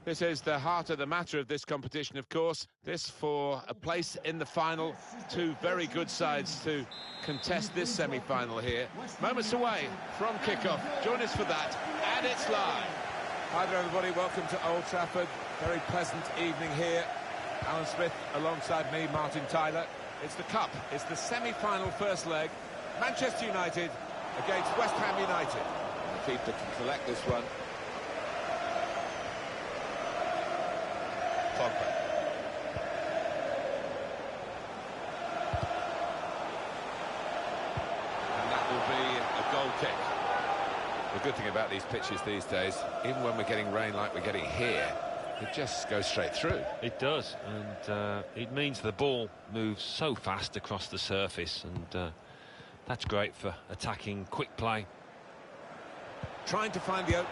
This is the heart of the matter of this competition, of course. This for a place in the final. Two very good sides to contest this semi-final here. Moments away from kickoff. Join us for that, and it's live. Hi there, everybody. Welcome to Old Trafford. Very pleasant evening here. Alan Smith alongside me, Martin Tyler. It's the Cup. It's the semi-final first leg. Manchester United against West Ham United. The keeper can collect this one. Pogba. And that will be a goal kick. The good thing about these pitches these days, even when we're getting rain like we're getting here, it just goes straight through. It does, and it means the ball moves so fast across the surface, and that's great for attacking quick play. Trying to find the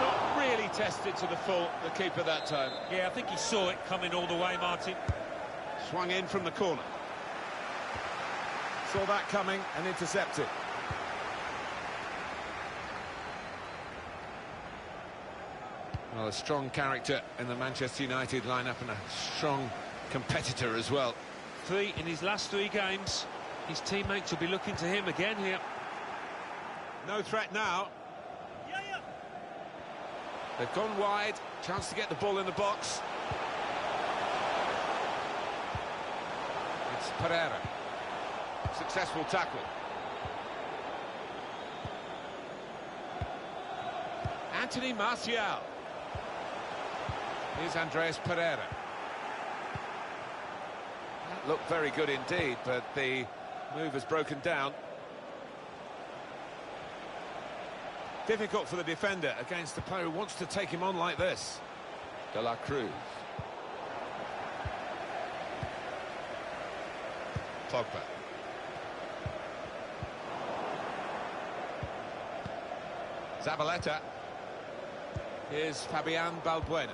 not really tested to the full, the keeper that time. Yeah, I think he saw it coming all the way, Martin. Swung in from the corner. Saw that coming and intercepted. Well, a strong character in the Manchester United lineup and a strong competitor as well. 3 in his last 3 games. His teammates will be looking to him again here. No threat now. They've gone wide. Chance to get the ball in the box. It's Pereira. Successful tackle. Anthony Martial. Here's Andreas Pereira. That looked very good indeed, but the move has broken down. Difficult for the defender against the player who wants to take him on like this. De La Cruz. Pogba. Zabaleta. Here's Fabian Balbuena.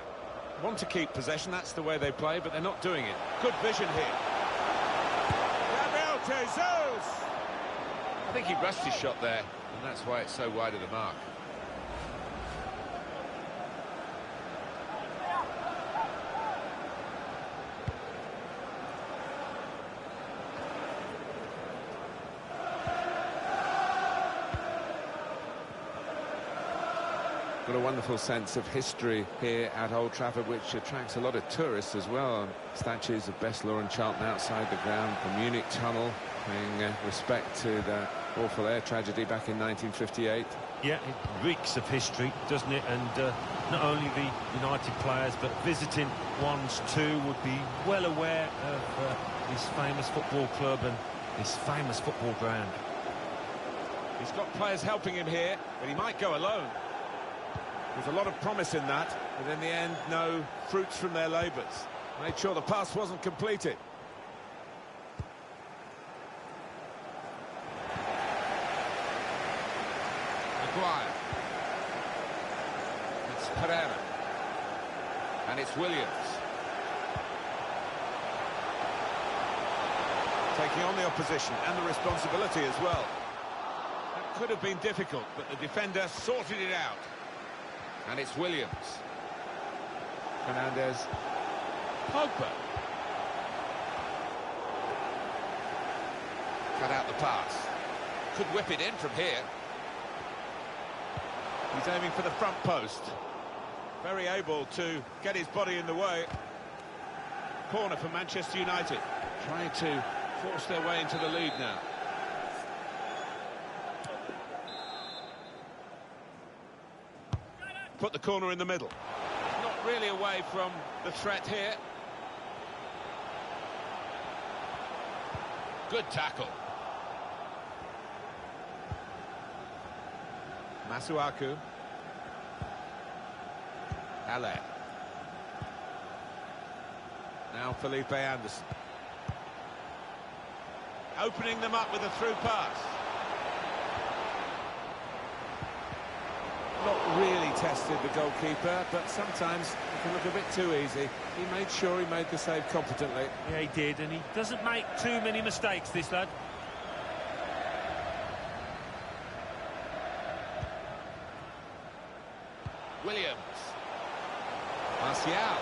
Want to keep possession, that's the way they play, but they're not doing it. Good vision here. Gabriel Jesus! I think he rushed his shot there, and that's why it's so wide of the mark. Got a wonderful sense of history here at Old Trafford, which attracts a lot of tourists as well. Statues of Best Law and Charlton outside the ground, the Munich tunnel, paying respect to the awful air tragedy back in 1958. Yeah, it reeks of history, doesn't it? And not only the United players, but visiting ones too would be well aware of this famous football club and this famous football ground. He's got players helping him here, but he might go alone. There's a lot of promise in that, but in the end, no fruits from their labours. Made sure the pass wasn't completed. Maguire. It's Pereira. And it's Williams. Taking on the opposition and the responsibility as well. That could have been difficult, but the defender sorted it out. And it's Williams. Fernandez. Pogba. Cut out the pass. Could whip it in from here. He's aiming for the front post. Very able to get his body in the way. Corner for Manchester United. Trying to force their way into the lead now. Put the corner in the middle. Not really away from the threat here. Good tackle. Masuaku. Ale. Now Felipe Anderson. Opening them up with a through pass. Not really tested the goalkeeper, but sometimes it can look a bit too easy. He made sure he made the save competently. Yeah, he did, and he doesn't make too many mistakes, this lad. Williams. Martial.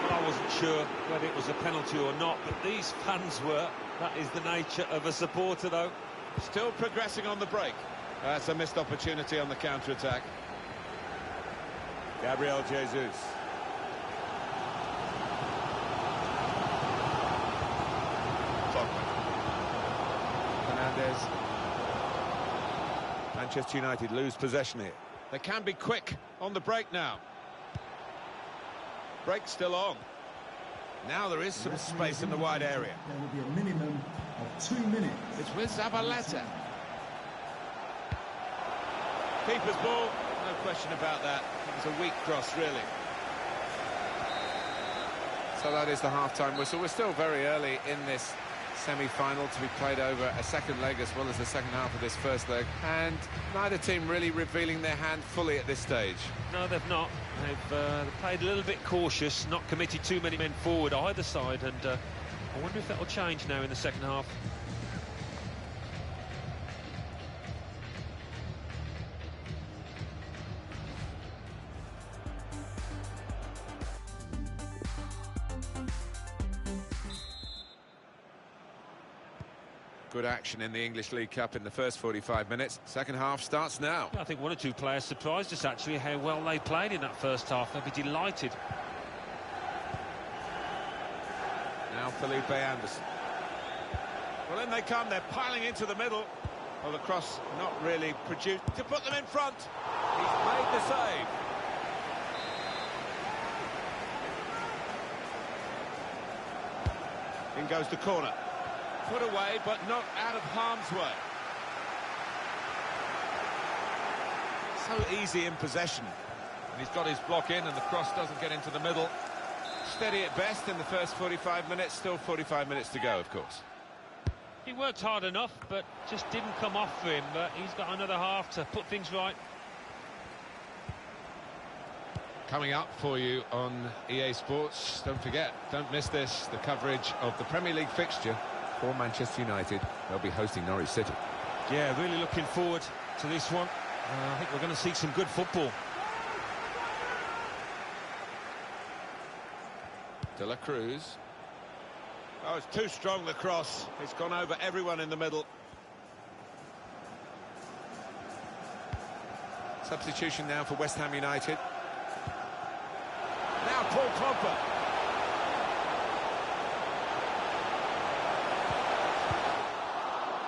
Well, I wasn't sure whether it was a penalty or not, but these fans were. That is the nature of a supporter, though. Still progressing on the break. That's a missed opportunity on the counter-attack. Gabriel Jesus. Fernandez. Manchester United lose possession here. They can be quick on the break now. Break still on. Now there is some space in the wide area. There will be a minimum of 2 minutes. It's with Zabaleta. Keeper's ball, no question about that. It was a weak cross, really. So that is the half-time whistle. We're still very early in this semi-final to be played over a second leg as well as the second half of this first leg, and neither team really revealing their hand fully at this stage. No, they've not. They've played a little bit cautious, not committed too many men forward either side, and I wonder if that will change now in the second half. Good action in the English League Cup in the first 45 minutes. Second half starts now. I think one or two players surprised us, actually, how well they played in that first half. They'll be delighted. Now Felipe Anderson. Well, in they come. They're piling into the middle. Well, the cross not really produced to put them in front. He's made the save. In goes the corner. Put away, but not out of harm's way. So easy in possession. And he's got his block in and the cross doesn't get into the middle. Steady at best in the first 45 minutes. Still 45 minutes to go, of course. He worked hard enough, but just didn't come off for him. But he's got another half to put things right. Coming up for you on EA Sports, don't forget, don't miss this, the coverage of the Premier League fixture for Manchester United. They'll be hosting Norwich City. Yeah, really looking forward to this one. I think we're going to see some good football. De La Cruz. Oh, it's too strong, the cross. It's gone over everyone in the middle. Substitution now for West Ham United. Now Paul Pogba.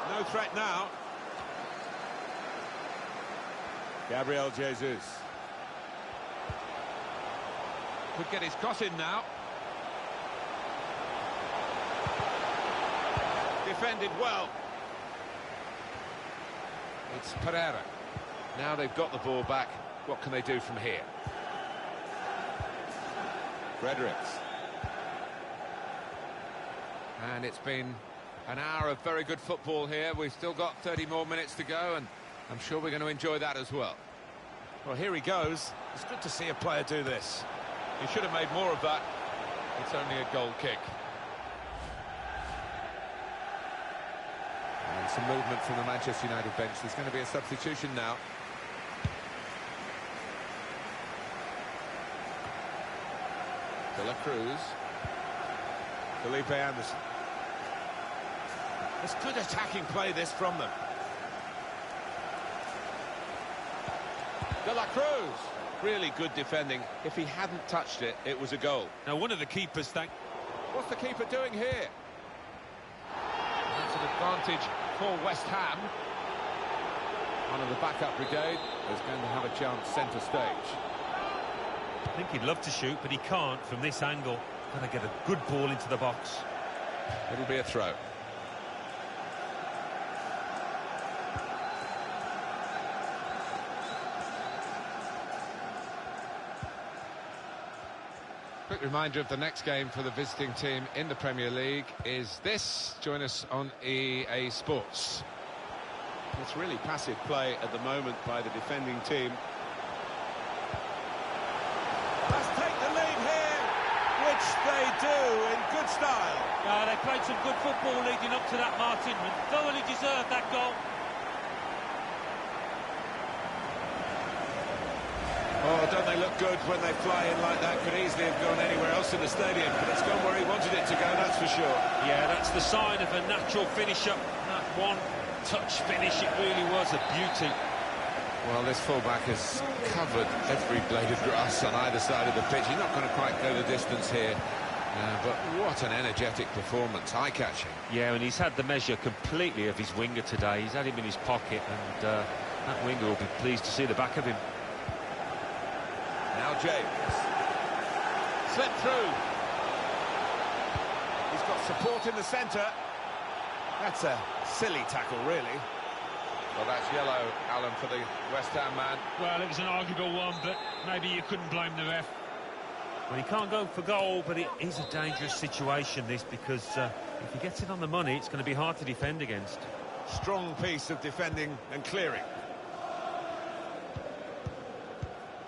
No threat now. Gabriel Jesus. Could get his cross in now. Defended well. It's Pereira. Now they've got the ball back. What can they do from here? Fredericks. And it's been an hour of very good football here. We've still got 30 more minutes to go, and I'm sure we're going to enjoy that as well. Well, here he goes. It's good to see a player do this. He should have made more of that. It's only a goal kick. And some movement from the Manchester United bench. There's going to be a substitution now. De La Cruz. Felipe Anderson. It's good attacking play, this, from them. De La Cruz. Really good defending. If he hadn't touched it, it was a goal. Now, one of the keepers, What's the keeper doing here? That's an advantage for West Ham. One of the backup brigade is going to have a chance centre stage. I think he'd love to shoot, but he can't from this angle. Got to get a good ball into the box. It'll be a throw. Quick reminder of the next game for the visiting team in the Premier League is this. Join us on EA Sports. It's really passive play at the moment by the defending team. Let's take the lead here, which they do in good style. They played some good football leading up to that, Martin, and thoroughly deserved that goal. Oh, don't they look good when they fly in like that? Could easily have gone anywhere else in the stadium, but it's gone where he wanted it to go, that's for sure. Yeah, that's the sign of a natural finisher. That one-touch finish, it really was a beauty. Well, this fullback has covered every blade of grass on either side of the pitch. He's not going to quite go the distance here. But what an energetic performance, eye-catching. Yeah, and he's had the measure completely of his winger today. He's had him in his pocket, and that winger will be pleased to see the back of him. Now James. Slip through. He's got support in the centre. That's a silly tackle, really. Well, that's yellow, Alan, for the West Ham man. Well, it was an arguable one, but maybe you couldn't blame the ref. Well, he can't go for goal, but it is a dangerous situation, this, because if he gets it on the money, it's going to be hard to defend against. Strong piece of defending and clearing.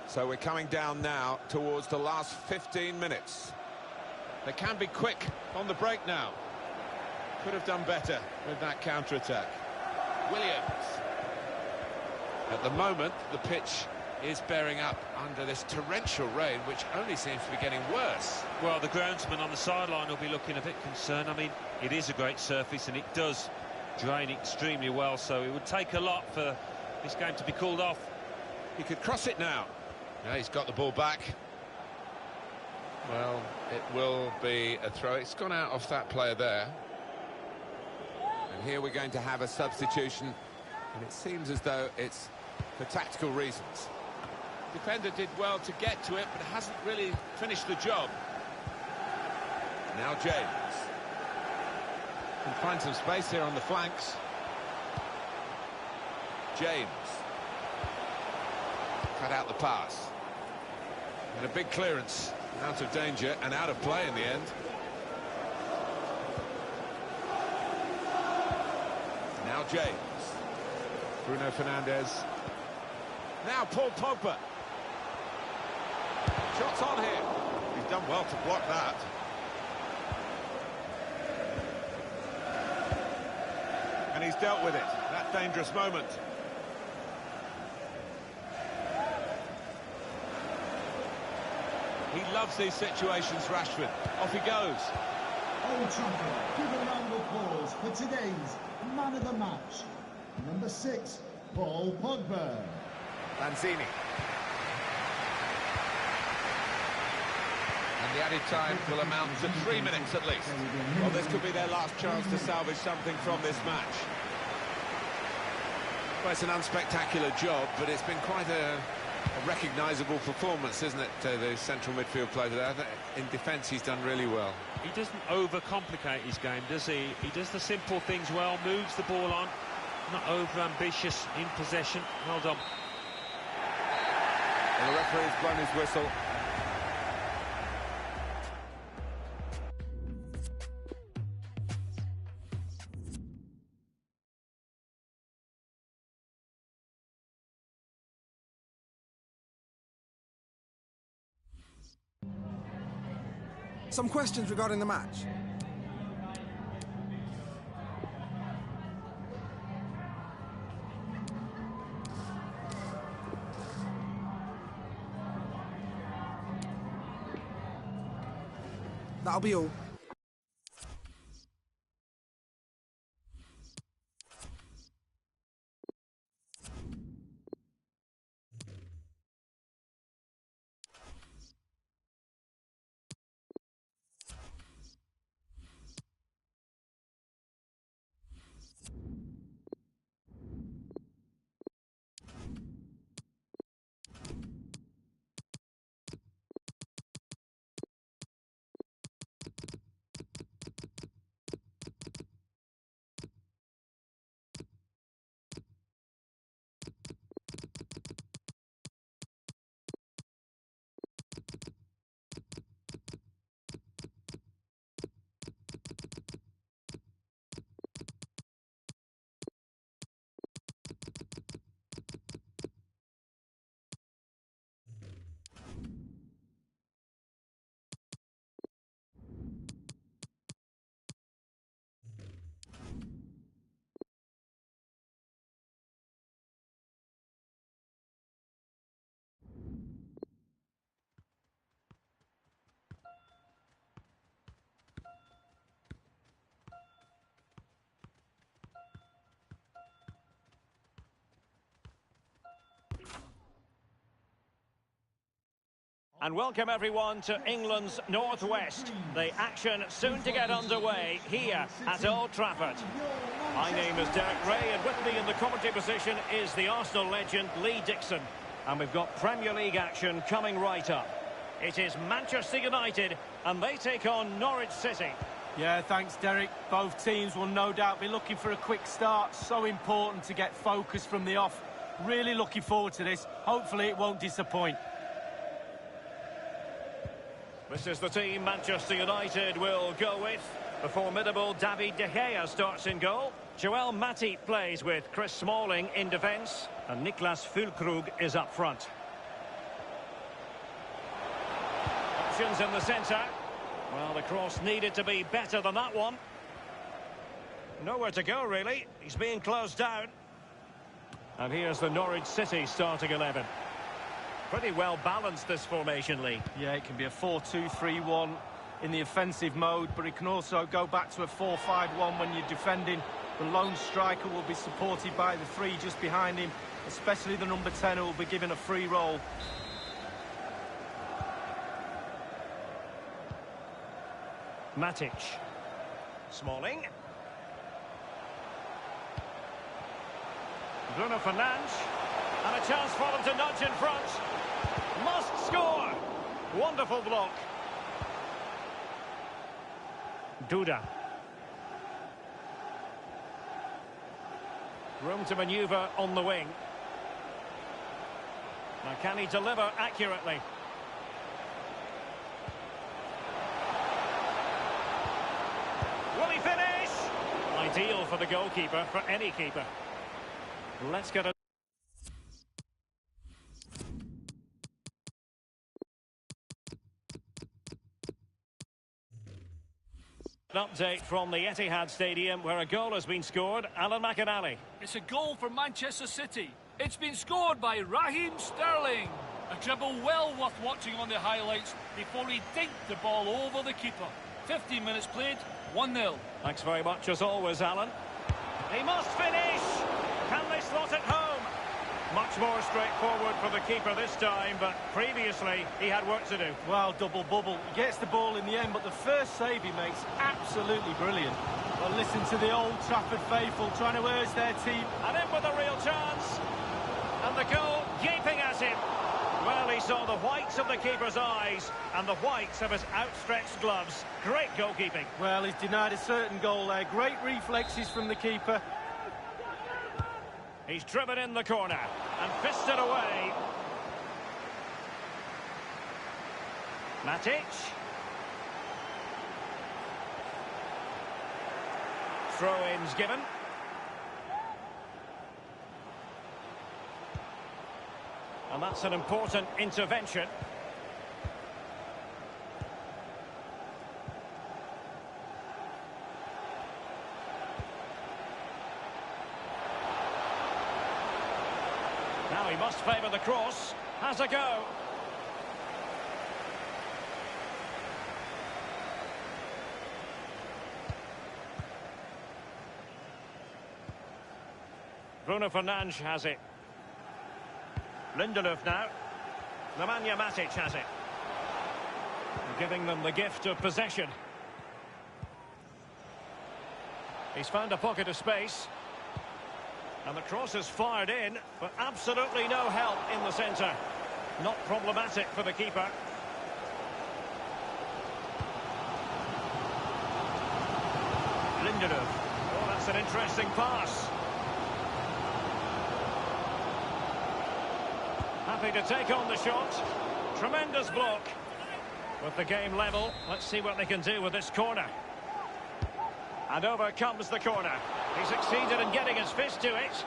So we're coming down now towards the last 15 minutes. They can be quick on the break now. Could have done better with that counter-attack. Williams. At the moment, the pitch is bearing up under this torrential rain, which only seems to be getting worse. Well, the groundsman on the sideline will be looking a bit concerned. I mean, it is a great surface, and it does drain extremely well, so it would take a lot for this game to be called off. He could cross it now. Yeah, he's got the ball back. Well, it will be a throw. It's gone out off that player there. And here we're going to have a substitution, and it seems as though it's for tactical reasons. Defender did well to get to it, but hasn't really finished the job. Now James. Can find some space here on the flanks. James. Cut out the pass. And a big clearance. Out of danger and out of play in the end. Now James. Bruno Fernandes. Now Paul Pogba. Shots on here. He's done well to block that. And he's dealt with it. That dangerous moment. He loves these situations, Rashford. Off he goes. Old Trafford, give a round of applause for today's man of the match. Number 6, Paul Pogba. Lanzini. And the added time will amount to 3 minutes at least. Well, this could be their last chance to salvage something from this match. Well, it's an unspectacular job, but it's been quite a recognisable performance, isn't it, the central midfield player there? In defence, he's done really well. He doesn't overcomplicate his game, does he? He does the simple things well, moves the ball on, not over-ambitious in possession. Well done. And the referee's blown his whistle. Some questions regarding the match. That'll be all. And welcome everyone to England's Northwest. The action soon to get underway here at Old Trafford. My name is Derek Ray, and with me in the commentary position is the Arsenal legend Lee Dixon. And we've got Premier League action coming right up. It is Manchester United, and they take on Norwich City. Yeah, thanks, Derek. Both teams will no doubt be looking for a quick start. So important to get focus from the off. Really looking forward to this. Hopefully it won't disappoint. This is the team Manchester United will go with. The formidable David De Gea starts in goal. Joel Matip plays with Chris Smalling in defence. And Niklas Füllkrug is up front. Options in the centre. Well, the cross needed to be better than that one. Nowhere to go, really. He's being closed down. And here's the Norwich City starting 11. Pretty well balanced, this formation, Lee. Yeah, it can be a 4-2-3-1 in the offensive mode, but it can also go back to a 4-5-1 when you're defending. The lone striker will be supported by the three just behind him, especially the number 10 who will be given a free role. Matic. Smalling. Bruno Fernandes. And a chance for them to nudge in front. Must score. Wonderful block. Duda. Room to manoeuvre on the wing. Now can he deliver accurately? Will he finish? Ideal for the goalkeeper, for any keeper. Let's get a An update from the Etihad Stadium where a goal has been scored. Alan McInally. It's a goal for Manchester City. It's been scored by Raheem Sterling. A dribble well worth watching on the highlights before he dinked the ball over the keeper. 15 minutes played, 1-0. Thanks very much as always, Alan. He must finish. Can they slot it home? Much more straightforward for the keeper this time, but previously he had work to do. Well, double bubble. He gets the ball in the end, but the first save he makes, absolutely brilliant. Well, listen to the Old Trafford faithful trying to urge their team. And in with a real chance. And the goal gaping at him. Well, he saw the whites of the keeper's eyes and the whites of his outstretched gloves. Great goalkeeping. Well, he's denied a certain goal there. Great reflexes from the keeper. He's driven in the corner and fisted away. Matic. Throw-ins given. And that's an important intervention. Now he must favour the cross. Has a go. Bruno Fernandes has it. Lindelöf now. Nemanja Matic has it. Giving them the gift of possession. He's found a pocket of space. And the cross is fired in, but absolutely no help in the centre. Not problematic for the keeper. Lindelöf. Oh, that's an interesting pass. Happy to take on the shot. Tremendous block. With the game level, let's see what they can do with this corner. And over comes the corner. He succeeded in getting his fist to it.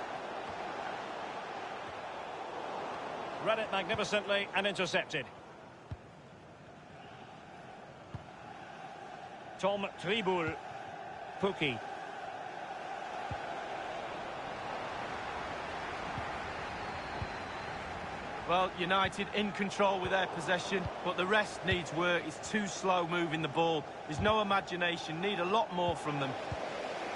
Read it magnificently and intercepted. Tom Tribul. Pukki. Well, United in control with their possession, but the rest needs work. It's too slow moving the ball. There's no imagination. Need a lot more from them.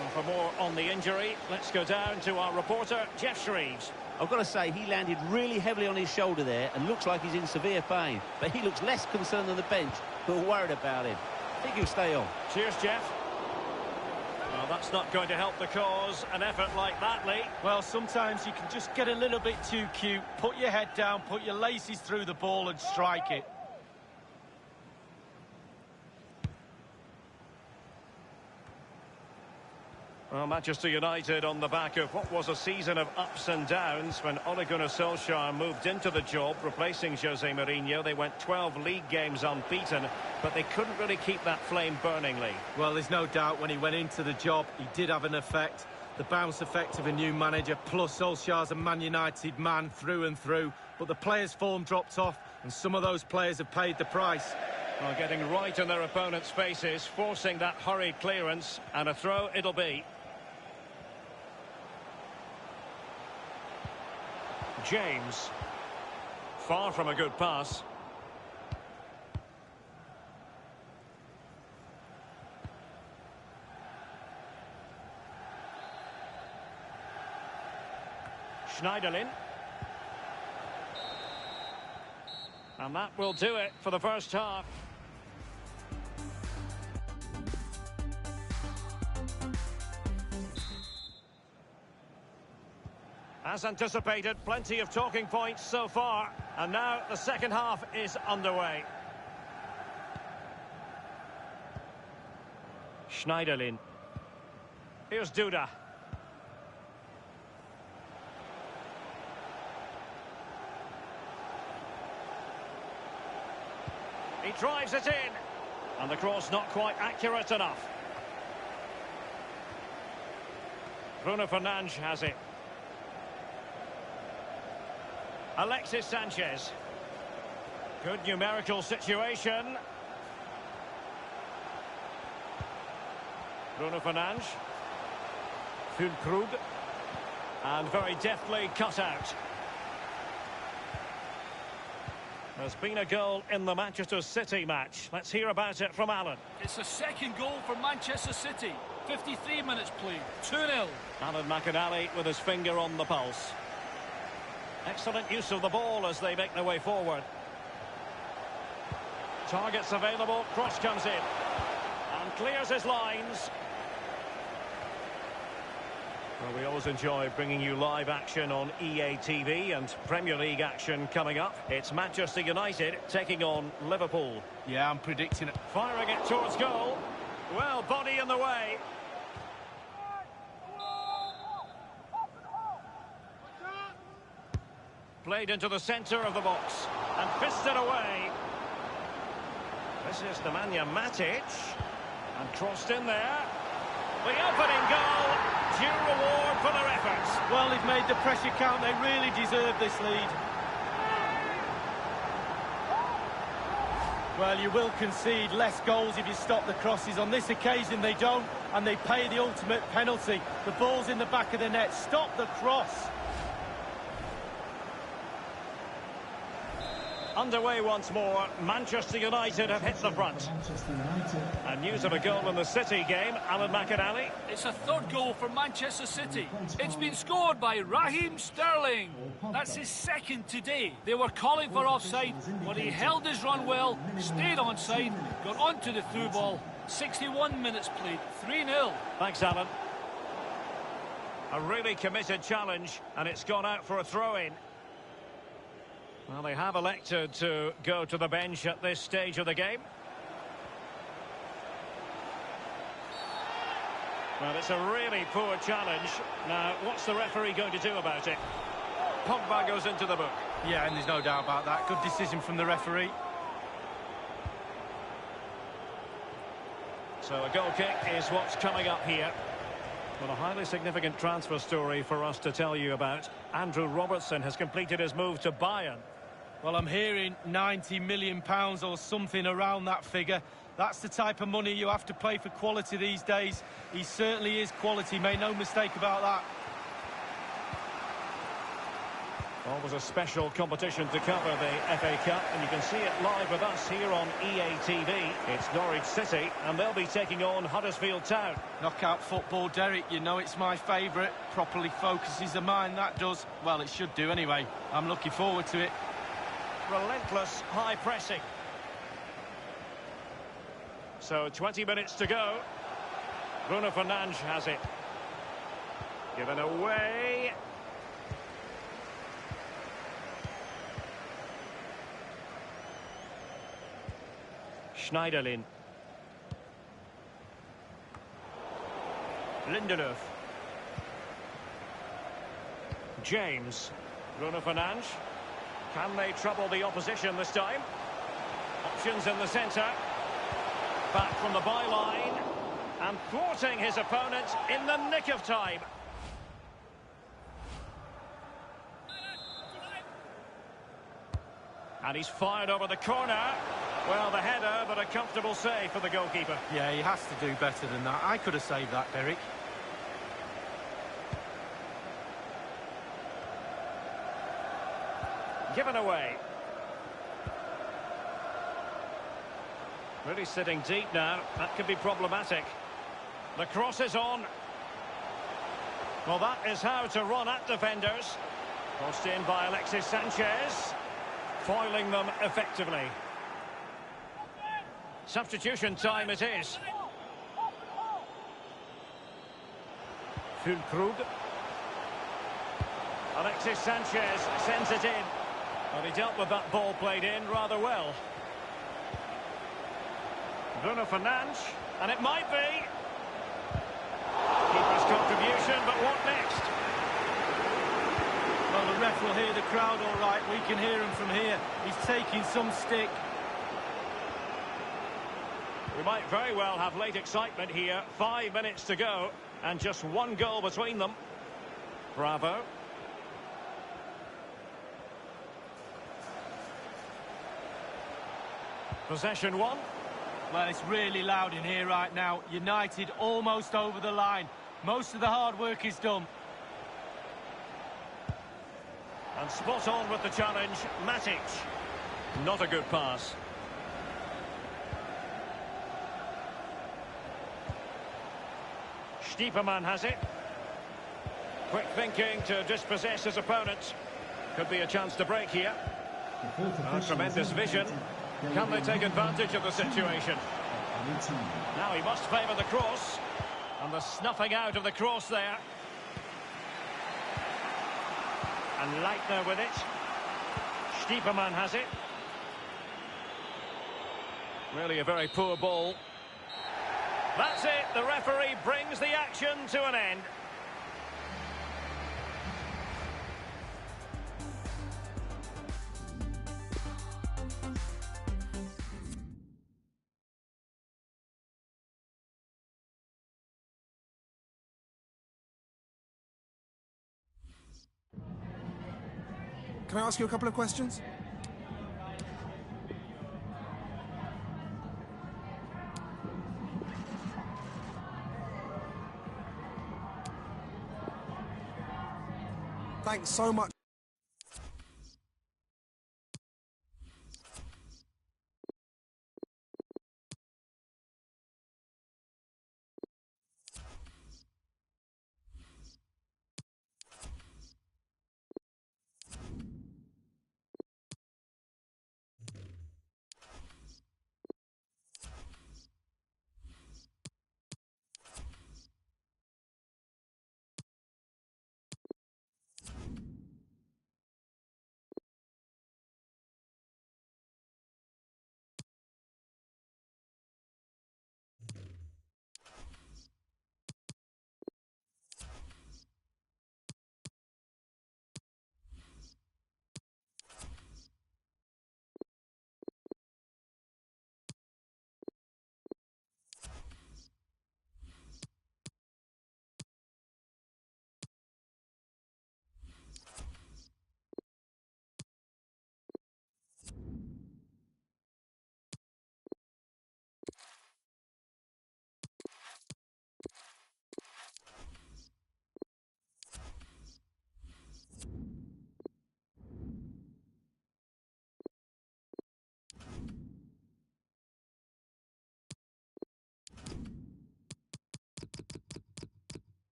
And for more on the injury, let's go down to our reporter, Jeff Shreves. I've got to say, he landed really heavily on his shoulder there and looks like he's in severe pain. But he looks less concerned than the bench, who are worried about him. I think he'll stay on. Cheers, Jeff. Well, that's not going to help the cause, an effort like that, Lee. Well, sometimes you can just get a little bit too cute, put your head down, put your laces through the ball and strike it. Well, Manchester United on the back of what was a season of ups and downs when Ole Gunnar Solskjaer moved into the job, replacing Jose Mourinho. They went 12 league games unbeaten, but they couldn't really keep that flame burning, Lee. Well, there's no doubt when he went into the job, he did have an effect. The bounce effect of a new manager, plus Solskjaer's a Man United man through and through. But the players' form dropped off, and some of those players have paid the price. Well, getting right in their opponents' faces, forcing that hurried clearance, and a throw it'll be. James. Far from a good pass. Schneiderlin. And that will do it for the first half. As anticipated, plenty of talking points so far. And now the second half is underway. Schneiderlin. Here's Duda. He drives it in. And the cross not quite accurate enough. Bruno Fernandes has it. Alexis Sanchez. Good numerical situation. Bruno Fernandes. Füllkrug. And very deftly cut out. There's been a goal in the Manchester City match. Let's hear about it from Alan. It's the second goal for Manchester City. 53 minutes played. 2-0. Alan McInally with his finger on the pulse. Excellent use of the ball as they make their way forward. Targets available, cross comes in. And clears his lines. Well, we always enjoy bringing you live action on EA TV and Premier League action coming up. It's Manchester United taking on Liverpool. Yeah, I'm predicting it. Firing it towards goal. Well, body in the way. Played into the centre of the box and fisted away. This is Nemanja Matic and crossed in there. The opening goal, due reward for their efforts. Well, they've made the pressure count. They really deserve this lead. Well, you will concede less goals if you stop the crosses. On this occasion, they don't, and they pay the ultimate penalty. The ball's in the back of the net. Stop the cross. Underway once more. Manchester United have hit the front. And news of a goal in the City game. Alan McInally. It's a third goal for Manchester City. It's been scored by Raheem Sterling. That's his second today. They were calling for offside, but he held his run well, stayed onside, got onto the through ball. 61 minutes played, 3-0. Thanks, Alan. A really committed challenge, and it's gone out for a throw-in. Well, they have elected to go to the bench at this stage of the game. Well, it's a really poor challenge. Now, what's the referee going to do about it? Pogba goes into the book. Yeah, and there's no doubt about that. Good decision from the referee. So a goal kick is what's coming up here. Well, a highly significant transfer story for us to tell you about. Andrew Robertson has completed his move to Bayern. Well, I'm hearing £90 million or something around that figure. That's the type of money you have to pay for quality these days. He certainly is quality, make no mistake about that. Always a special competition to cover, the FA Cup, and you can see it live with us here on EA TV. It's Norwich City, and they'll be taking on Huddersfield Town. Knockout football, Derek, you know it's my favourite. Properly focuses the mind, that does. Well, it should do anyway. I'm looking forward to it. Relentless high pressing. So 20 minutes to go. Bruno Fernandes has it. Given away. Schneiderlin. Lindelöf. James. Bruno Fernandes. Can they trouble the opposition this time? Options in the centre. Back from the byline. And thwarting his opponent in the nick of time. And he's fired over the corner. Well, the header, but a comfortable save for the goalkeeper. Yeah, he has to do better than that. I could have saved that, Derek. Given away. Really sitting deep now. That could be problematic. The cross is on. Well, that is how to run at defenders. Crossed in by Alexis Sanchez. Foiling them effectively. Substitution time it is. Füllkrug. Alexis Sanchez sends it in. Well, he dealt with that ball played in rather well. Bruno Fernandes, and it might be. Keeper's contribution, but what next? Well, the ref will hear the crowd all right. We can hear him from here. He's taking some stick. We might very well have late excitement here. 5 minutes to go, and just one goal between them. Bravo. Possession one. Well, it's really loud in here right now. United almost over the line. Most of the hard work is done. And spot on with the challenge, Matic. Not a good pass. Stiepermann has it. Quick thinking to dispossess his opponent. Could be a chance to break here. Tremendous vision. Can they take advantage of the situation? Now he must favour the cross. And the snuffing out of the cross there. And Leitner with it. Stiepermann has it. Really a very poor ball. That's it. The referee brings the action to an end. Can I ask you a couple of questions? Thanks so much.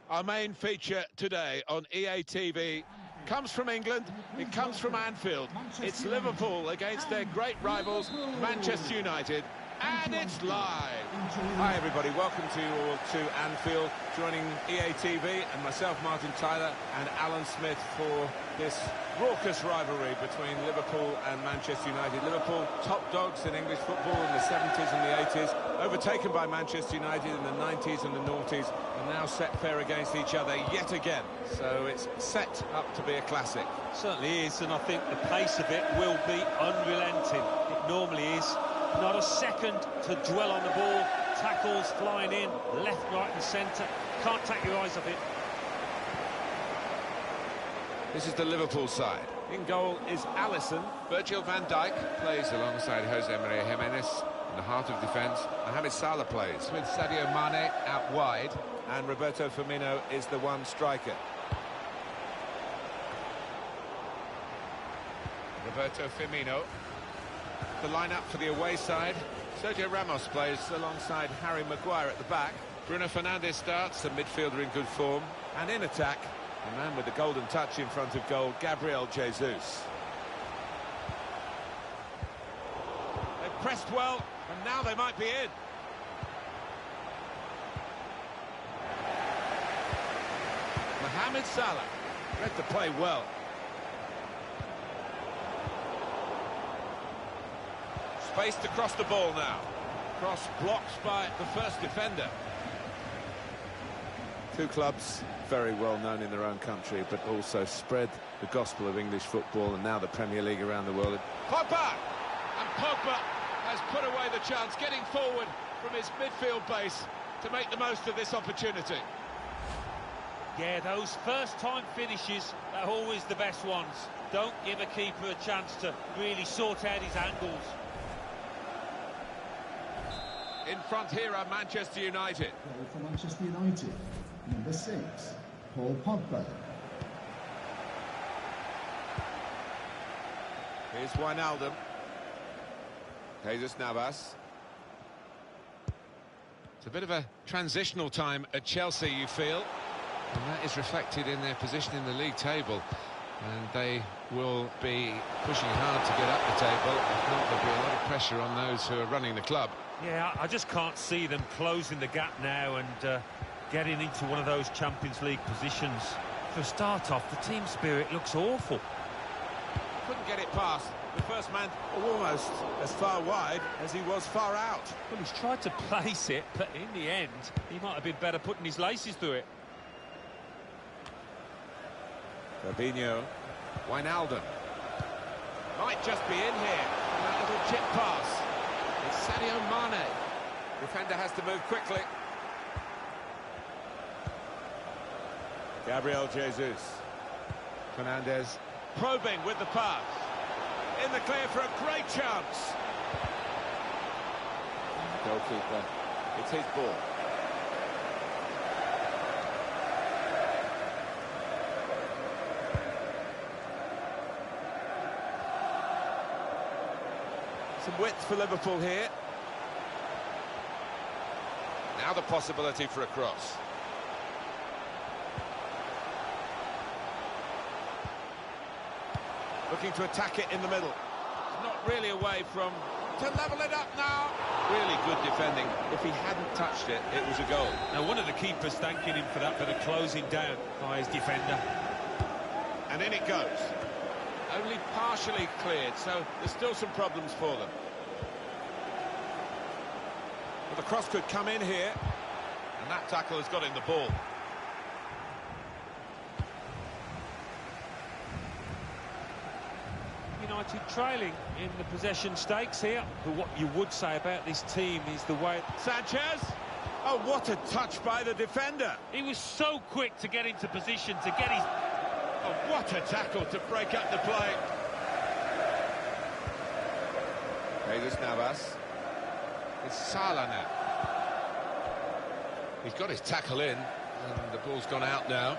Our main feature today on EA TV comes from England, it comes from Anfield. It's Liverpool against their great rivals, Manchester United, and it's live. Hi everybody, welcome to you all to Anfield, joining EA TV and myself, Martin Tyler, and Alan Smith for this raucous rivalry between Liverpool and Manchester United. Liverpool, top dogs in English football in the 70s and the 80s, overtaken by Manchester United in the 90s and the noughties, and now set fair against each other yet again. So it's set up to be a classic. Certainly is, and I think the pace of it will be unrelenting. It normally is. Not a second to dwell on the ball. Tackles flying in, left, right and centre. Can't take your eyes off it. This is the Liverpool side. In goal is Alisson. Virgil van Dijk Plays alongside Jose Maria Jimenez in the heart of defence. Mohamed Salah plays with Sadio Mane out wide, and Roberto Firmino is the one striker. Roberto Firmino. The lineup for the away side. Sergio Ramos plays alongside Harry Maguire at the back. Bruno Fernandes starts, a midfielder in good form. And in attack, the man with the golden touch in front of goal, Gabriel Jesus. They've pressed well, and now they might be in. Mohamed Salah read the play well. Spaced across the ball now. Cross blocked by the first defender. Two clubs very well known in their own country, but also spread the gospel of English football and now the Premier League around the world. Pogba! And Pogba has put away the chance, getting forward from his midfield base to make the most of this opportunity. Yeah, those first-time finishes are always the best ones. Don't give a keeper a chance to really sort out his angles. In front here are Manchester United. Goal for Manchester United, number 6, Paul Pogba. Here's Wijnaldum. Jesus Navas. It's a bit of a transitional time at Chelsea, you feel. And that is reflected in their position in the league table. And they will be pushing hard to get up the table. If not, there'll be a lot of pressure on those who are running the club. Yeah, I just can't see them closing the gap now and getting into one of those Champions League positions. For a start off, the team spirit looks awful. Couldn't get it past. The first man almost as far wide as he was far out. Well, he's tried to place it, but in the end, he might have been better putting his laces through it. Fabinho. Wijnaldum. Might just be in here. That little chip pass. It's Sadio Mane. Defender has to move quickly. Gabriel Jesus. Fernandes probing with the pass. In the clear for a great chance. Goalkeeper, it's his ball. Some width for Liverpool here. Now the possibility for a cross. Looking to attack it in the middle. Not really away from... to level it up now. Really good defending. If he hadn't touched it, it was a goal. Now, one of the keepers thanking him for that bit of closing down by his defender. And in it goes. Only partially cleared, so there's still some problems for them. But the cross could come in here. And that tackle has got in the ball. United trailing in the possession stakes here. But what you would say about this team is the way... Sanchez! Oh, what a touch by the defender! He was so quick to get into position, to get his... Oh, what a tackle to break up the play! Jesus Navas. It's Salah now. He's got his tackle in, and the ball's gone out now.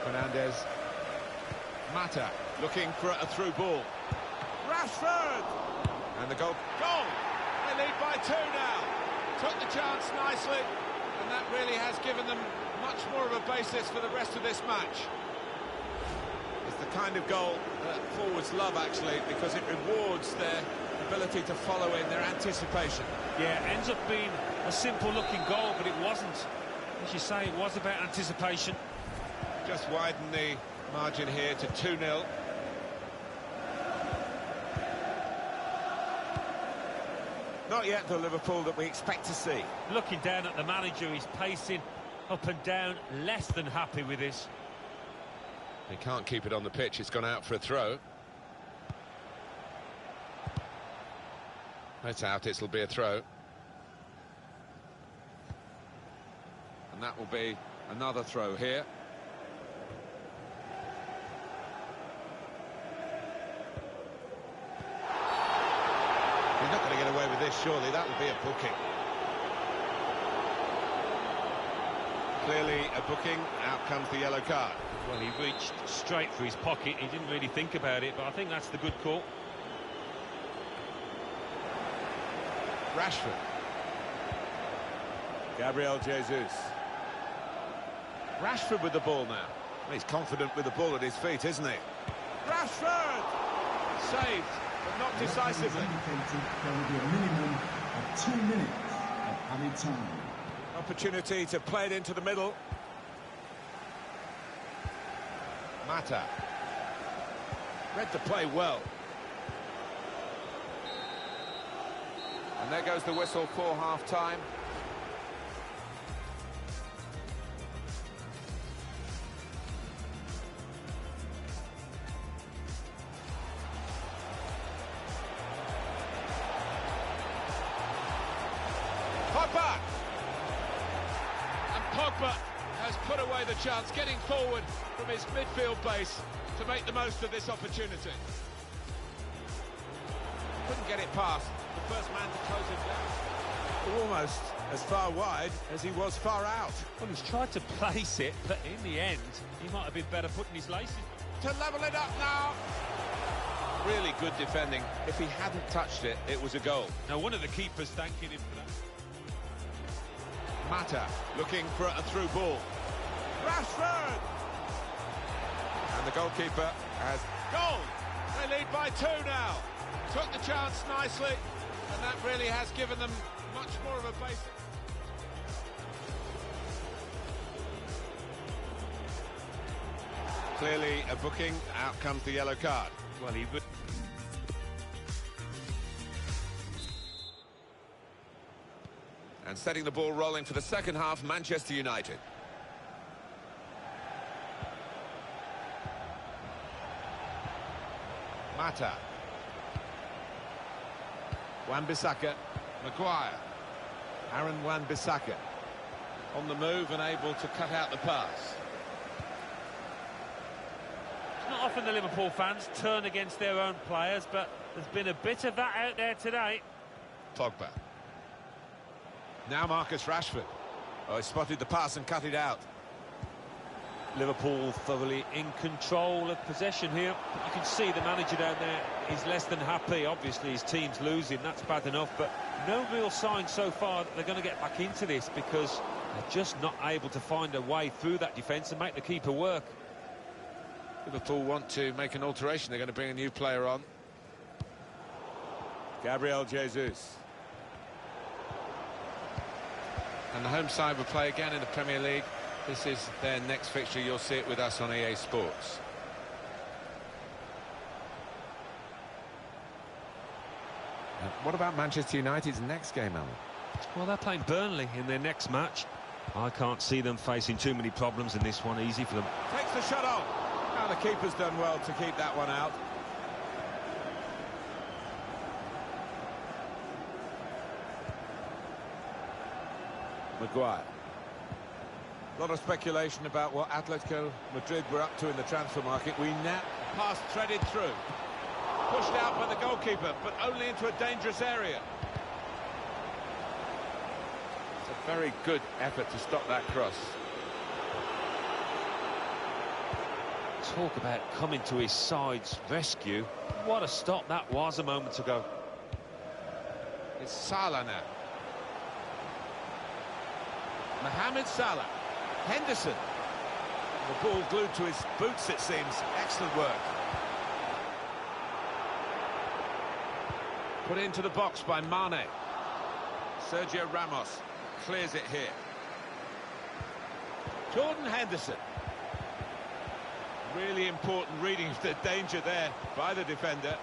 Fernandes. Mata looking for a through ball. Rashford! And the goal. Goal! They lead by 2 now. Took the chance nicely, and that really has given them much more of a basis for the rest of this match. It's the kind of goal that forwards love, actually, because it rewards their ability to follow in, their anticipation. Yeah, it ends up being a simple-looking goal, but it wasn't. As you say, it was about anticipation. Just widen the margin here to 2-0. Not yet the Liverpool that we expect to see. Looking down at the manager, he's pacing up and down, less than happy with this. He can't keep it on the pitch, it's gone out for a throw. That's out, it'll be a throw. And that will be another throw here. He's not going to get away with this, surely. That would be a booking. Clearly a booking. Out comes the yellow card. Well, he reached straight for his pocket. He didn't really think about it, but I think that's the good call. Rashford. Gabriel Jesus. Rashford with the ball now. Well, he's confident with the ball at his feet, isn't he? Rashford! Saved, but not decisively. There will be a minimum of 2 minutes of added time. Opportunity to play it into the middle. Mata. Read the play well. And there goes the whistle for half-time. Pogba! And Pogba has put away the chance, getting forward from his midfield base to make the most of this opportunity. Couldn't get it past the first man to close him down. Almost as far wide as he was far out. Well, he's tried to place it, but in the end, he might have been better putting his laces. To level it up now. Really good defending. If he hadn't touched it, it was a goal. Now, one of the keepers thanking him for that. Mata looking for a through ball. Rashford! And the goalkeeper has goal. They lead by 2 now. Took the chance nicely, and that really has given them much more of a basis. Clearly a booking. Out comes the yellow card. Well, he would. And setting the ball rolling for the second half, Manchester United. Mata. Wan-Bissaka. Maguire. Aaron Wan-Bissaka. On the move and able to cut out the pass. It's not often the Liverpool fans turn against their own players, but there's been a bit of that out there today. Pogba. Now Marcus Rashford. Oh, he spotted the pass and cut it out. Liverpool thoroughly in control of possession here. You can see the manager down there is less than happy. Obviously his team's losing, that's bad enough, but no real sign so far that they're going to get back into this, because they're just not able to find a way through that defence and make the keeper work. Liverpool want to make an alteration. They're going to bring a new player on. Gabriel Jesus. And the home side will play again in the Premier League. This is their next fixture. You'll see it with us on EA Sports. What about Manchester United's next game, Alan? Well, they're playing Burnley in their next match. I can't see them facing too many problems in this one. Easy for them. Takes the shot on. Now the keeper's done well to keep that one out. Maguire. A lot of speculation about what Atletico Madrid were up to in the transfer market. We now pass threaded through. Pushed out by the goalkeeper, but only into a dangerous area. It's a very good effort to stop that cross. Talk about coming to his side's rescue. What a stop that was a moment ago. It's Salah now. Mohamed Salah. Henderson. The ball glued to his boots, it seems. Excellent work. Put into the box by Mane. Sergio Ramos clears it here. Jordan Henderson. Really important reading of the danger there by the defender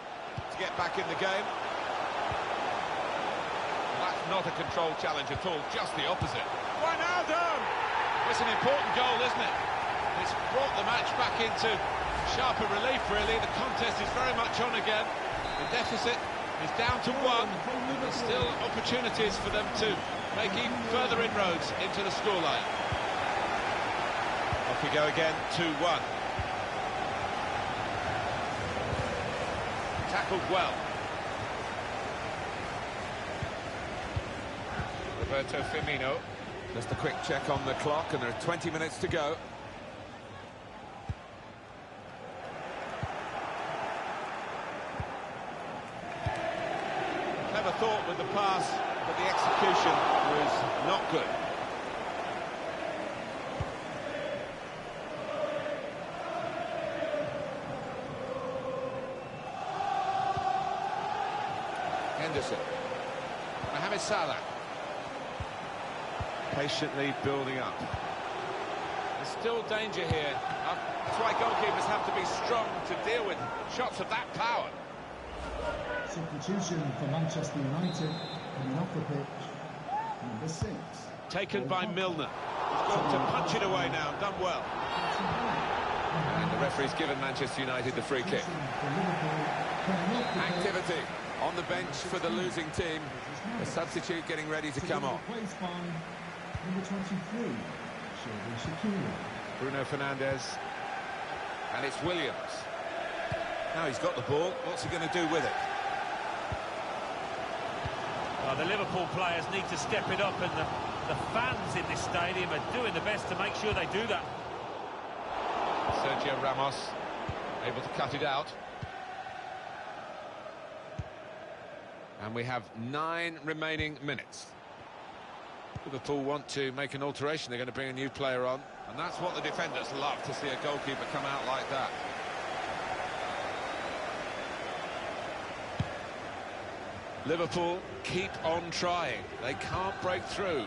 to get back in the game. That's not a controlled challenge at all, just the opposite. Wijnaldum! It's an important goal, isn't it? It's brought the match back into sharper relief, really. The contest is very much on again. The deficit is down to 1. There's still opportunities for them to make even further inroads into the scoreline. Off we go again, 2-1. Tackled well. Roberto Firmino. Just a quick check on the clock, and there are 20 minutes to go. Clever thought with the pass, but the execution was not good. Henderson. Mohamed Salah. Patiently building up. There's still danger here. That's why goalkeepers have to be strong to deal with shots of that power. Substitution for Manchester United coming off the pitch. Number 6. Taken by Milner. He's got to punch it away now. Done well. And the referee's given Manchester United the free kick. Activity on the bench for the losing team. A substitute getting ready to come on. Number 23, Bruno Fernandes. And it's Williams. Now he's got the ball. What's he going to do with it? Well, the Liverpool players need to step it up, and the fans in this stadium are doing the best to make sure they do that. Sergio Ramos able to cut it out. And we have 9 remaining minutes. Liverpool want to make an alteration. They're going to bring a new player on. And that's what the defenders love, to see a goalkeeper come out like that. Liverpool keep on trying. They can't break through.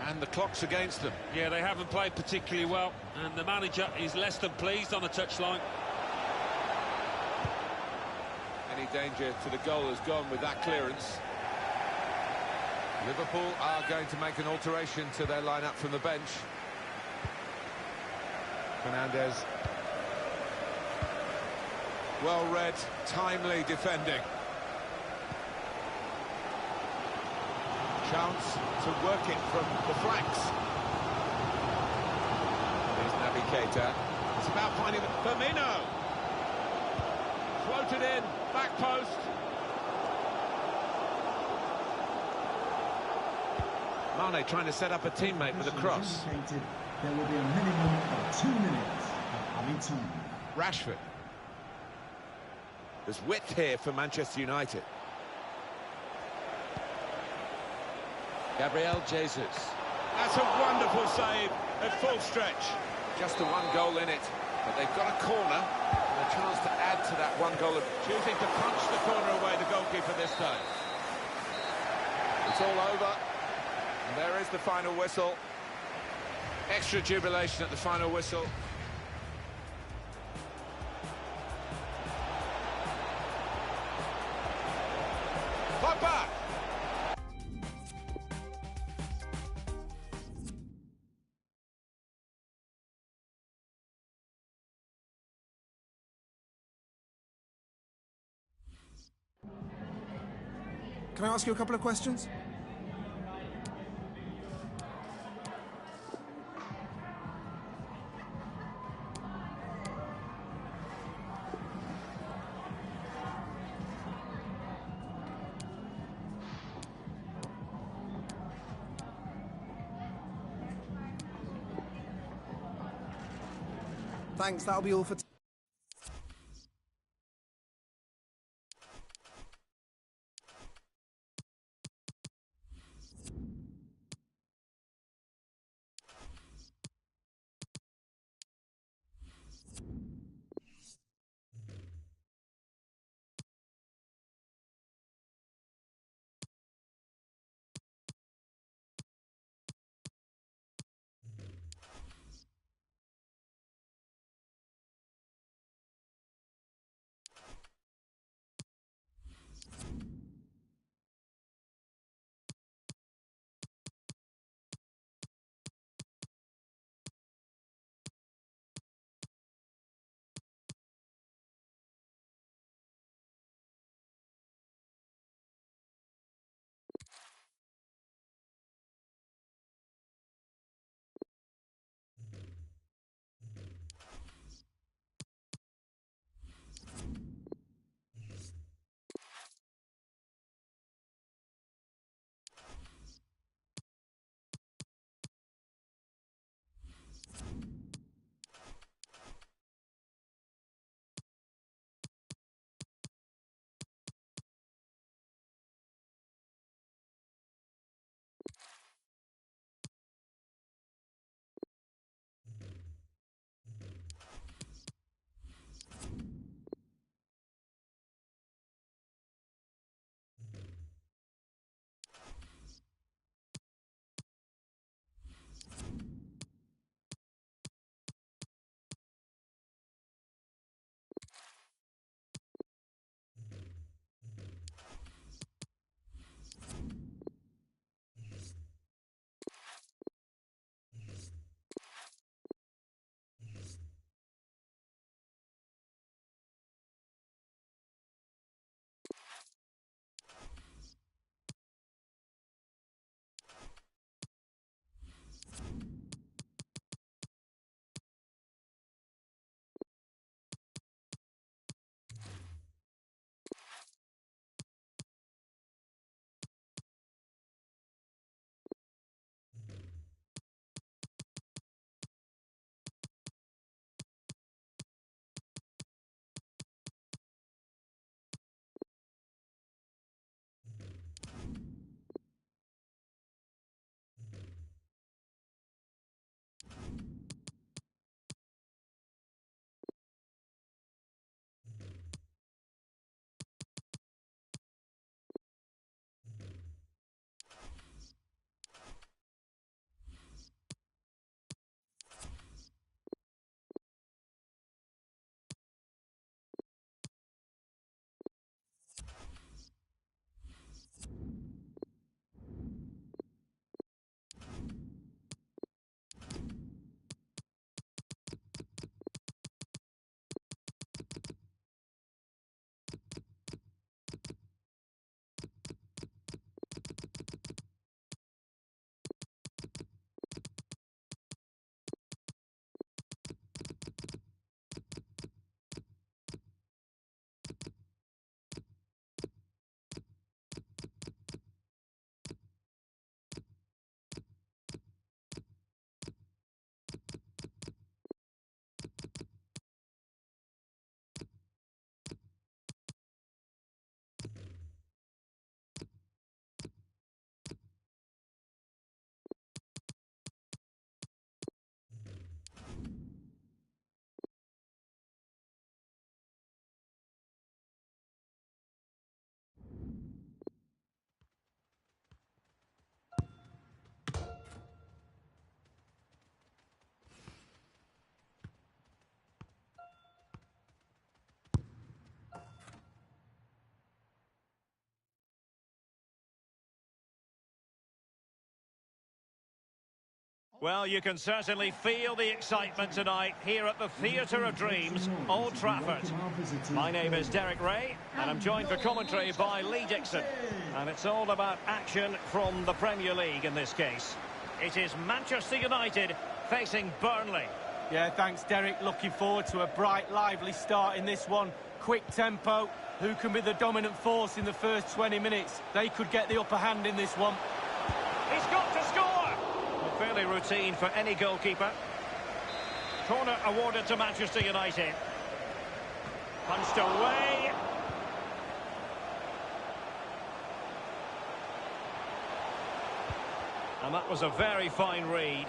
And the clock's against them. Yeah, they haven't played particularly well. And the manager is less than pleased on the touchline. Any danger to the goal has gone with that clearance. Liverpool are going to make an alteration to their lineup from the bench. Fernandes. Well read, timely defending. Chance to work it from the flanks. There's Naby Keita. It's about finding Firmino. Floated in, back post. Mane trying to set up a teammate with a cross. There will be a minimum of 2 minutes of added time. Rashford. There's width here for Manchester United. Gabriel Jesus. That's a wonderful save at full stretch. Just the 1 goal in it, but they've got a corner and a chance to add to that 1 goal. Choosing to punch the corner away, the goalkeeper this time. It's all over. And there is the final whistle. Extra jubilation at the final whistle. Pogba! Can I ask you a couple of questions? Thanks, that'll be all for Well, you can certainly feel the excitement tonight here at the Theatre of Dreams, Old Trafford. My name is Derek Ray, and I'm joined for commentary by Lee Dixon. And it's all about action from the Premier League in this case. It is Manchester United facing Burnley. Yeah, thanks, Derek. Looking forward to a bright, lively start in this one. Quick tempo. Who can be the dominant force in the first 20 minutes? They could get the upper hand in this one. He's got to score! Well, fairly routine for any goalkeeper. Corner awarded to Manchester United. Punched away. And that was a very fine read.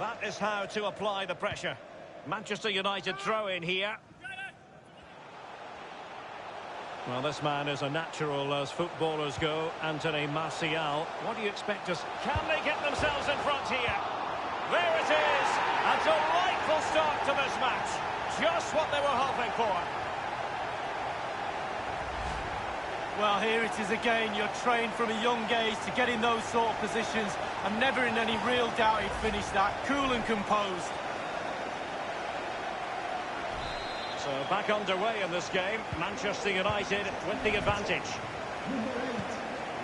That is how to apply the pressure. Manchester United throw in here. Well, this man is a natural as footballers go, Anthony Martial. What do you expect us? Can they get themselves in front here? There it is! A delightful start to this match. Just what they were hoping for. Well, here it is again. You're trained from a young age to get in those sort of positions. I'm never in any real doubt he'd finish that. Cool and composed. So back underway in this game. Manchester United with the advantage. Number 8,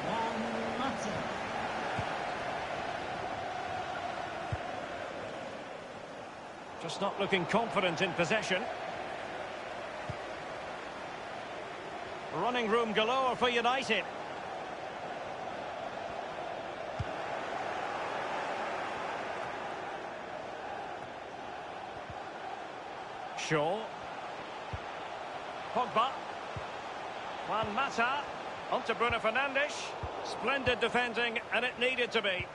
Juan Mata. Just not looking confident in possession. Running room galore for United. Shaw. Pogba. Juan Mata. On to Bruno Fernandes. Splendid defending, and it needed to be.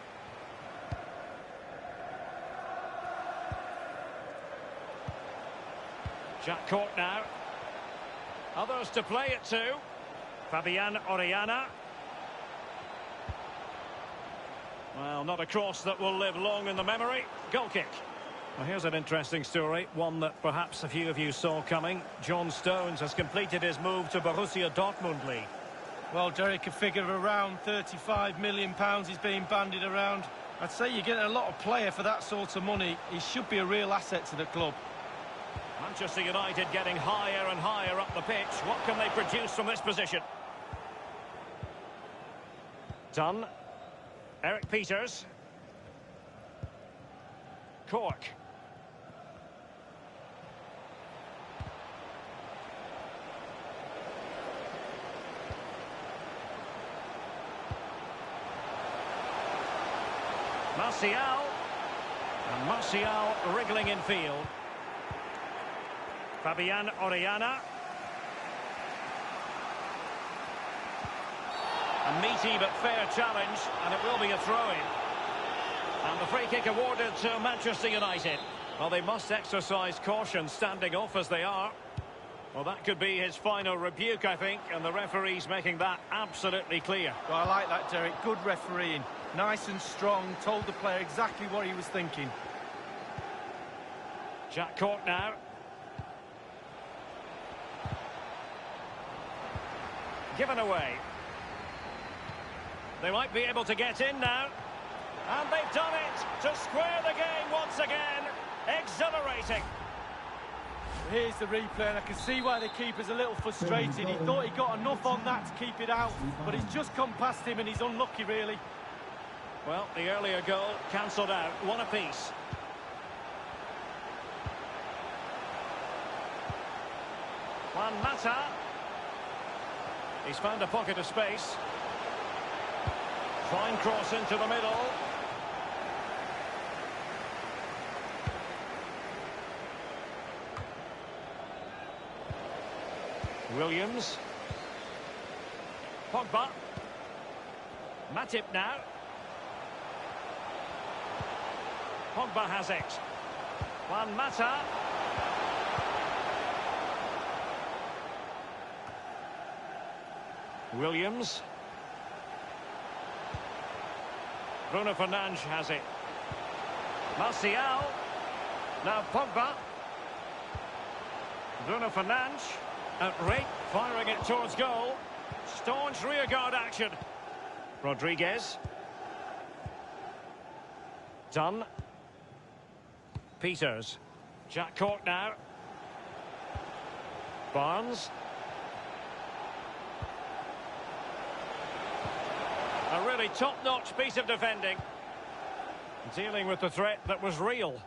Jack Court now. Others to play it to. Fabian Orellana. Well, not a cross that will live long in the memory. Goal kick. Well, here's an interesting story, one that perhaps a few of you saw coming. John Stones has completed his move to Borussia Dortmund league. Well, Derek, a figure of around £35 million is being bandied around. I'd say you're getting a lot of player for that sort of money. He should be a real asset to the club. Manchester United getting higher and higher up the pitch. What can they produce from this position? Dunn. Eric Peters. Cork. Martial. And Martial wriggling in field. Fabian Orellana. A meaty but fair challenge, and it will be a throw-in. And the free kick awarded to Manchester United. Well, they must exercise caution standing off as they are. Well, that could be his final rebuke, I think, and the referee's making that absolutely clear. Well, I like that, Derek. Good refereeing. Nice and strong, told the player exactly what he was thinking. Jack Court now. Given away. They might be able to get in now. And they've done it to square the game once again. Exhilarating. Here's the replay, and I can see why the keeper's a little frustrated. He thought he got enough on that to keep it out, but it's just come past him and he's unlucky, really. Well, the earlier goal cancelled out. One apiece. Juan Mata. He's found a pocket of space. Fine cross into the middle. Williams. Pogba. Matip now. Pogba has it. Juan Mata. Williams. Bruno Fernandes has it. Martial. Now Pogba. Bruno Fernandes. At rate, firing it towards goal. Staunch rearguard action. Rodriguez. done. Peters. Jack Cork now. Barnes. A really top-notch piece of defending. Dealing with the threat that was real.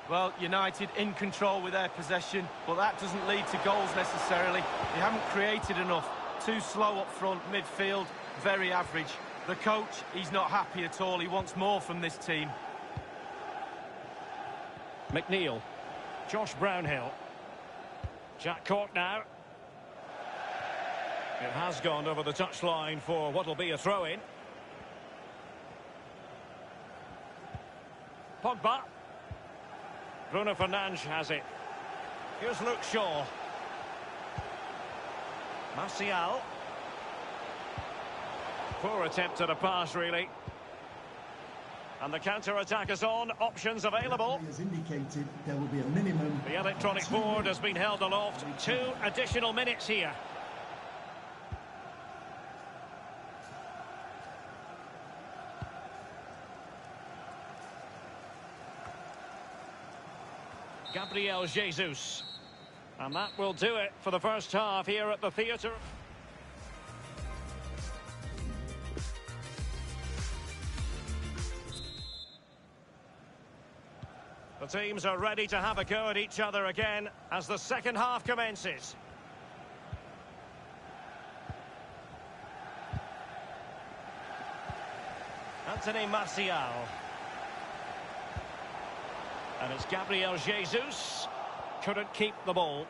Well, United in control with their possession, but that doesn't lead to goals necessarily. They haven't created enough. Too slow up front, midfield, very average. The coach, he's not happy at all. He wants more from this team. McNeil. Josh Brownhill. Jack Cork now. It has gone over the touchline for what will be a throw-in. Pogba. Bruno Fernandes has it. Here's Luke Shaw. Martial. Poor attempt at a pass, really. And the counter-attack is on. Options available. As indicated, there will be a minimum. The electronic board has been held aloft. 2 additional minutes here. Gabriel Jesus. And that will do it for the first half here at the theatre. The teams are ready to have a go at each other again as the second half commences. Anthony Martial. And it's Gabriel Jesus. Couldn't keep the ball.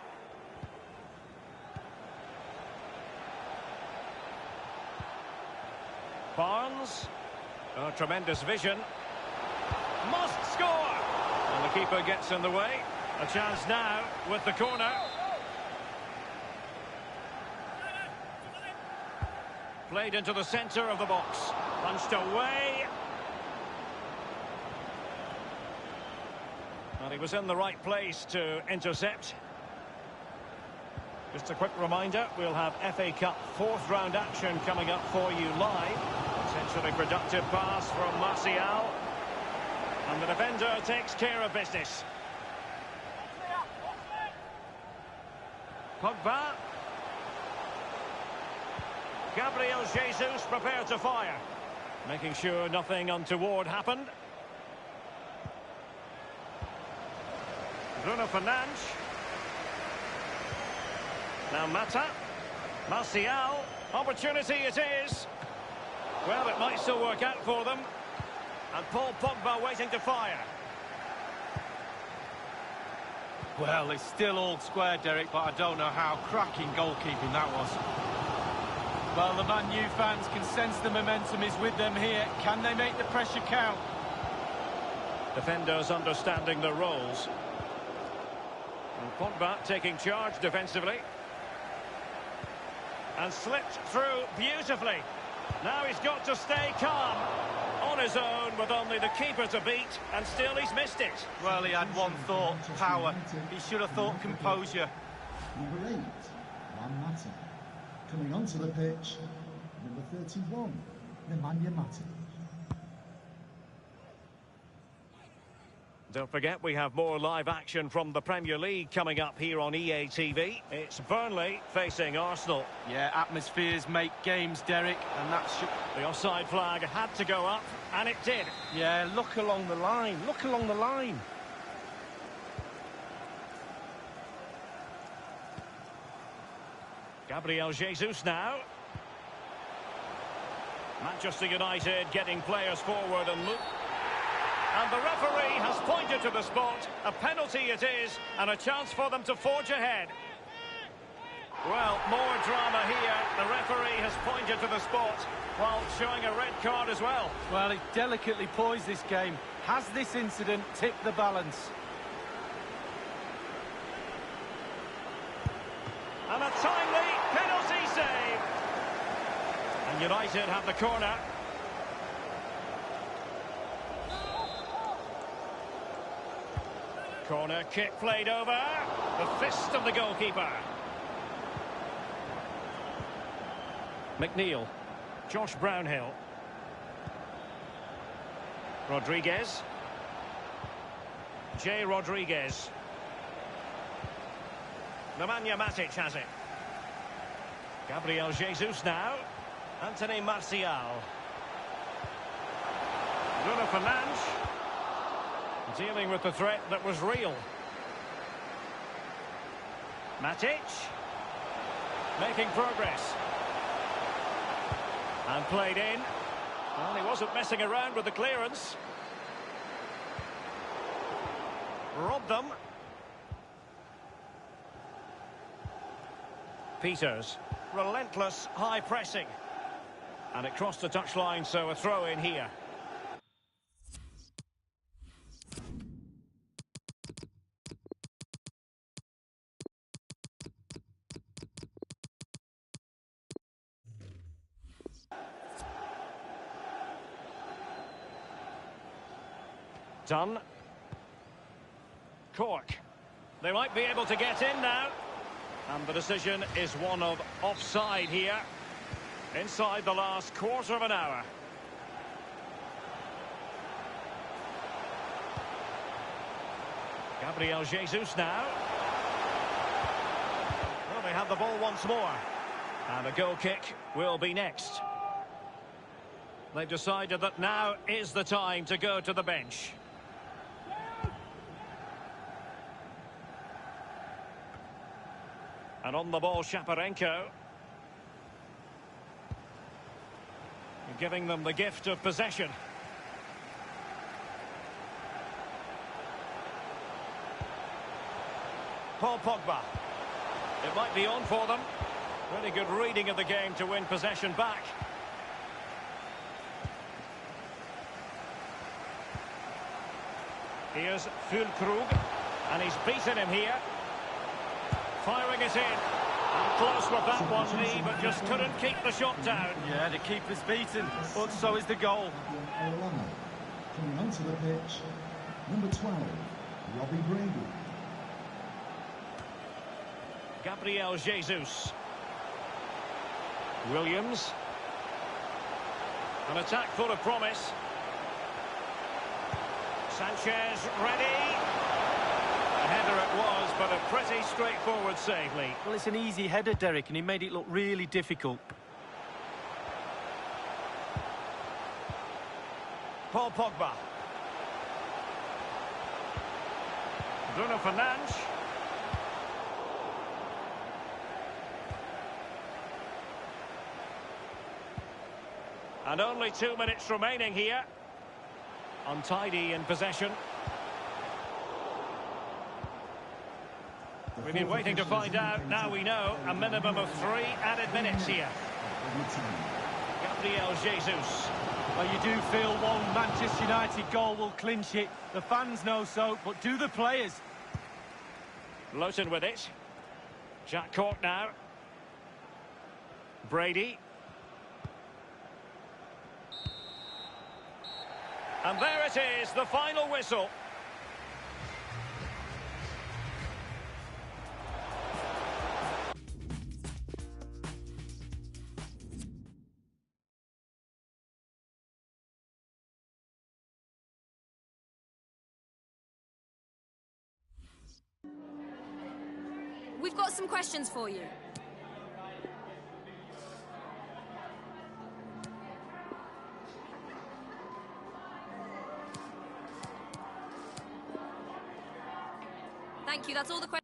Barnes. Oh, tremendous vision. Must score! And the keeper gets in the way. A chance now with the corner. Played into the centre of the box. Punched away. And he was in the right place to intercept. Just a quick reminder, we'll have FA Cup 4th round action coming up for you live. Potentially productive pass from Martial. And the defender takes care of business. Pogba. Gabriel Jesus prepared to fire. Making sure nothing untoward happened. Bruno Fernandes. Now Mata. Martial. Opportunity it is. Well, it might still work out for them. And Paul Pogba waiting to fire. Well, it's still all square, Derek, but I don't know how. Cracking goalkeeping that was. Well, the Man U fans can sense the momentum is with them here. Can they make the pressure count? Defenders understanding their roles. And Pogba taking charge defensively. And slipped through beautifully. Now he's got to stay calm. On his own with only the keeper to beat, and still he's missed it. Well, he had one thought, power. He should have thought composure. Number 8, Juan Mata. Coming onto the pitch, number 31, Nemanja Matic. Don't forget, we have more live action from the Premier League coming up here on EA TV. It's Burnley facing Arsenal. Yeah, atmospheres make games, Derek, and that should... The offside flag had to go up, and it did. Yeah, look along the line. Look along the line. Gabriel Jesus now. Manchester United getting players forward and move. And the referee has pointed to the spot. A penalty it is, and a chance for them to forge ahead. Well, more drama here. The referee has pointed to the spot while showing a red card as well. Well, he delicately poised this game. Has this incident tipped the balance? And a timely penalty save. And United have the corner. Corner kick played over. The fist of the goalkeeper. McNeil. Josh Brownhill. Rodriguez. Jay Rodriguez. Nemanja Matic has it. Gabriel Jesus now. Anthony Martial. Bruno Fernandes. Dealing with the threat that was real. Matic. Making progress. And played in. Well, he wasn't messing around with the clearance. Robbed them. Peters. Relentless high pressing. And it crossed the touchline, so a throw in here. Done. Cork. They might be able to get in now. And the decision is one of offside here. Inside the last quarter of an hour. Gabriel Jesus now. Well, they have the ball once more. And a goal kick will be next. They've decided that now is the time to go to the bench. And on the ball, Shaparenko. Giving them the gift of possession. Paul Pogba. It might be on for them. Really good reading of the game to win possession back. Here's Füllkrug. And he's beaten him here. Firing it in. And close with that one, Lee, but just couldn't keep the shot down. Yeah, the keeper's beaten, but so is the goal. Coming onto the pitch, number 12, Robbie Brady. Gabriel Jesus. Williams. An attack full of promise. Sanchez ready. A header it was, but a pretty straightforward save, Lee. Well, it's an easy header, Derek, and he made it look really difficult. Paul Pogba. Bruno Fernandes. And only 2 minutes remaining here. Untidy in possession. We've been waiting to find out. Now we know. A minimum of 3 added minutes here. Gabriel Jesus. Well, you do feel one Manchester United goal will clinch it. The fans know so, but do the players? Lowton with it. Jack Cork now. Brady. And there it is, the final whistle. We've got some questions for you. Thank you, that's all the questions.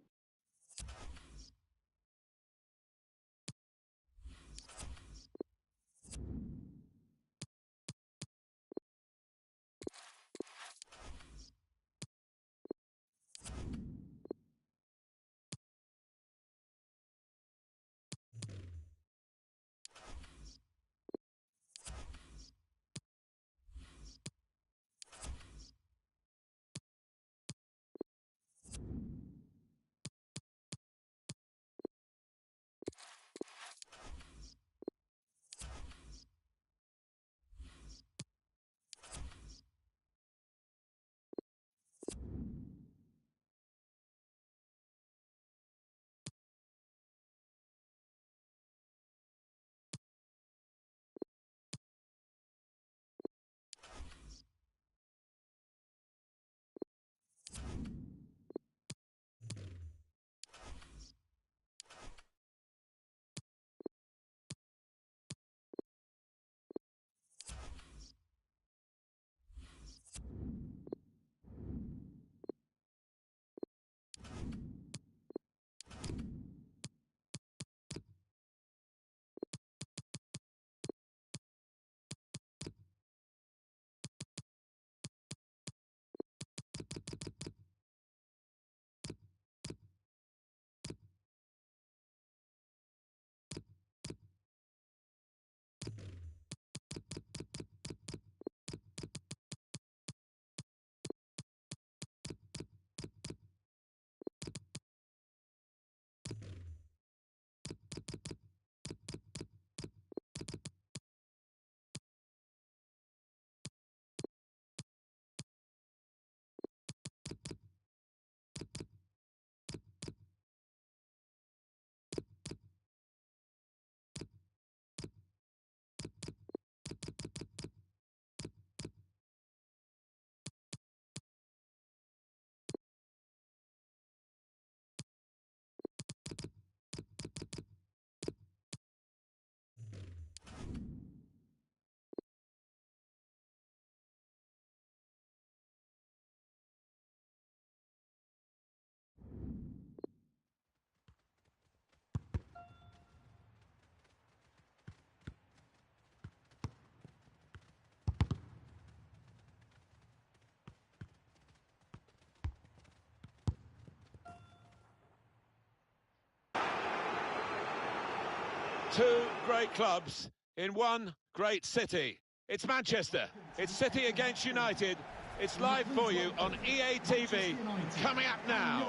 Two great clubs in one great city. It's Manchester. It's City against United. It's live for you on EA TV. Coming up now.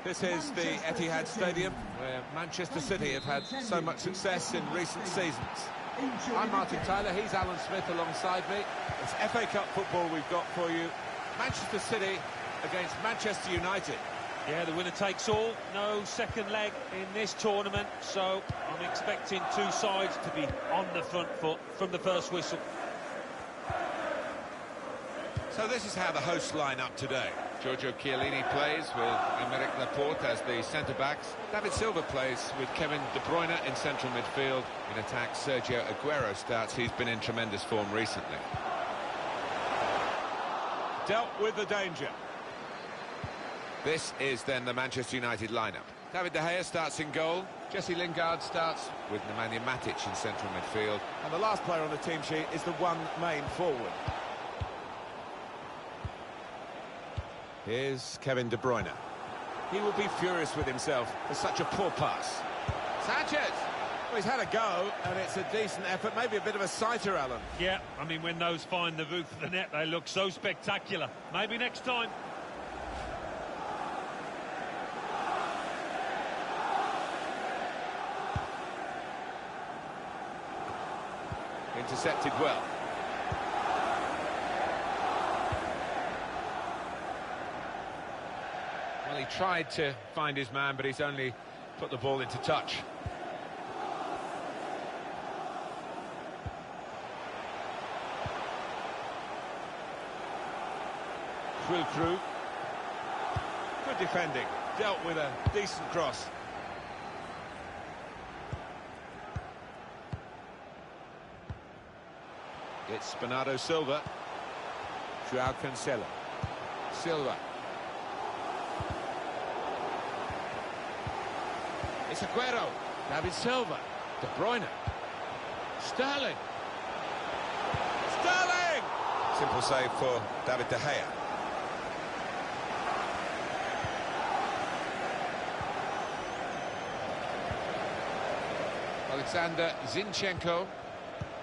This is the Etihad Stadium, where Manchester City have had so much success in recent seasons. I'm Martin Tyler, he's Alan Smith alongside me. It's FA Cup football we've got for you. Manchester City against Manchester United. Yeah, the winner takes all. No second leg in this tournament, so I'm expecting two sides to be on the front foot from the first whistle. So this is how the hosts line up today. Giorgio Chiellini plays with Aymeric Laporte as the centre-backs. David Silva plays with Kevin De Bruyne in central midfield. In attack, Sergio Aguero starts. He's been in tremendous form recently. Dealt with the danger. This is then the Manchester United lineup. David De Gea starts in goal. Jesse Lingard starts with Nemanja Matic in central midfield. And the last player on the team sheet is the one main forward. Here's Kevin De Bruyne. He will be furious with himself for such a poor pass. Sanchez! Well, he's had a go, and it's a decent effort. Maybe a bit of a sighter, Alan. Yeah, I mean, when those find the roof of the net, they look so spectacular. Maybe next time. Intercepted well. Well, he tried to find his man, but he's only put the ball into touch. Through. Good defending. Dealt with a decent cross. It's Bernardo Silva. Joao Cancelo. Silva. It's Aguero. David Silva. De Bruyne. Sterling. Sterling! Simple save for David De Gea. Alexander Zinchenko.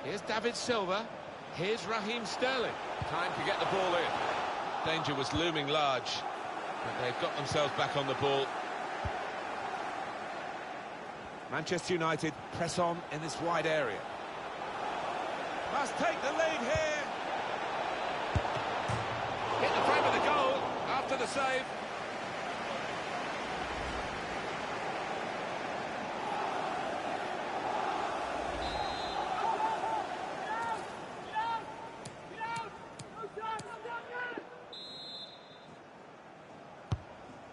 Here's David Silva. Here's Raheem Sterling. Time to get the ball in. Danger was looming large, but they've got themselves back on the ball. Manchester United press on in this wide area. Must take the lead here. Hit the frame of the goal after the save.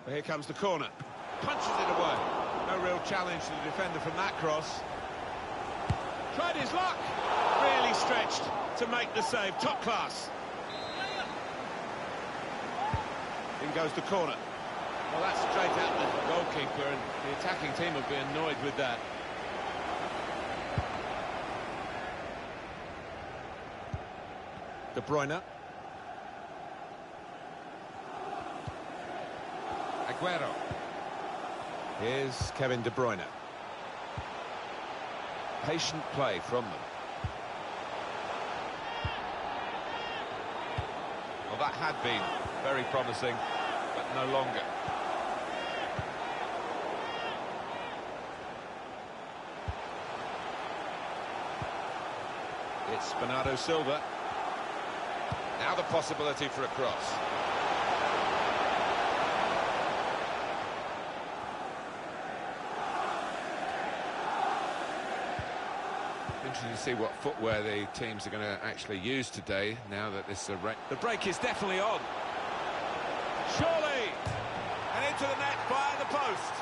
Here comes the corner. Punches it away. No real challenge to the defender from that cross. Tried his luck. Really stretched to make the save. Top class. In goes the corner. Well, that's straight at the goalkeeper, and the attacking team will be annoyed with that. De Bruyne. Aguero. Here's Kevin De Bruyne. Patient play from them. Well, that had been very promising, but no longer. It's Bernardo Silva. Now the possibility for a cross. Interesting to see what footwear the teams are going to actually use today, now that this the break is definitely on. Surely! And into the net via the post.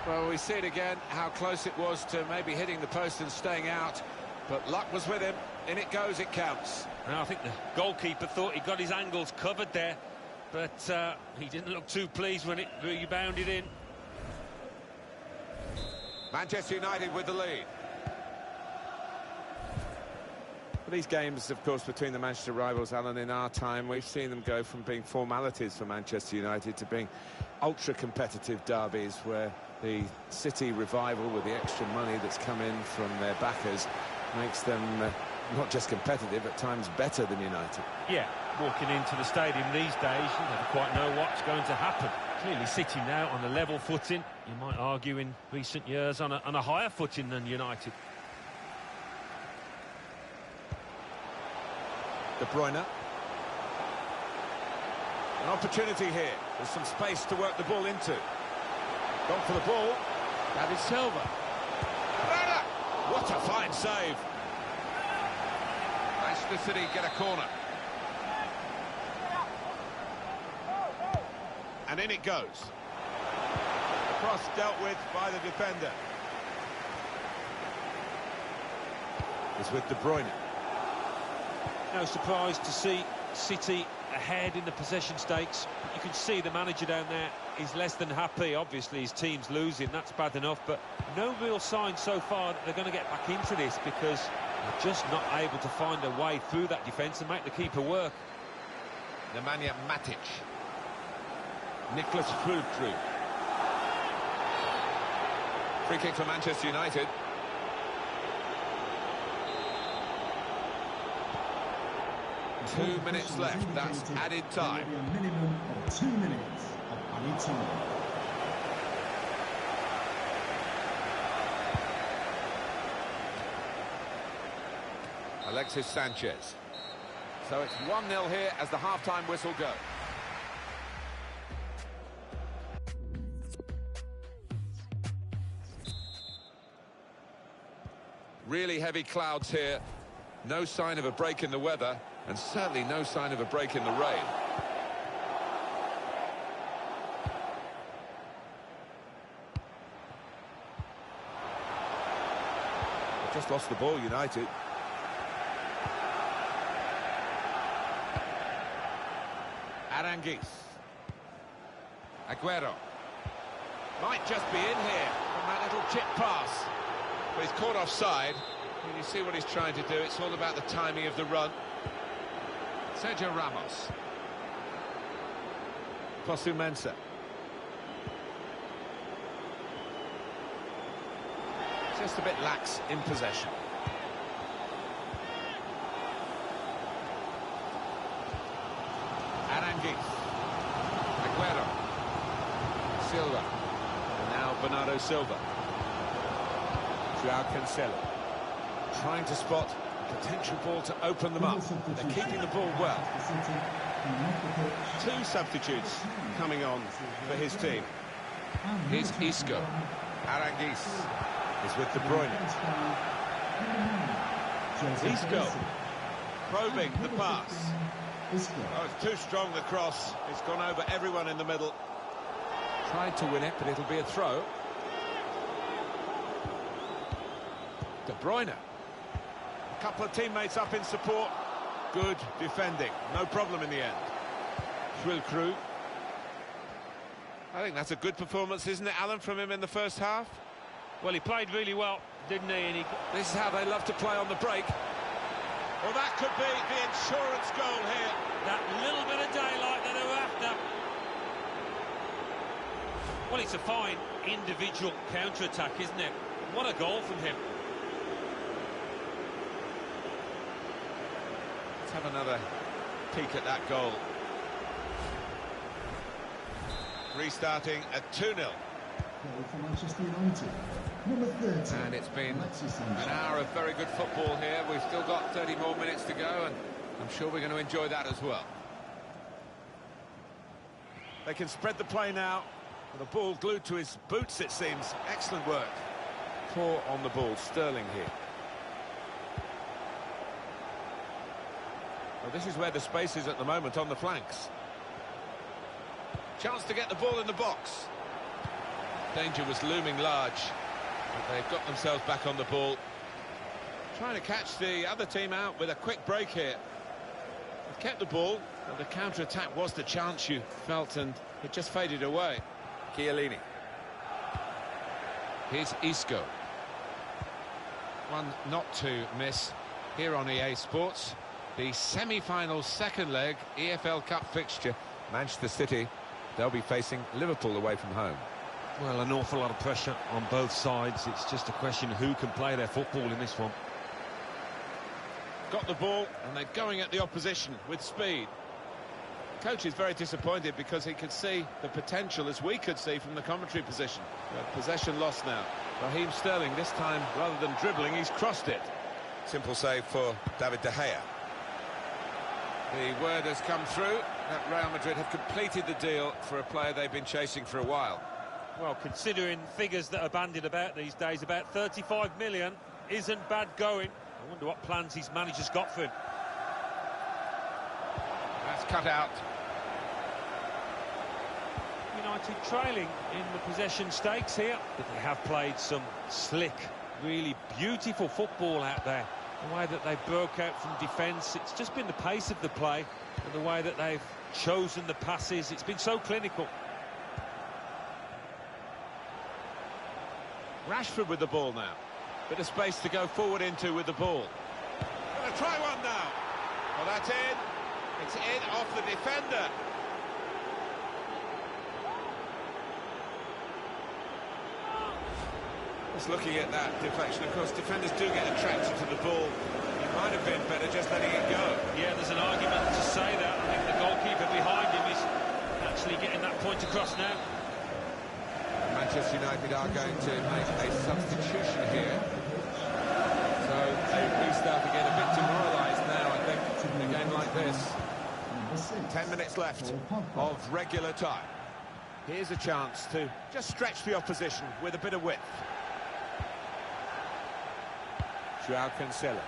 Well, we see it again, how close it was to maybe hitting the post and staying out. But luck was with him. In it goes, it counts. Now, I think the goalkeeper thought he got his angles covered there, but he didn't look too pleased when it rebounded in. Manchester United with the lead. These games, of course, between the Manchester rivals, Alan, in our time, we've seen them go from being formalities for Manchester United to being ultra-competitive derbies where the City revival, with the extra money that's come in from their backers, makes them not just competitive, at times better than United. Yeah, walking into the stadium these days, you never quite know what's going to happen. Clearly City now on a level footing, you might argue in recent years on a higher footing than United. De Bruyne. An opportunity here. There's some space to work the ball into. Gone for the ball. David Silva. What a fine save. Manchester City get a corner. And in it goes. The cross dealt with by the defender. It's with De Bruyne. No surprise to see City ahead in the possession stakes. You can see the manager down there is less than happy. Obviously his team's losing, that's bad enough, but no real sign so far that they're going to get back into this, because they're just not able to find a way through that defence and make the keeper work. Nemanja Matic. Nicholas Füllkrug. Free kick for Manchester United. Two minutes left, that's added time. A minimum of 2 minutes of added time. Alexis Sanchez. So it's 1-0 here as the half-time whistle goes. Really heavy clouds here. No sign of a break in the weather, and certainly no sign of a break in the rain. They've just lost the ball, United. Aranguiz. Aguero. Might just be in here from that little chip pass. But he's caught offside. You see what he's trying to do. It's all about the timing of the run. Sergio Ramos. Fosu Mensah. Just a bit lax in possession. Aranguiz. Aguero. Silva. And now Bernardo Silva. Joao Cancelo. Trying to spot a potential ball to open them up. They're keeping the ball well. Two substitutes coming on for his team. Here's Isco. Aranguiz is with De Bruyne. Isco probing the pass. Oh, it's too strong, the cross. It's gone over everyone in the middle. Tried to win it, but it'll be a throw. De Bruyne. A couple of teammates up in support. Good defending. No problem in the end. Füllkrug. I think that's a good performance, isn't it, Alan, from him in the first half? Well, he played really well, didn't he? And this is how they love to play on the break. Well, that could be the insurance goal here. That little bit of daylight that they were after. Well, it's a fine individual counter-attack, isn't it? What a goal from him. Let's have another peek at that goal. Restarting at 2-0. For Manchester United, number 30. And it's been an hour of very good football here. We've still got 30 more minutes to go, and I'm sure we're going to enjoy that as well. They can spread the play now. With the ball glued to his boots, it seems. Excellent work. Poor on the ball, Sterling here. Well, this is where the space is at the moment, on the flanks. Chance to get the ball in the box. Danger was looming large, but they've got themselves back on the ball. Trying to catch the other team out with a quick break here. They've kept the ball, and the counter-attack was the chance you felt, and it just faded away. Chiellini. Here's Isco. One not to miss. Here on EA Sports, the semi-final second leg EFL Cup fixture. Manchester City, they'll be facing Liverpool away from home. Well, an awful lot of pressure on both sides. It's just a question of who can play their football in this one. Got the ball, and they're going at the opposition with speed. Coach is very disappointed because he could see the potential, as we could see from the commentary position. But possession lost now. Raheem Sterling, this time, rather than dribbling, he's crossed it. Simple save for David De Gea. The word has come through that Real Madrid have completed the deal for a player they've been chasing for a while. Well, considering figures that are bandied about these days, about 35 million isn't bad going. I wonder what plans his manager's got for him. That's cut out. United trailing in the possession stakes here, but they have played some slick, really beautiful football out there. The way that they broke out from defence, it's just been the pace of the play and the way that they've chosen the passes. It's been so clinical. Rashford with the ball now. Bit of space to go forward into with the ball. Gonna try one now. Well, that's in. It's in off the defender. Just looking at that deflection, of course, defenders do get attracted to the ball. It might have been better just letting it go. Yeah, there's an argument to say that. I think the goalkeeper behind him is actually getting that point across now. Manchester United are going to make a substitution here. So they restart again, a bit demoralised now, I think, in a game like this. 10 minutes left of regular time. Here's a chance to just stretch the opposition with a bit of width. Joao Cancelo.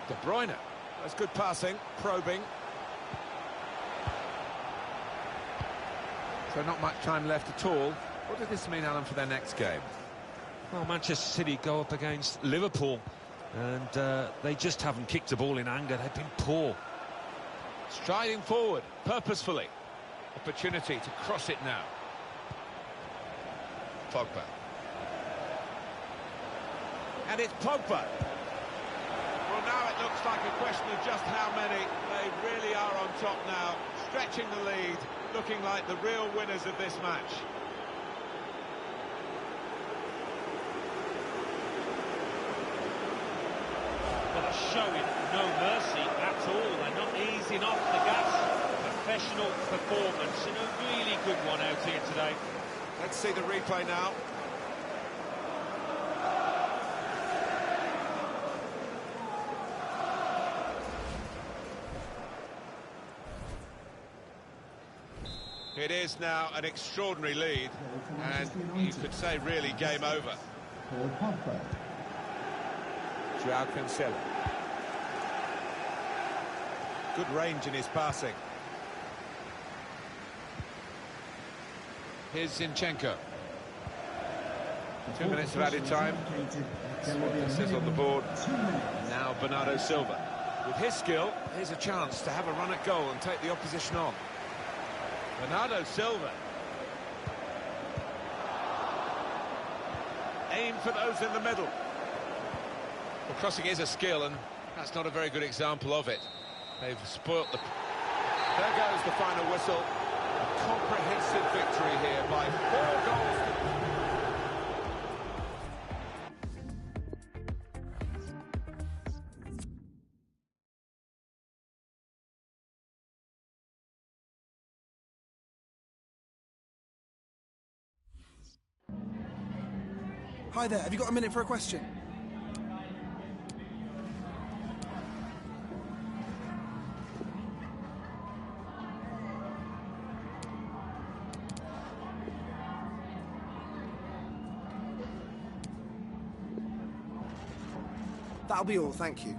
De Bruyne. That's good passing, probing. So not much time left at all. What does this mean, Alan, for their next game? Well, Manchester City go up against Liverpool, and they just haven't kicked the ball in anger. They've been poor. Striding forward, purposefully. Opportunity to cross it now. Pogba. And it's Pogba. Well, now it looks like a question of just how many. They really are on top now, stretching the lead, looking like the real winners of this match. Well, they're showing no mercy at all. They're not easing off the gas. Professional performance and a really good one out here today. Let's see the replay now. It is now an extraordinary lead, and you could say really game over. Joao Cancelo. Good range in his passing. Here's Zinchenko. 2 minutes of added time. That's what this says on the board. And now Bernardo Silva. With his skill, here's a chance to have a run at goal and take the opposition on. Bernardo Silva. Aim for those in the middle. Well, crossing is a skill, and that's not a very good example of it. They've spoilt the... There goes the final whistle. A comprehensive victory here by 4 goals. Hi there, have you got a minute for a question? That'll be all, thank you.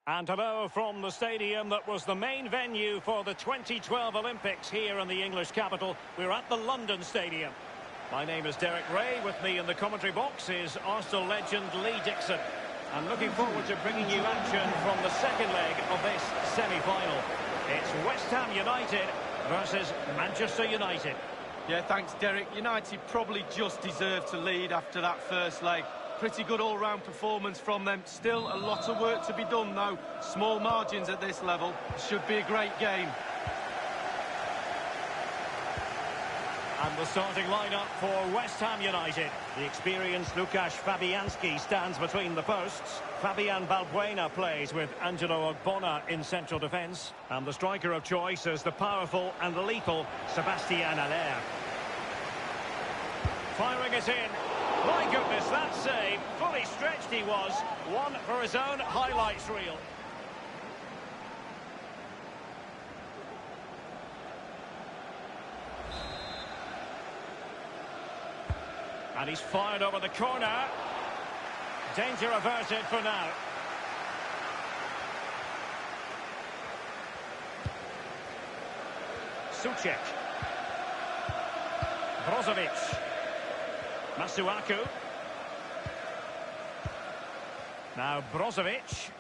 And hello from the stadium that was the main venue for the 2012 Olympics here in the English capital. We're at the London Stadium. My name is Derek Ray. With me in the commentary box is Arsenal legend Lee Dixon. I'm looking forward to bringing you action from the second leg of this semi-final. It's West Ham United versus Manchester United. Yeah, thanks, Derek. United probably just deserved to lead after that first leg. Pretty good all-round performance from them. Still a lot of work to be done, though. Small margins at this level. Should be a great game. And the starting lineup for West Ham United. The experienced Łukasz Fabianski stands between the posts. Fabian Balbuena plays with Angelo Ogbonna in central defence. And the striker of choice is the powerful and lethal Sébastien Haller. Firing it in. My goodness, that save. Fully stretched he was. One for his own highlights reel. And he's fired over the corner. Danger averted for now. Suchek. Brozovic. Masuaku. Now Brozovic.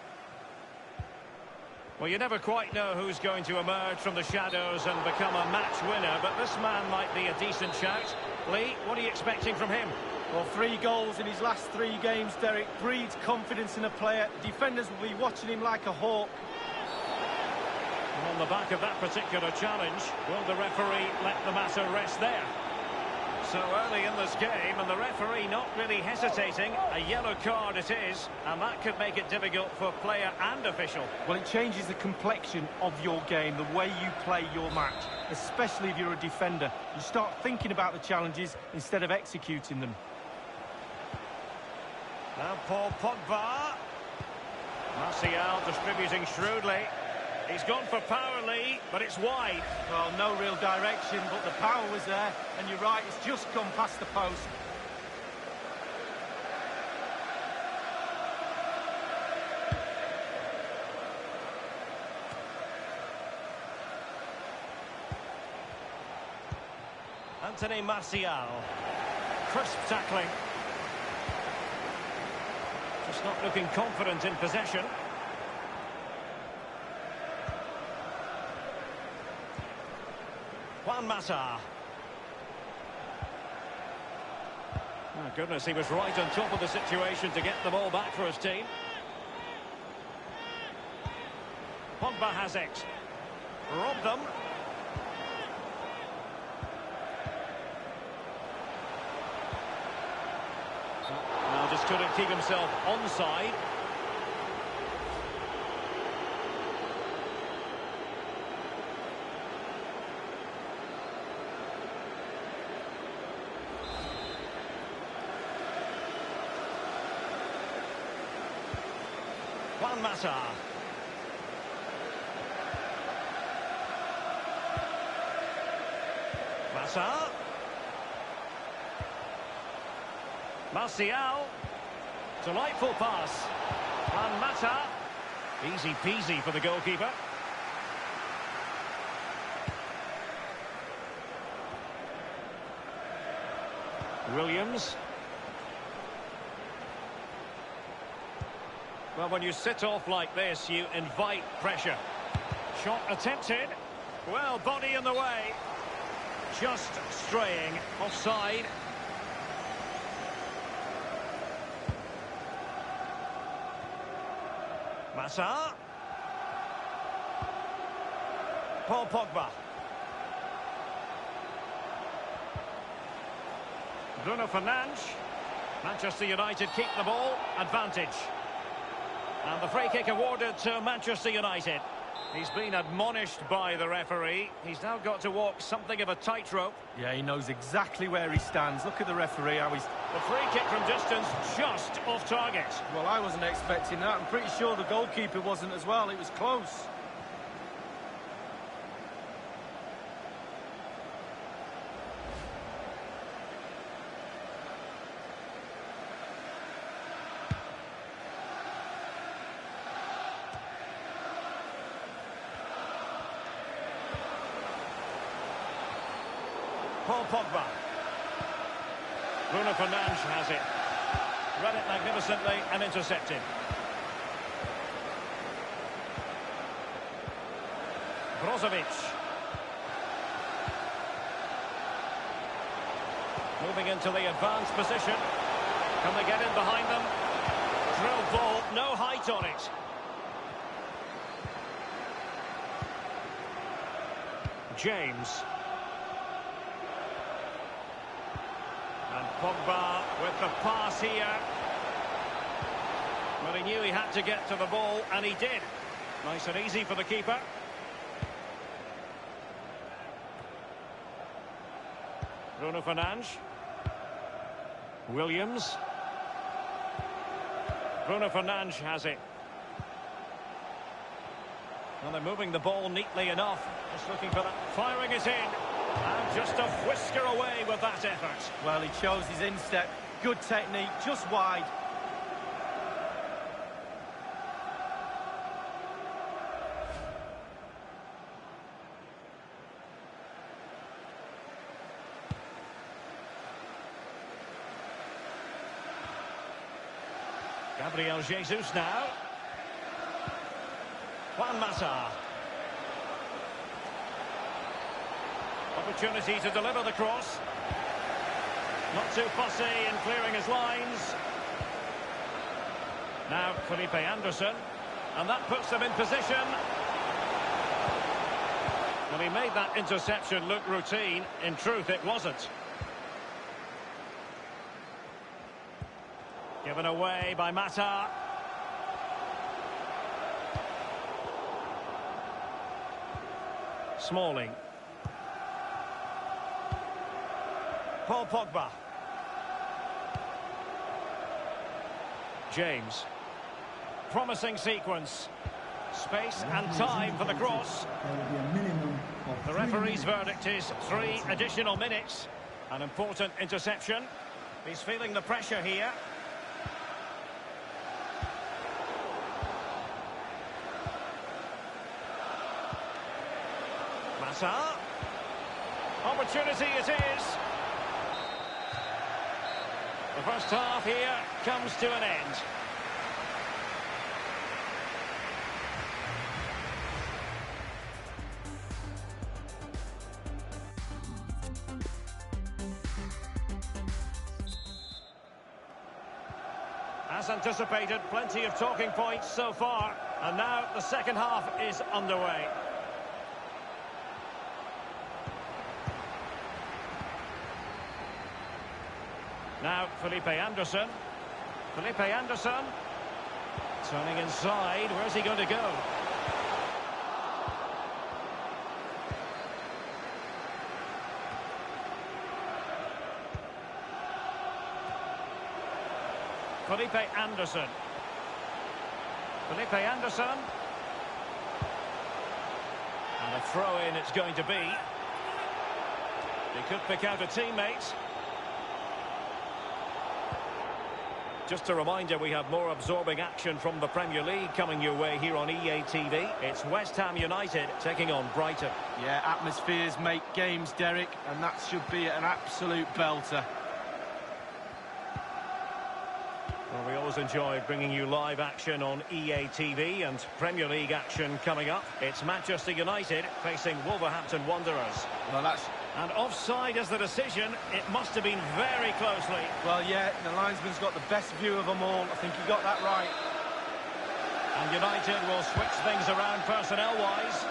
Well, you never quite know who's going to emerge from the shadows and become a match winner, but this man might be a decent shout. Lee, what are you expecting from him? Well, 3 goals in his last 3 games, Derek. Breeds confidence in a player. Defenders will be watching him like a hawk. And on the back of that particular challenge, will the referee let the matter rest there? So early in this game, and the referee not really hesitating. A yellow card it is, and that could make it difficult for player and official. Well, it changes the complexion of your game, the way you play your match, especially if you're a defender. You start thinking about the challenges instead of executing them. Now Paul Pogba. Martial distributing shrewdly. He's gone for power, Lee, but it's wide. Well, no real direction, but the power was there. And you're right, it's just gone past the post. Anthony Martial. Crisp tackling. Just not looking confident in possession. Juan Mata. Oh, goodness, he was right on top of the situation to get the ball back for his team. Pogba has it. Robbed them. Now just couldn't keep himself onside. Juan Mata. Mata. Martial. Delightful pass. Juan Mata. Easy peasy for the goalkeeper. Williams. Well, when you sit off like this, you invite pressure. Shot attempted. Well, body in the way. Just straying offside. Mata. Paul Pogba. Bruno Fernandes. Manchester United keep the ball. Advantage. And the free kick awarded to Manchester United. He's been admonished by the referee. He's now got to walk something of a tightrope. Yeah, he knows exactly where he stands. Look at the referee, how he's... The free kick from distance, just off target. Well, I wasn't expecting that. I'm pretty sure the goalkeeper wasn't as well. It was close. Paul Pogba. Bruno Fernandes has it. Read it magnificently and intercepted. Brozovic. Moving into the advanced position. Can they get in behind them? Drilled ball, no height on it. James. And Pogba with the pass here. Well, he knew he had to get to the ball, and he did. Nice and easy for the keeper. Bruno Fernandes. Williams. Bruno Fernandes has it. Well, they're moving the ball neatly enough. Just looking for that. Firing it in. And just a whisker away with that effort. Well, he chose his instep. Good technique, just wide. Gabriel Jesus now. Juan Mata. Opportunity to deliver the cross. Not too fussy in clearing his lines. Now Felipe Anderson. And that puts them in position. Well, he made that interception look routine. In truth, it wasn't. Given away by Mata. Smalling. Paul Pogba. James. Promising sequence. Space and time for the cross. The referee's verdict is 3 additional minutes. An important interception. He's feeling the pressure here. Mata. Opportunity it is. The first half here comes to an end. As anticipated, plenty of talking points so far, and now the second half is underway. Now Felipe Anderson. Felipe Anderson. Turning inside. Where's he going to go? Felipe Anderson. Felipe Anderson. And a throw-in it's going to be. He could pick out a teammate. Just a reminder, we have more absorbing action from the Premier League coming your way here on EA TV. It's West Ham United taking on Brighton. Yeah, atmospheres make games, Derek, and that should be an absolute belter. Well, we always enjoy bringing you live action on EA TV, and Premier League action coming up. It's Manchester United facing Wolverhampton Wanderers. Well, that's... And offside as the decision. It must have been very closely. Well, yeah, the linesman's got the best view of them all. I think he got that right. And United will switch things around personnel-wise.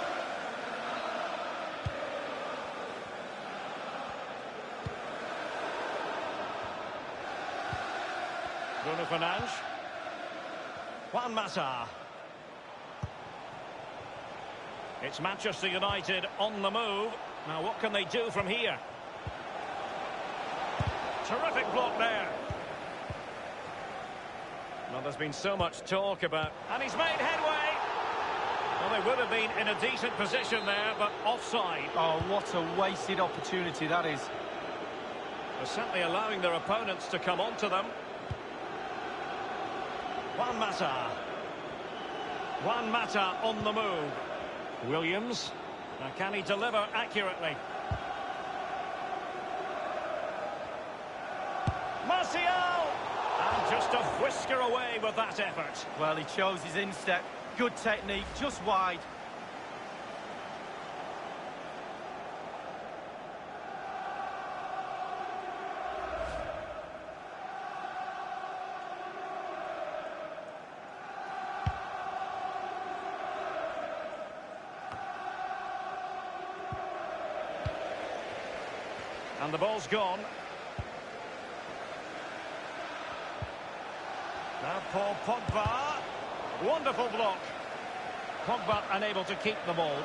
Bruno Fernandes. Juan Mata. It's Manchester United on the move. Now, what can they do from here? Terrific block there. Well, there's been so much talk about... And he's made headway! Well, they would have been in a decent position there, but offside. Oh, what a wasted opportunity that is. They're certainly allowing their opponents to come onto them. Juan Mata. Juan Mata on the move. Williams. Now, can he deliver accurately? Martial! And just a whisker away with that effort. Well, he chose his instep. Good technique, just wide. And the ball's gone. Now Paul Pogba. Wonderful block. Pogba unable to keep the ball.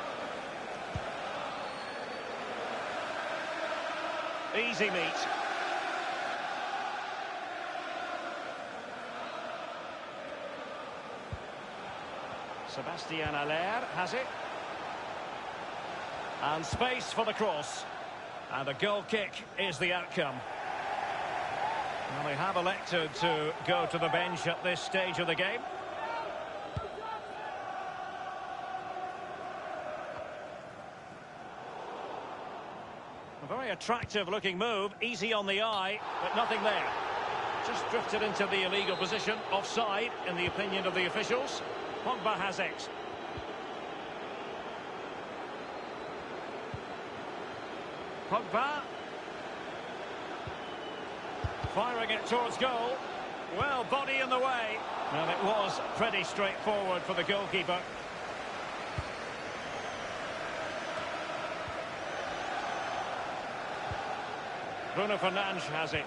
Easy meet. Sebastian Aller has it. And space for the cross. And a goal kick is the outcome. Well, they have elected to go to the bench at this stage of the game. A very attractive looking move, easy on the eye, but nothing there. Just drifted into the illegal position, offside in the opinion of the officials. Pogba has it. Pogba. Firing it towards goal. Well, body in the way. Well, it was pretty straightforward for the goalkeeper. Bruno Fernandes has it.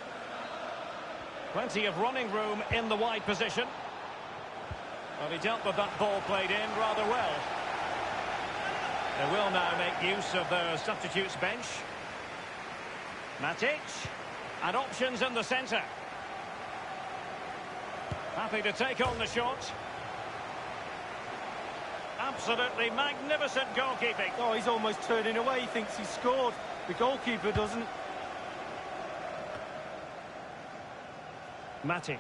Plenty of running room in the wide position. Well, he dealt with that ball played in rather well. They will now make use of their substitutes bench. Matic. And options in the centre. Happy to take on the shot. Absolutely magnificent goalkeeping. Oh, he's almost turning away. He thinks he scored. The goalkeeper doesn't. Matic.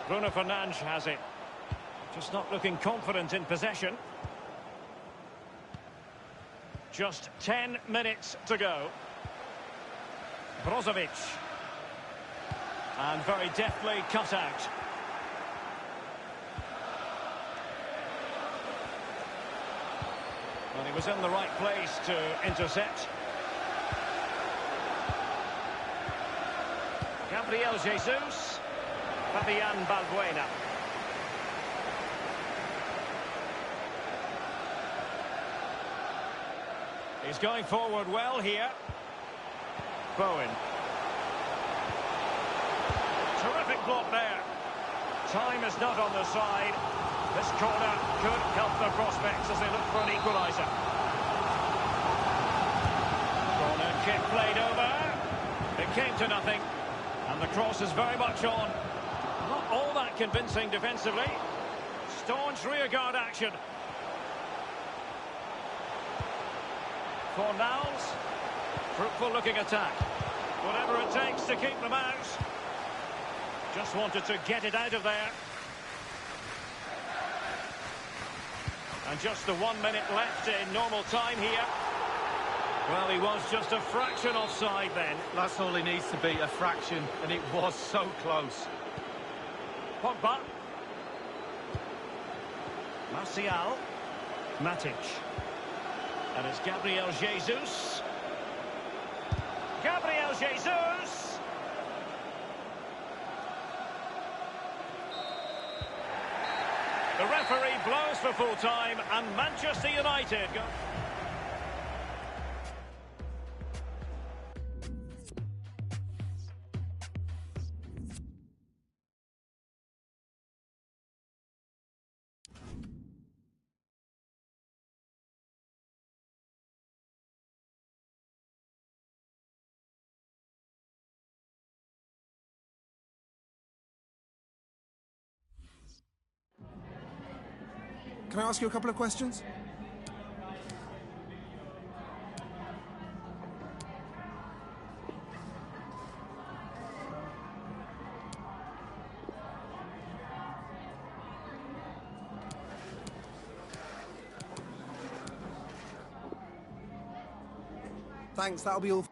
Bruno Fernandes has it. Just not looking confident in possession. Just 10 minutes to go. Brozovic. And very deftly cut out. Well, he was in the right place to intercept. Gabriel Jesus. Fabian Balbuena. He's going forward well here. Bowen. Terrific block there. Time is not on their side. This corner could help their prospects as they look for an equaliser. Corner kick played over. It came to nothing. And the cross is very much on. Not all that convincing defensively. Staunch rearguard action. Fornals. Fruitful looking attack. Whatever it takes to keep them out. Just wanted to get it out of there. And just the 1 minute left in normal time here. Well, he was just a fraction offside then. That's all he needs to be, a fraction, and it was so close. Pogba. Martial. Matic. And it's Gabriel Jesus. Gabriel Jesus! The referee blows for full time, and Manchester United go... Can I ask you a couple of questions? Thanks, that'll be all.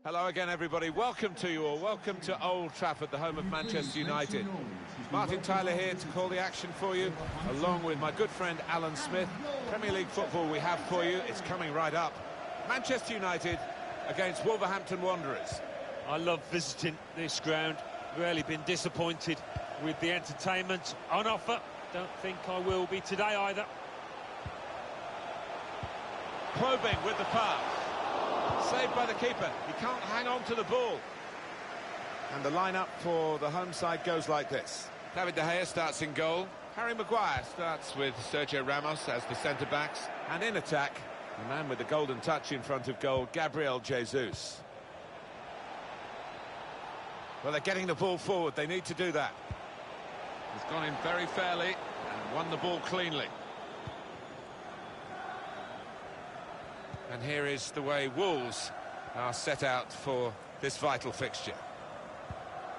Hello again, everybody. Welcome to you all. Welcome to Old Trafford, the home of Manchester United. Martin Tyler here to call the action for you, along with my good friend Alan Smith. Premier League football we have for you. It's coming right up. Manchester United against Wolverhampton Wanderers. I love visiting this ground. Rarely been disappointed with the entertainment on offer. Don't think I will be today either. Probing with the pass. Saved by the keeper. He can't hang on to the ball. And the lineup for the home side goes like this. David De Gea starts in goal. Harry Maguire starts with Sergio Ramos as the centre-backs. And in attack, the man with the golden touch in front of goal, Gabriel Jesus. Well, they're getting the ball forward. They need to do that. He's gone in very fairly and won the ball cleanly. And here is the way Wolves are set out for this vital fixture.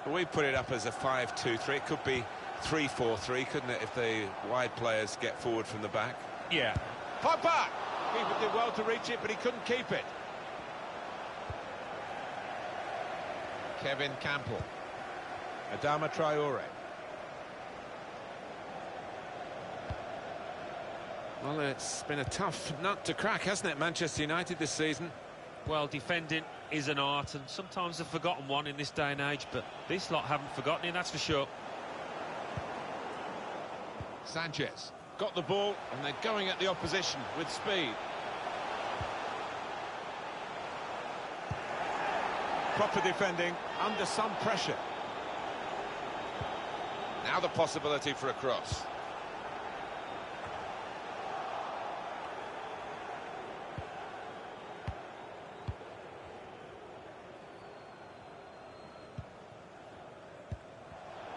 Well, we put it up as a 5-2-3. It could be 3-4-3, couldn't it, if the wide players get forward from the back? Yeah. Pogba! Keeper did well to reach it, but he couldn't keep it. Kevin Campbell. Adama Traore. Well, it's been a tough nut to crack, hasn't it, Manchester United this season? Well, defending is an art, and sometimes a forgotten one in this day and age, but this lot haven't forgotten it, that's for sure. Sanchez got the ball, and they're going at the opposition with speed. Proper defending, under some pressure. Now the possibility for a cross.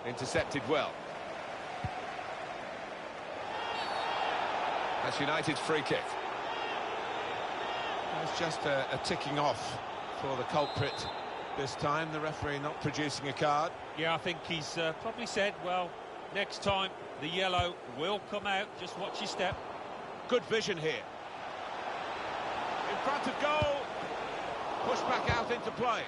Intercepted well. That's United's free kick. It's just a ticking off for the culprit this time. The referee not producing a card. Yeah, I think he's probably said, well, next time the yellow will come out. Just watch your step. Good vision here. In front of goal. Pushed back out into play.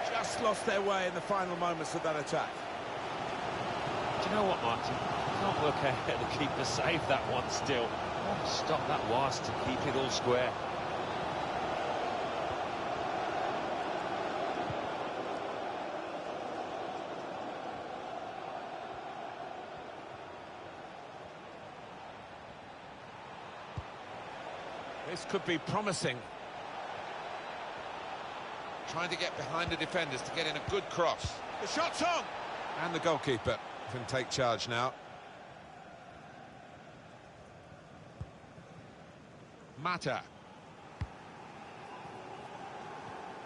Just lost their way in the final moments of that attack. Do you know what, Martin? Can't work out how the keeper saved that one still. Stop that was to keep it all square. This could be promising. Trying to get behind the defenders to get in a good cross. The shot's on! And the goalkeeper can take charge now. Mata.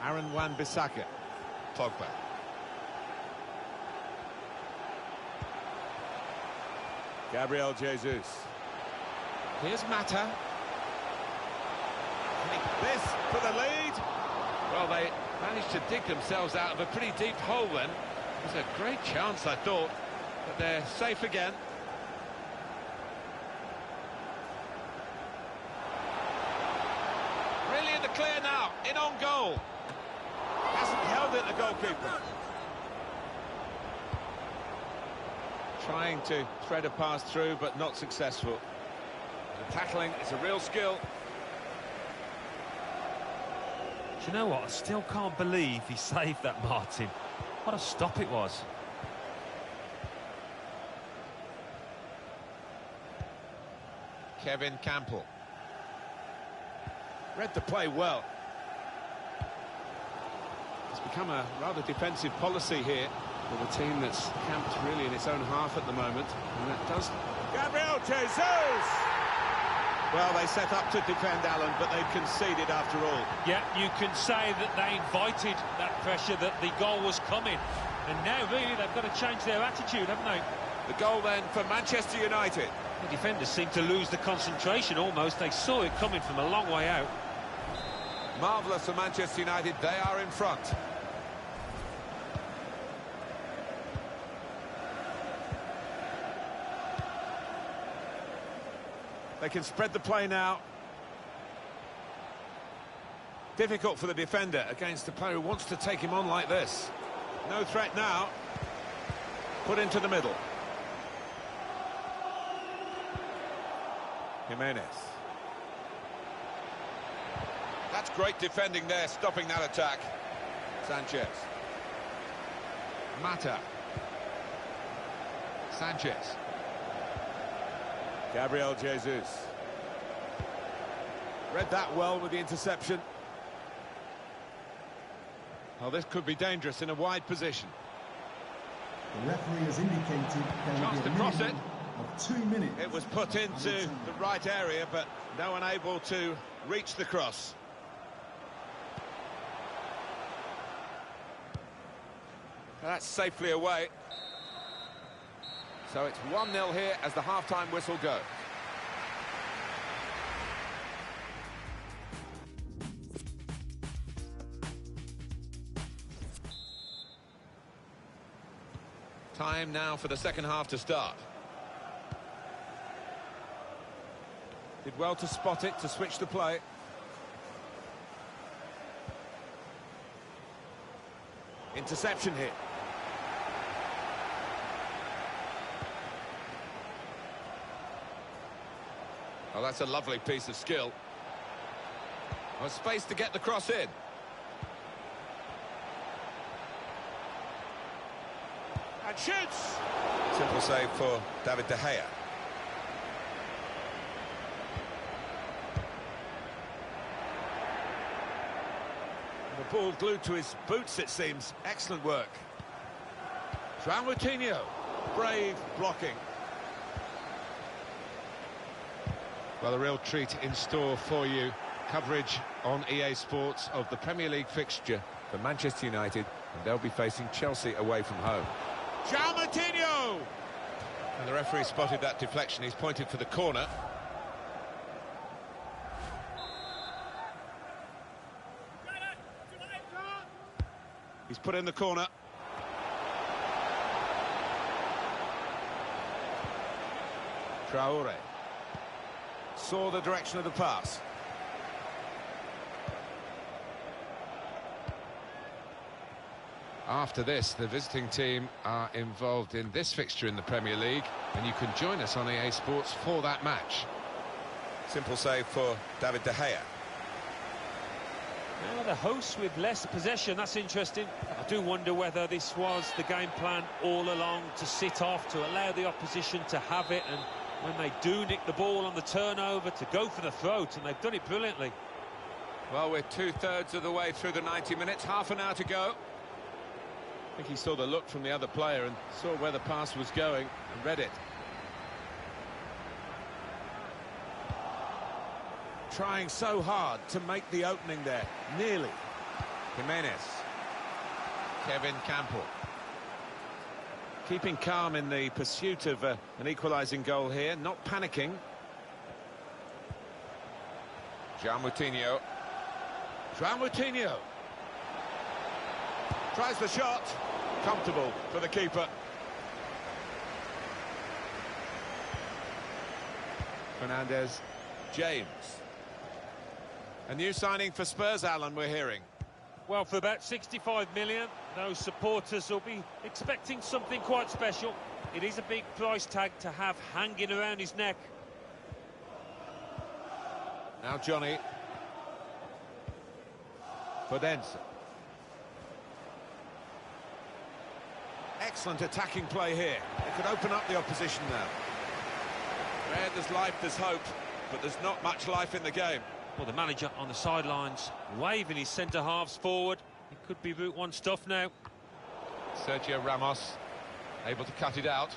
Aaron Wan-Bissaka. Pogba. Gabriel Jesus. Here's Mata. This for the lead. Well, they managed to dig themselves out of a pretty deep hole then. It was a great chance, I thought, but they're safe again. Really in the clear now, in on goal. Hasn't held it, the goalkeeper. Trying to thread a pass through, but not successful. The tackling is a real skill. Do you know what? I still can't believe he saved that, Martin. What a stop it was. Kevin Campbell. Read the play well. It's become a rather defensive policy here with a team that's camped really in its own half at the moment. And that does... Gabriel Jesus! Well, they set up to defend, Alan, but they've conceded after all. Yeah, you can say that they invited that pressure, that the goal was coming. And now, really, they've got to change their attitude, haven't they? The goal, then, for Manchester United. The defenders seem to lose the concentration, almost. They saw it coming from a long way out. Marvellous for Manchester United. They are in front. They can spread the play now. Difficult for the defender against the player who wants to take him on like this. No threat now. Put into the middle. Jimenez. That's great defending there, stopping that attack. Sanchez. Mata. Sanchez. Gabriel Jesus. Read that well with the interception. Well, this could be dangerous in a wide position. The referee has indicated there will be a minimum of 2 minutes. It was put into the right area, but no one able to reach the cross. That's safely away. So it's 1-0 here as the half-time whistle goes. Time now for the second half to start. Did well to spot it, to switch the play. Interception here. Oh, that's a lovely piece of skill. Oh, space to get the cross in. And shoots! Simple save for David De Gea. The ball glued to his boots, it seems. Excellent work. João Moutinho. Brave blocking. Well, a real treat in store for you. Coverage on EA Sports of the Premier League fixture for Manchester United, and they'll be facing Chelsea away from home. João Moutinho! And the referee spotted that deflection. He's pointed for the corner. He's put in the corner. Traore. Saw the direction of the pass. After this, the visiting team are involved in this fixture in the Premier League, and you can join us on EA Sports for that match. Simple save for David De Gea. Now the hosts with less possession, that's interesting. I do wonder whether this was the game plan all along, to sit off, to allow the opposition to have it, and when they do nick the ball on the turnover, to go for the throat, and they've done it brilliantly. Well, we're two-thirds of the way through the 90 minutes, half an hour to go. I think he saw the look from the other player and saw where the pass was going and read it. Trying so hard to make the opening there. Nearly. Jimenez. Kevin Campbell. Keeping calm in the pursuit of an equalising goal here. Not panicking. João Moutinho. João Moutinho. Tries the shot. Comfortable for the keeper. Fernandes. James. A new signing for Spurs, Alan, we're hearing. Well, for about 65 million, those supporters will be expecting something quite special. It is a big price tag to have hanging around his neck. Now Johnny. Fodense. Excellent attacking play here. It could open up the opposition now. Where there's life, there's hope, but there's not much life in the game. Well, the manager on the sidelines waving his centre-halves forward. It could be Route 1 stuff now. Sergio Ramos able to cut it out.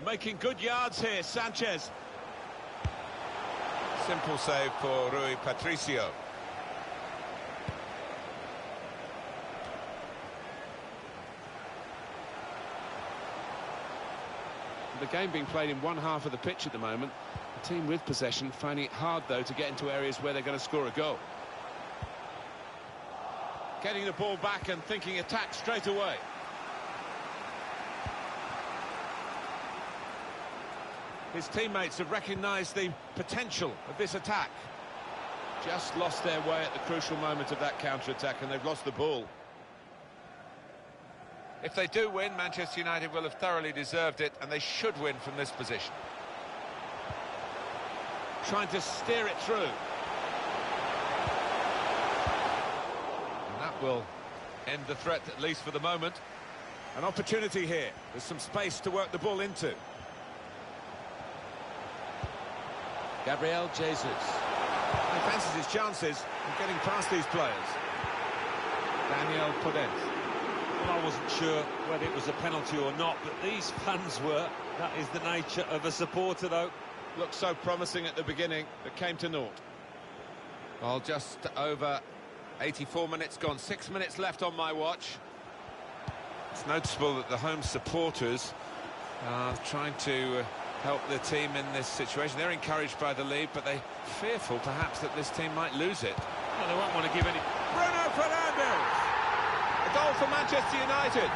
Making good yards here, Sanchez. Simple save for Rui Patricio. The game being played in one half of the pitch at the moment. The team with possession finding it hard, though, to get into areas where they're going to score a goal. Getting the ball back and thinking attack straight away. His teammates have recognised the potential of this attack. Just lost their way at the crucial moment of that counter-attack, and they've lost the ball. If they do win, Manchester United will have thoroughly deserved it, and they should win from this position. Trying to steer it through. And that will end the threat, at least for the moment. An opportunity here. There's some space to work the ball into. Gabriel Jesus. He fancies his chances of getting past these players. Daniel Podence. Well, I wasn't sure whether it was a penalty or not, but these fans were. That is the nature of a supporter, though. Looked so promising at the beginning, but came to naught. Well, just over 84 minutes gone. 6 minutes left on my watch. It's noticeable that the home supporters are trying to help their team in this situation. They're encouraged by the lead, but they're fearful, perhaps, that this team might lose it. Well, they won't want to give any... Bruno Fernandes! A goal for Manchester United.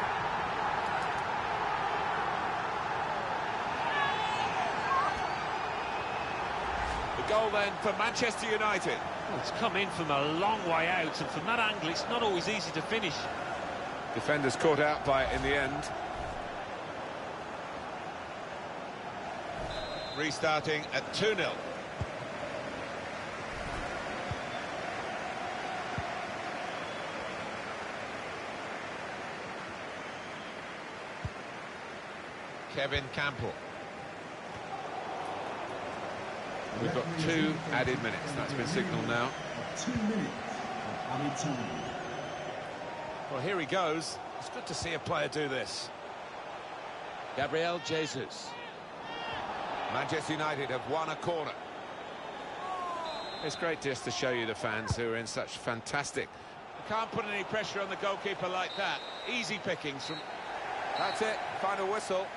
The goal then for Manchester United. Well, it's come in from a long way out, and from that angle, it's not always easy to finish. Defenders caught out by it in the end. Restarting at 2-0. Kevin Campbell. We've got 2 added minutes. That's been signalled now. 2 minutes added time. Well, here he goes. It's good to see a player do this. Gabriel Jesus. Manchester United have won a corner. It's great just to show you the fans who are in such fantastic... You can't put any pressure on the goalkeeper like that. Easy pickings from... That's it, final whistle.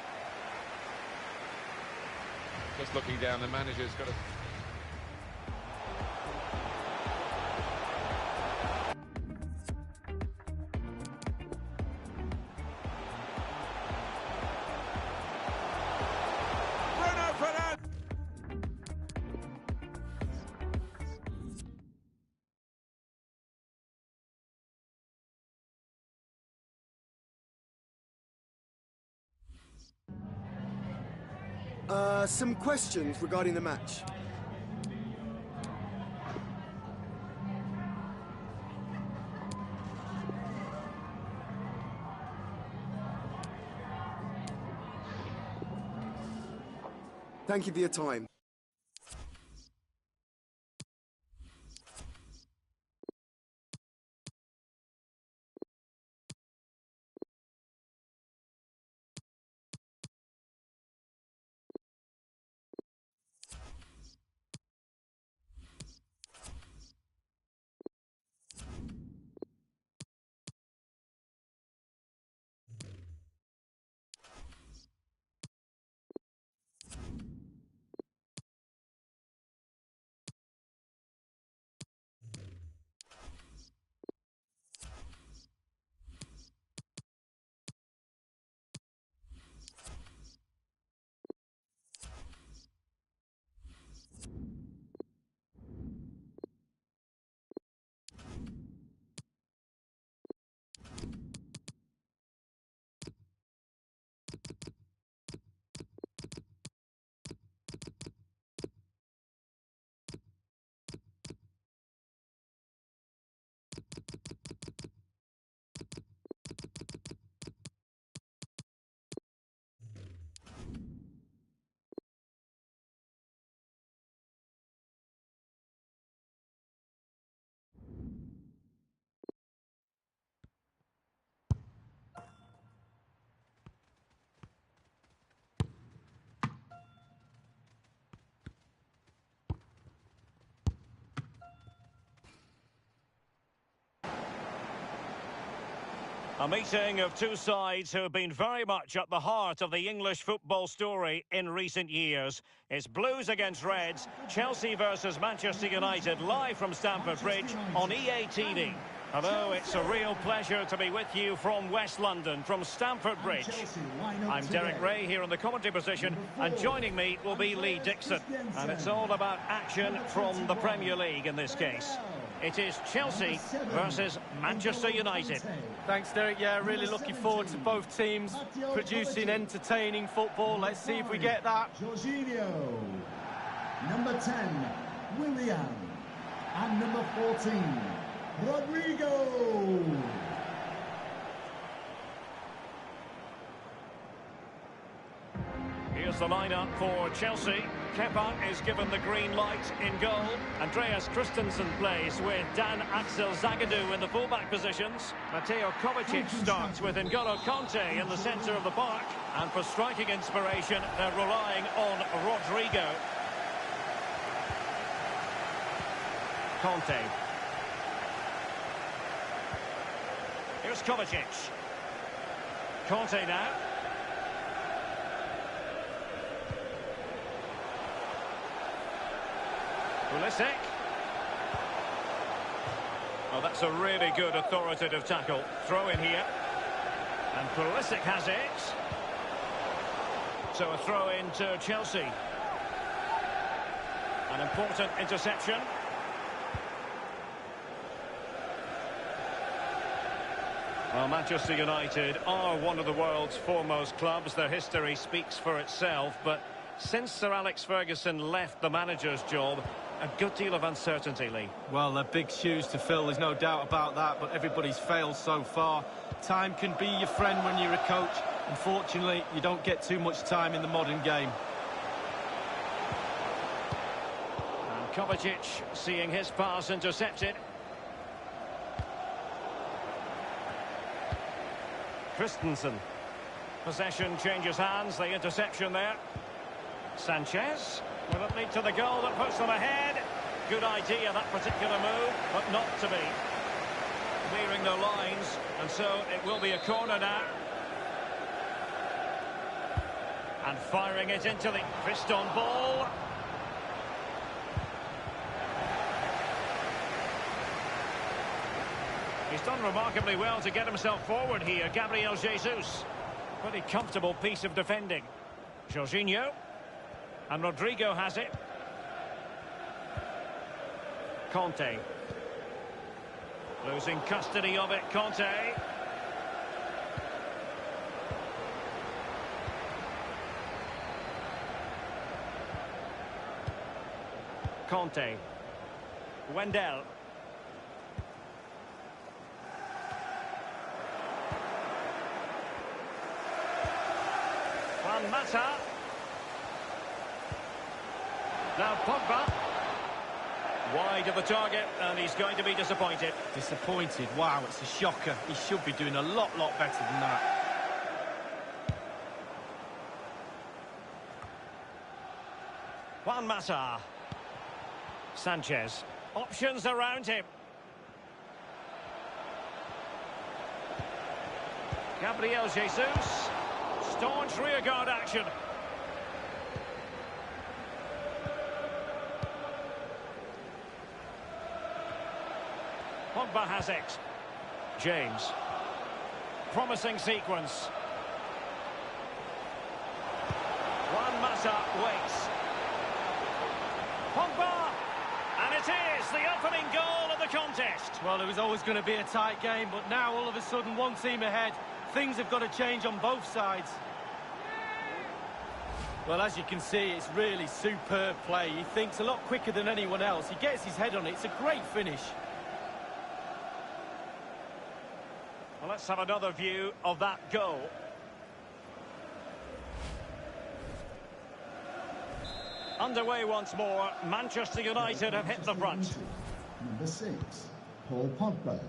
Just looking down, the manager's got a... Bruno Fernandes! Some questions regarding the match. Thank you for your time. A meeting of two sides who have been very much at the heart of the English football story in recent years. It's Blues against Reds, Chelsea versus Manchester United, live from Stamford Bridge on EA TV. Hello, it's a real pleasure to be with you from West London, from Stamford Bridge. I'm Derek Ray here in the commentary position, and joining me will be Lee Dixon. And it's all about action from the Premier League in this case. It is Chelsea versus Manchester United. Thanks, Derek. Yeah, really looking forward to both teams producing entertaining football. Let's see if we get that. Jorginho, number 10, Willian, and number 14, Rodrigo. Here's the lineup for Chelsea. Kepa is given the green light in goal. Andreas Christensen plays with Dan Axel Zagadou in the fullback positions. Mateo Kovacic starts with N'Golo Kanté in the centre of the park. And for striking inspiration, they're relying on Rodrigo. Kanté. Here's Kovacic. Kanté now. Pulisic. Oh, that's a really good authoritative tackle. Throw in here. And Pulisic has it. So a throw in to Chelsea. An important interception. Well, Manchester United are one of the world's foremost clubs. Their history speaks for itself, but since Sir Alex Ferguson left the manager's job, a good deal of uncertainty, Lee. Well, they're big shoes to fill, there's no doubt about that, but everybody's failed so far. Time can be your friend when you're a coach. Unfortunately, you don't get too much time in the modern game. And Kovacic seeing his pass intercepted. Christensen. Possession changes hands, the interception there. Sanchez. Will it lead to the goal that puts them ahead? Good idea, that particular move, but not to be. Clearing the lines, and so it will be a corner now. And firing it into the fist on ball. He's done remarkably well to get himself forward here, Gabriel Jesus. Pretty comfortable piece of defending. Jorginho. And Rodrigo has it. Kanté. Losing custody of it, Kanté. Kanté. Wendell. Juan Mata. Now Pogba. Wide of the target, and he's going to be disappointed. Disappointed? Wow, it's a shocker. He should be doing a lot better than that. Juan Mata. Sanchez. Options around him. Gabriel Jesus. Staunch rearguard action. Pogba has it. James. Promising sequence. Juan Mata waits. Pogba! And it is the opening goal of the contest. Well, it was always going to be a tight game, but now all of a sudden one team ahead. Things have got to change on both sides. Well, as you can see, it's really superb play. He thinks a lot quicker than anyone else. He gets his head on it. It's a great finish. Well, let's have another view of that goal. Underway once more. Manchester United have hit the front. Number 6, Paul Pogba.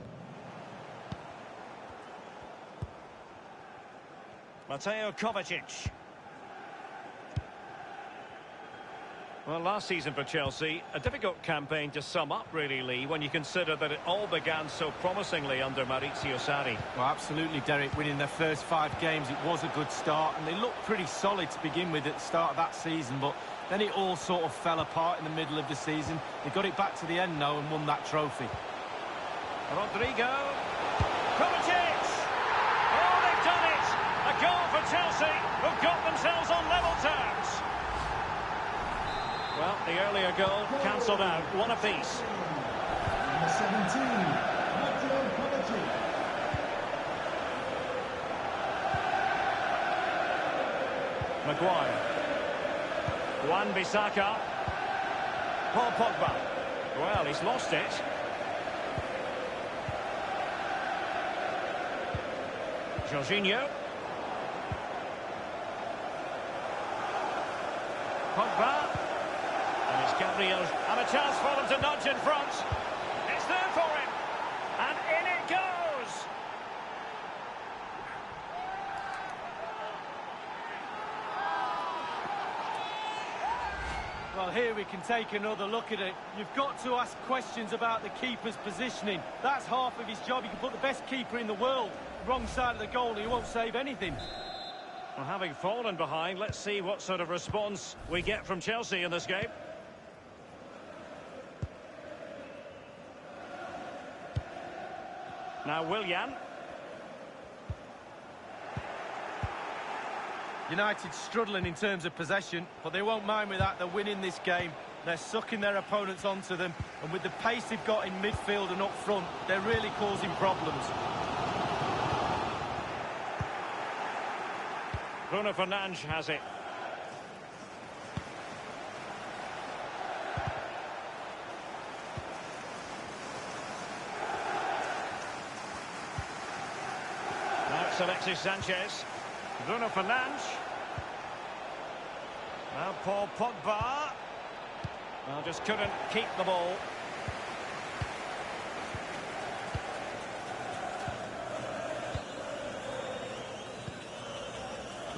Mateo Kovacic. Well, last season for Chelsea, a difficult campaign to sum up, really, Lee, when you consider that it all began so promisingly under Maurizio Sarri. Well, absolutely, Derek. Winning their first 5 games, it was a good start, and they looked pretty solid to begin with at the start of that season, but then it all sort of fell apart in the middle of the season. They got it back to the end now and won that trophy. Rodrigo. Kovacic! Oh, they've done it! A goal for Chelsea, who've got themselves on level terms. Well, the earlier goal cancelled out, one apiece. Number 17, Kovacic. Maguire. Wan-Bissaka. Paul Pogba. Well, he's lost it. Jorginho. Pogba. And it's Gabriel. And a chance for them to nudge in front. It's there for him. And in it goes. Well, here we can take another look at it. You've got to ask questions about the keeper's positioning. That's half of his job. You can put the best keeper in the world wrong side of the goal and he won't save anything. Well, having fallen behind, let's see what sort of response we get from Chelsea in this game. Now Willian. United struggling in terms of possession, but they won't mind with that. They're winning this game. They're sucking their opponents onto them, and with the pace they've got in midfield and up front, they're really causing problems. Bruno Fernandes has it. Now it's Alexis Sanchez. Bruno Fernandes. Now Paul Pogba. Well, just couldn't keep the ball.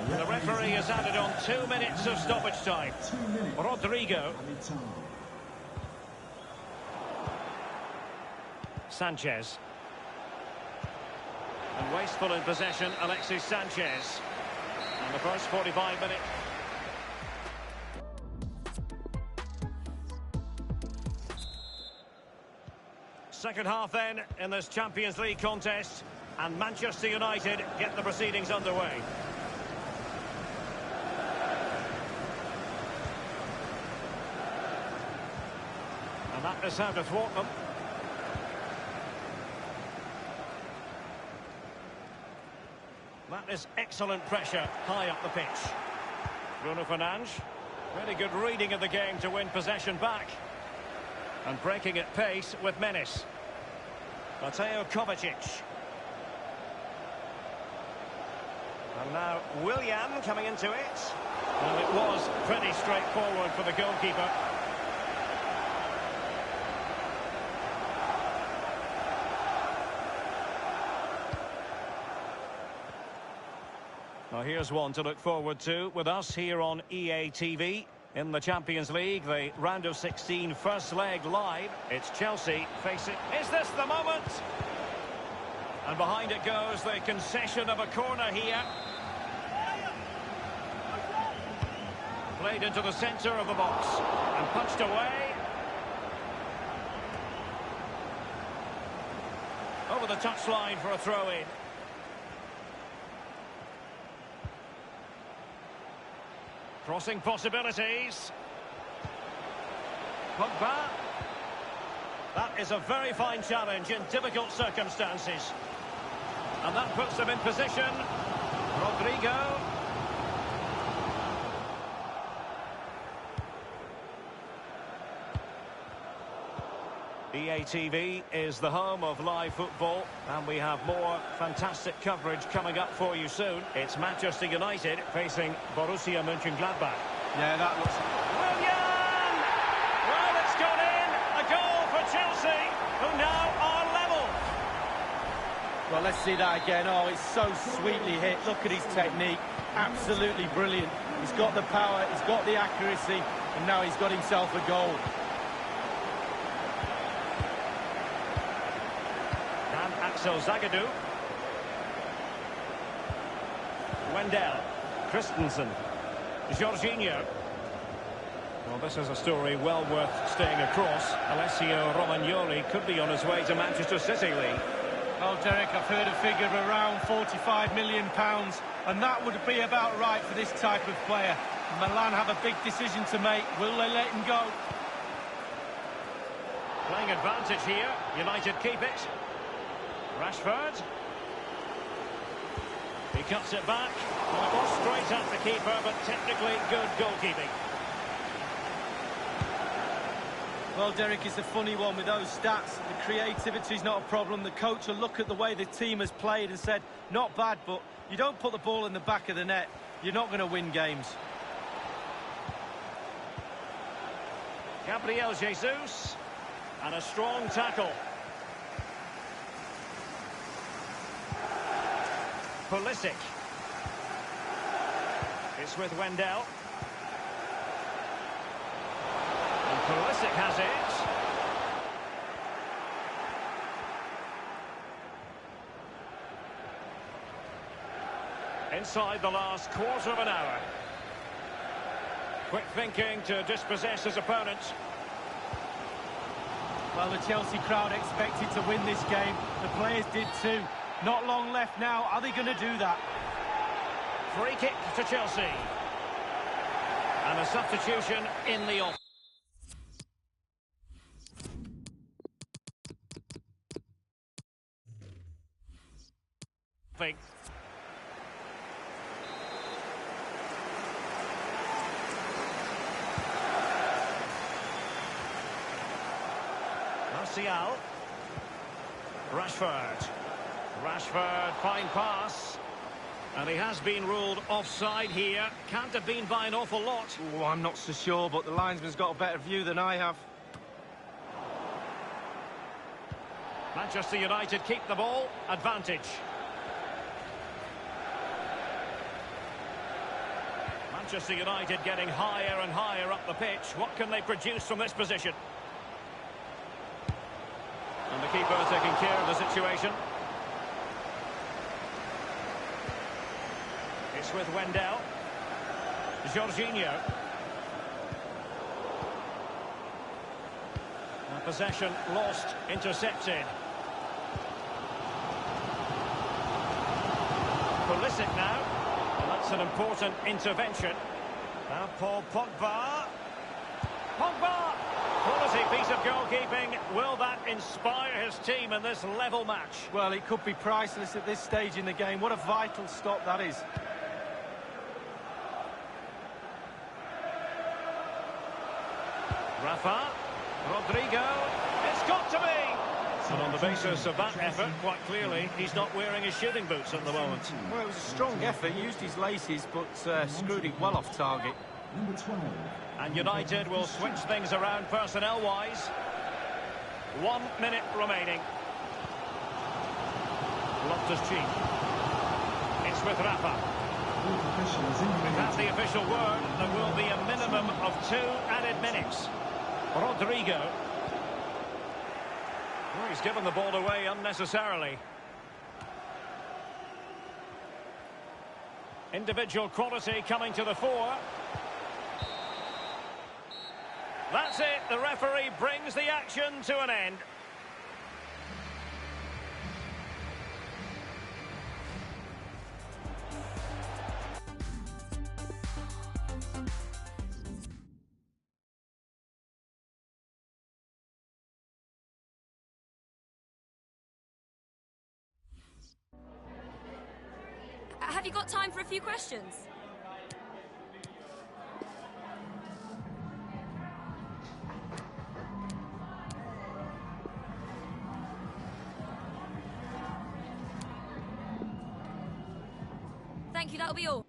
The referee has added on 2 minutes of stoppage time. 2 minutes. Rodrigo. Sanchez. And wasteful in possession, Alexis Sanchez. And the first 45 minutes. Second half then in this Champions League contest, and Manchester United get the proceedings underway. And that is how to thwart them. That is excellent pressure high up the pitch. Bruno Fernandes. Really good reading of the game to win possession back. And breaking at pace with menace. Mateo Kovacic. And now Willian coming into it. And it was pretty straightforward for the goalkeeper. Well, here's one to look forward to with us here on EA TV. In the Champions League, the round of 16 first leg live. It's Chelsea facing... Is this the moment? And behind it goes the concession of a corner here. Played into the centre of the box and punched away. Over the touchline for a throw-in. Crossing possibilities. Pogba. That is a very fine challenge in difficult circumstances. And that puts them in position. Rodrigo. EA TV is the home of live football, and we have more fantastic coverage coming up for you soon. It's Manchester United facing Borussia Mönchengladbach. Yeah, that looks... Willian! Well, it's gone in. A goal for Chelsea, who now are level. Well, let's see that again. Oh, it's so sweetly hit. Look at his technique. Absolutely brilliant. He's got the power, he's got the accuracy, and now he's got himself a goal. Axel Zagadou. Wendell. Christensen. Jorginho. Well, this is a story well worth staying across. Alessio Romagnoli could be on his way to Manchester City, Lee. Well, Derek, I've heard a figure of around £45 million, and that would be about right for this type of player. Milan have a big decision to make. Will they let him go? Playing advantage here. United keep it. Rashford. He cuts it back. Well, it was straight at the keeper, but technically good goalkeeping. Well, Derek, it's a funny one with those stats. The creativity's not a problem. The coach will look at the way the team has played and said, not bad, but you don't put the ball in the back of the net, you're not going to win games. Gabriel Jesus. And a strong tackle. Pulisic. It's with Wendell. And Pulisic has it. Inside the last quarter of an hour. Quick thinking to dispossess his opponent. Well, the Chelsea crowd expected to win this game. The players did too. Not long left now. Are they going to do that? Free kick to Chelsea. And a substitution in the off. Martial. Rashford. Rashford, fine pass. And he has been ruled offside here. Can't have been by an awful lot. Oh, I'm not so sure, but the linesman's got a better view than I have. Manchester United keep the ball. Advantage. Manchester United getting higher and higher up the pitch. What can they produce from this position? And the keeper taking care of the situation. It's with Wendell. Jorginho. Possession lost, intercepted. Pulisic now. And that's an important intervention. Now Paul Pogba. Pogba! Quality piece of goalkeeping. Will that inspire his team in this level match? Well, it could be priceless at this stage in the game. What a vital stop that is. Rafa. Rodrigo. It's got to be! And on the basis of that effort, quite clearly, he's not wearing his shooting boots at the moment. Well, it was a strong effort. He used his laces, but screwed it well off target. Number 12. And United will switch things around personnel-wise. 1 minute remaining. Loftus-Cheek. It's with Rafa. We've had the official word. There will be a minimum of 2 added minutes. Rodrigo. Oh, he's given the ball away unnecessarily. Individual quality coming to the fore. That's it. The referee brings the action to an end. Have you got time for a few questions? Thank you, that'll be all.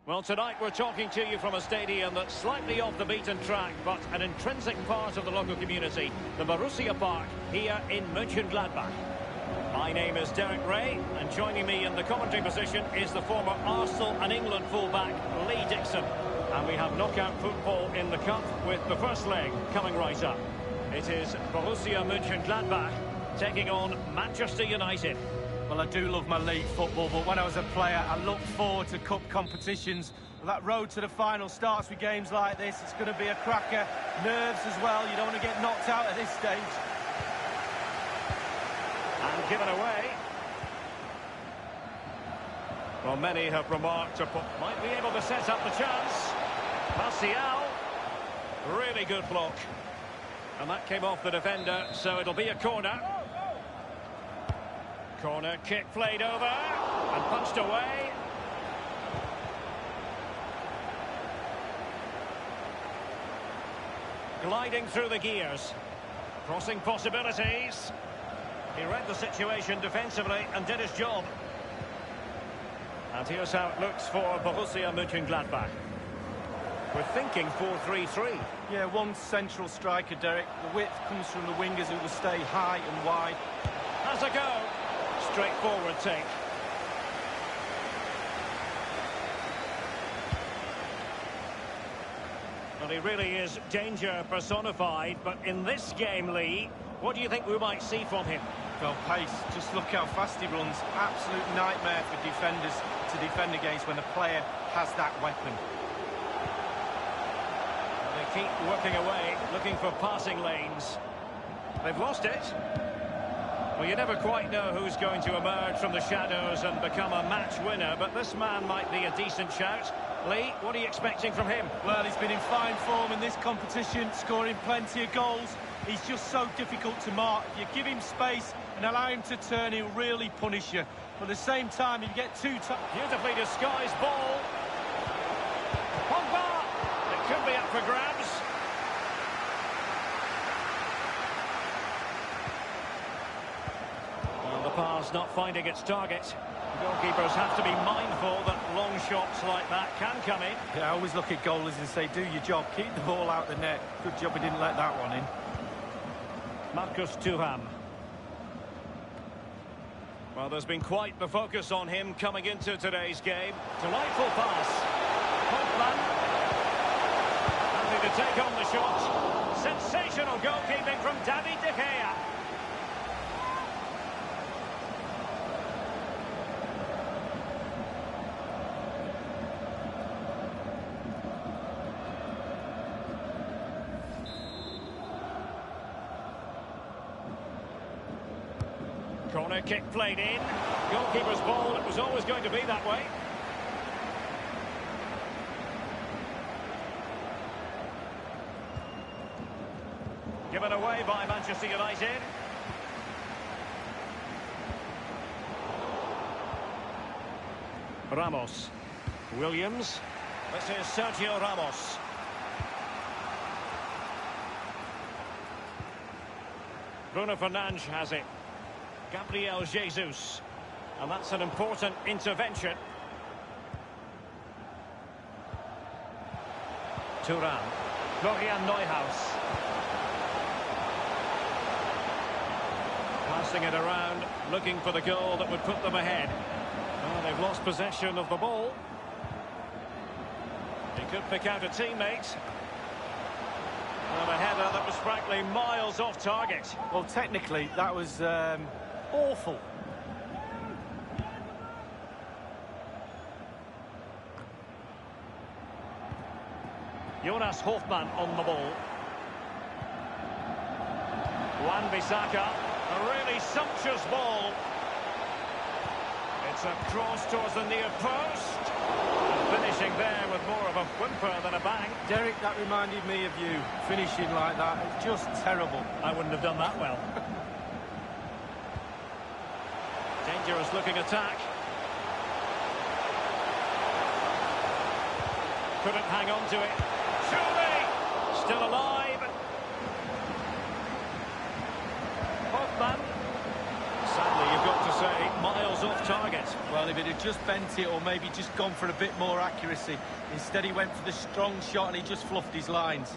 Well, tonight we're talking to you from a stadium that's slightly off the beaten track, but an intrinsic part of the local community, the Borussia Park, here in Mönchengladbach. My name is Derek Ray, and joining me in the commentary position is the former Arsenal and England fullback, Lee Dixon. And we have knockout football in the cup with the first leg coming right up. It is Borussia Mönchengladbach taking on Manchester United. Well, I do love my league football, but when I was a player, I looked forward to cup competitions. That road to the final starts with games like this. It's going to be a cracker. Nerves as well. You don't want to get knocked out at this stage. And given away. Well, many have remarked upon might be able to set up the chance. Martial. Really good block. And that came off the defender, so it'll be a corner. Corner kick played over and punched away. Gliding through the gears. Crossing possibilities. He read the situation defensively and did his job. And here's how it looks for Borussia Mönchengladbach. We're thinking 4-3-3. Yeah, one central striker, Derek. The width comes from the wingers who will stay high and wide. Has a go. Straightforward take. Well, he really is danger personified, but in this game, Lee, what do you think we might see from him? Well, pace. Just look how fast he runs. Absolute nightmare for defenders to defend against when a player has that weapon. Well, they keep working away, looking for passing lanes. They've lost it. Well, you never quite know who's going to emerge from the shadows and become a match winner, but this man might be a decent shout. Lee, what are you expecting from him? Well, he's been in fine form in this competition, scoring plenty of goals. He's just so difficult to mark. You give him space and allow him to turn, he'll really punish you. But at the same time, if you get too tough... Beautifully disguised ball. Pogba! It could be up for grabs. Well, the pass not finding its target. Goalkeepers have to be mindful that long shots like that can come in. Yeah, I always look at goalies and say, do your job, keep the ball out the net. Good job he didn't let that one in. Marcus Thuram. Well, there's been quite the focus on him coming into today's game. Delightful pass. Holtman. Happy to take on the shot. Sensational goalkeeping from David De Gea. Corner kick played in. Goalkeeper's ball, it was always going to be that way. Given away by Manchester United. Ramos. Williams. This is Sergio Ramos. Bruno Fernandes has it. Gabriel Jesus. And that's an important intervention. Thuram. Florian Neuhaus. Passing it around, looking for the goal that would put them ahead. Oh, they've lost possession of the ball. He could pick out a teammate. And a header that was frankly miles off target. Well, technically, that was awful. Jonas Hofmann on the ball. Wan-Bissaka, a really sumptuous ball. It's a cross towards the near post. And finishing there with more of a whimper than a bang. Derek, that reminded me of you, finishing like that. It's just terrible. I wouldn't have done that well. Dangerous looking attack. Couldn't hang on to it. Surely! Still alive. Hofmann. Sadly, you've got to say say, miles off target. Well, if it had just bent it or maybe just gone for a bit more accuracy. Instead he went for the strong shot and he just fluffed his lines.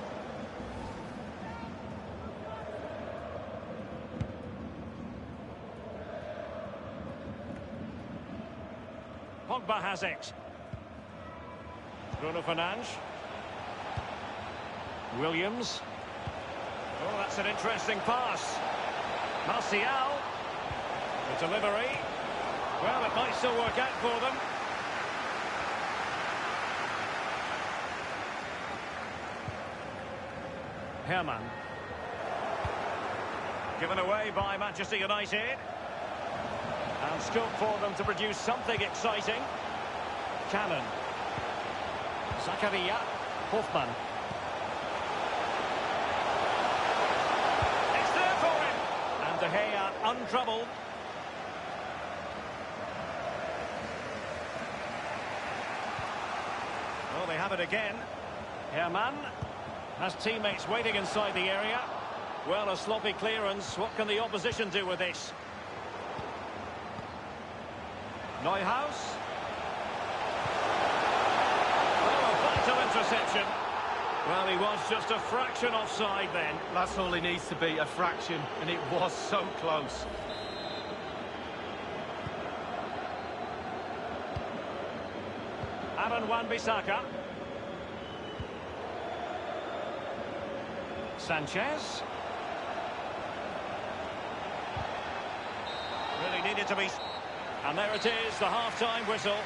Pogba has it. Bruno Fernandes. Williams. Oh, that's an interesting pass. Martial. The delivery. Well, it might still work out for them. Herman. Given away by Manchester United. And scope for them to produce something exciting. Cannon. Zakaria. Hoffman. It's there for him. And De Gea untroubled. Oh, they have it again. Herman has teammates waiting inside the area. Well, a sloppy clearance. What can the opposition do with this? Neuhaus. Oh, a vital interception. Well, he was just a fraction offside then. That's all he needs to be, a fraction, and it was so close. Aaron Wan-Bissaka. Sanchez. Really needed to be... And there it is, the half-time whistle.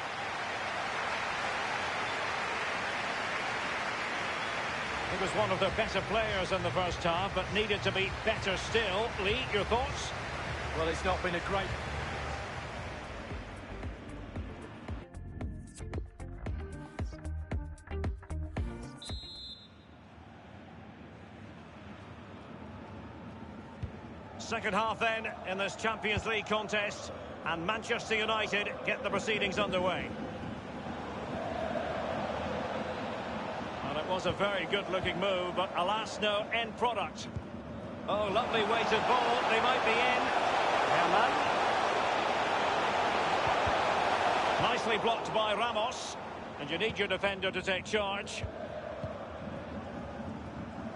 He was one of the better players in the first half, but needed to be better still. Lee, your thoughts? Well, it's not been a great... Second half then in this Champions League contest, and Manchester United get the proceedings underway. And it was a very good-looking move, but alas, no end product. Oh, lovely weighted ball. They might be in. Herman. Nicely blocked by Ramos. And you need your defender to take charge.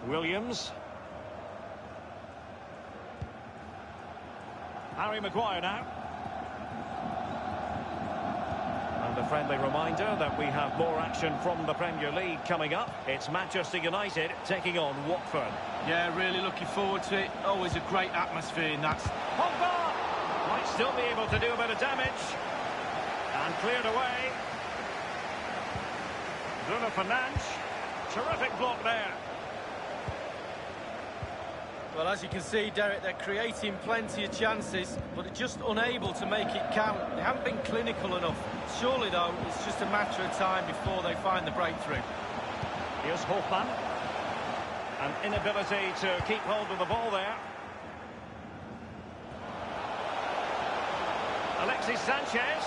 Williams. Harry Maguire now. And a friendly reminder that we have more action from the Premier League coming up. It's Manchester United taking on Watford. Yeah, really looking forward to it. Always a great atmosphere in that. Pogba might still be able to do a bit of damage. And cleared away. Bruno Fernandes. Terrific block there. Well, as you can see, Derek, they're creating plenty of chances, but they're just unable to make it count. They haven't been clinical enough. Surely, though, it's just a matter of time before they find the breakthrough. Here's Hoffman. An inability to keep hold of the ball there. Alexis Sanchez.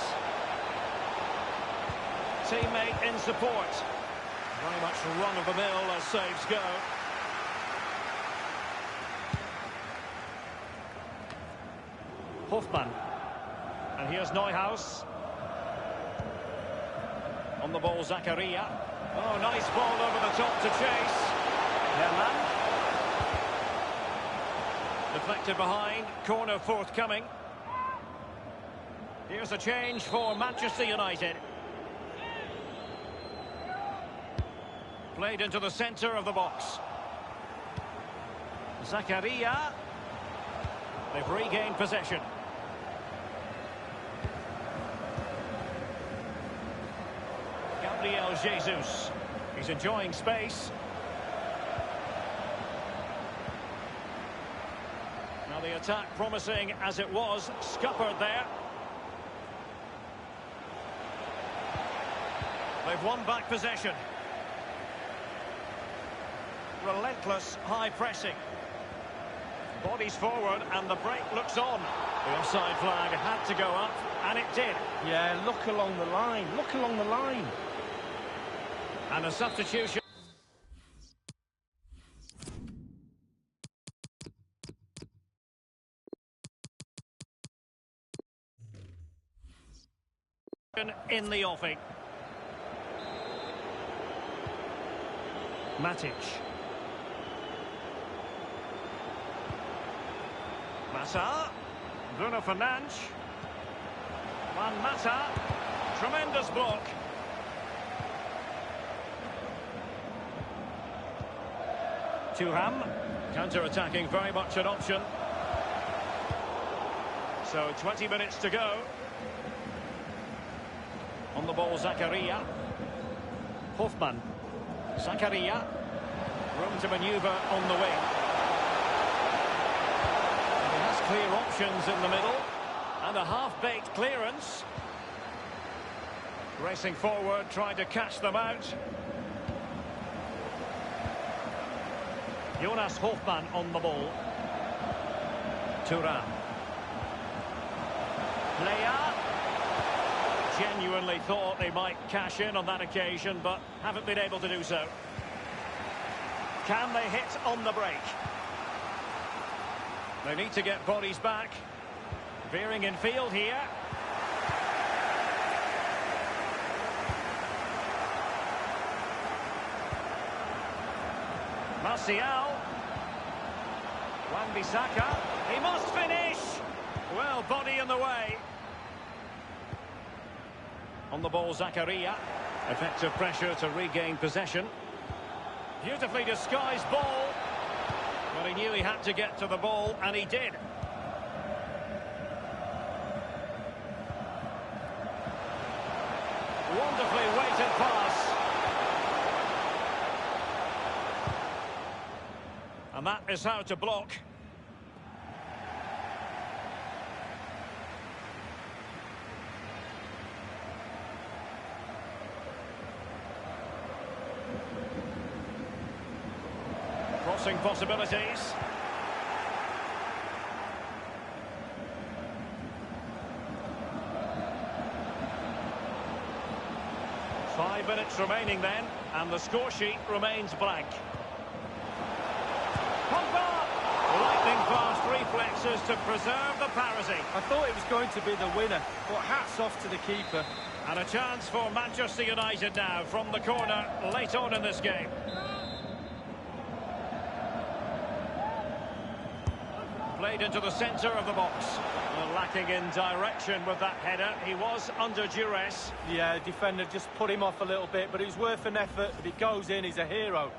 Teammate in support. Very much run-of-the-mill as saves go. Hoffman. And here's Neuhaus. On the ball, Zakaria. Oh, nice ball over the top to chase. Herman. Deflected behind. Corner forthcoming. Here's a change for Manchester United. Played into the centre of the box. Zakaria. They've regained possession. Gabriel Jesus. He's enjoying space. Now the attack promising as it was, scuppered there. They've won back possession. Relentless high pressing. Bodies forward and the break looks on. The offside flag had to go up, and it did. Yeah, look along the line. Look along the line. And a substitution. in the offing. Matic. Massa. Bruno Fernandes. Juan Mata. Tremendous block. Thuram. Counter-attacking, very much an option. So 20 minutes to go. On the ball, Zakaria. Hofmann. Zakaria. Room to manoeuvre on the wing. And he has clear options in the middle. And a half-baked clearance. Racing forward, trying to catch them out. Jonas Hofmann on the ball. Thuram. Leia. Genuinely thought they might cash in on that occasion, but haven't been able to do so. Can they hit on the break? They need to get bodies back. Veering in field here. Martial. Wan-Bissaka. He must finish. Well, body in the way. On the ball, Zakaria. Effective pressure to regain possession. Beautifully disguised ball. But he knew he had to get to the ball, and he did. Wonderfully weighted pass. And that is how to block. Crossing possibilities. Five minutes remaining then, and the score sheet remains blank. Lightning fast reflexes to preserve the parity. I thought it was going to be the winner, but hats off to the keeper. And a chance for Manchester United now from the corner late on in this game. Played into the centre of the box. Lacking in direction with that header. He was under duress. Yeah, the defender just put him off a little bit, but it was worth an effort. If it goes in, he's a hero.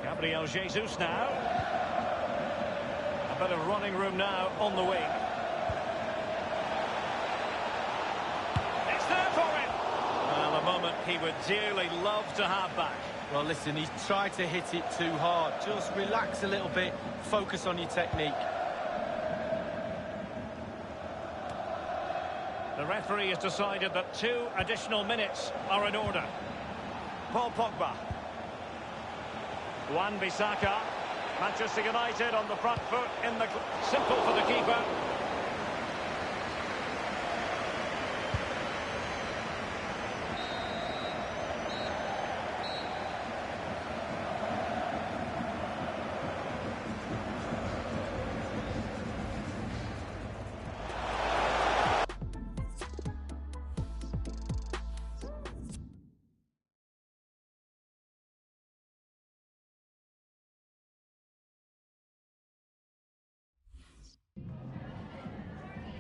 Gabriel Jesus now. A bit of running room now on the wing. It's there for him. Well, a moment he would dearly love to have back. Well, listen, he's tried to hit it too hard. Just relax a little bit, focus on your technique. The referee has decided that 2 additional minutes are in order. Paul Pogba. Wan-Bissaka. Manchester United on the front foot in the... Simple for the keeper.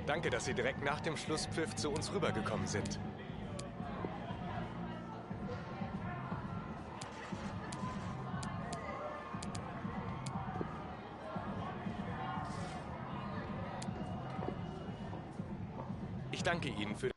Danke, dass Sie direkt nach dem Schlusspfiff zu uns rübergekommen sind. Ich danke Ihnen für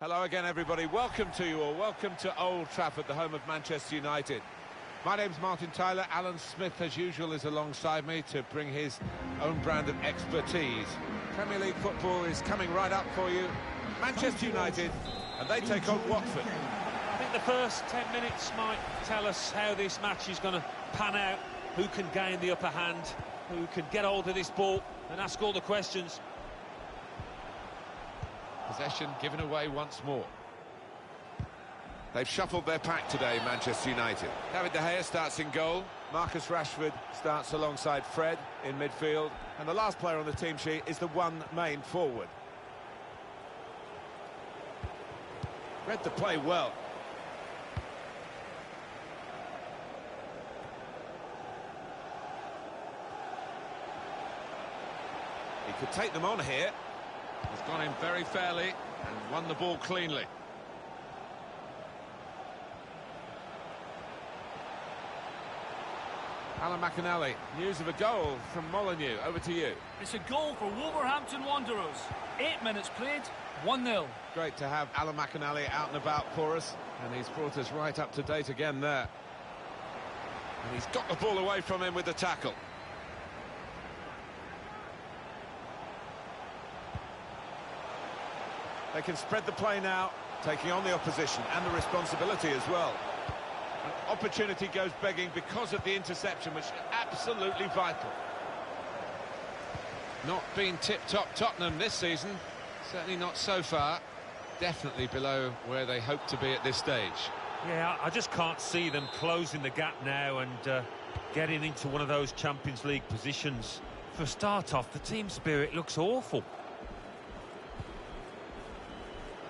Hello again, everybody. Welcome to you all. Welcome to Old Trafford, the home of Manchester United. My name's Martin Tyler. Alan Smith, as usual, is alongside me to bring his own brand of expertise. Premier League football is coming right up for you. Manchester United, and they take on Watford. I think the first 10 minutes might tell us how this match is going to pan out, who can gain the upper hand, who can get hold of this ball and ask all the questions. Possession given away once more. They've shuffled their pack today, Manchester United. David De Gea starts in goal. Marcus Rashford starts alongside Fred in midfield. And the last player on the team sheet is the one main forward. Read the play well. He could take them on here. He's gone in very fairly and won the ball cleanly. Alan McInally, news of a goal from Molineux. Over to you. It's a goal for Wolverhampton Wanderers. 8 minutes played, 1-0. Great to have Alan McInally out and about for us, and he's brought us right up to date again there. And he's got the ball away from him with the tackle. They can spread the play now, taking on the opposition and the responsibility as well. An opportunity goes begging because of the interception, which is absolutely vital. Not been tip-top Tottenham this season, certainly not so far. Definitely below where they hope to be at this stage. Yeah, I just can't see them closing the gap now and getting into one of those Champions League positions. For a start off, the team spirit looks awful.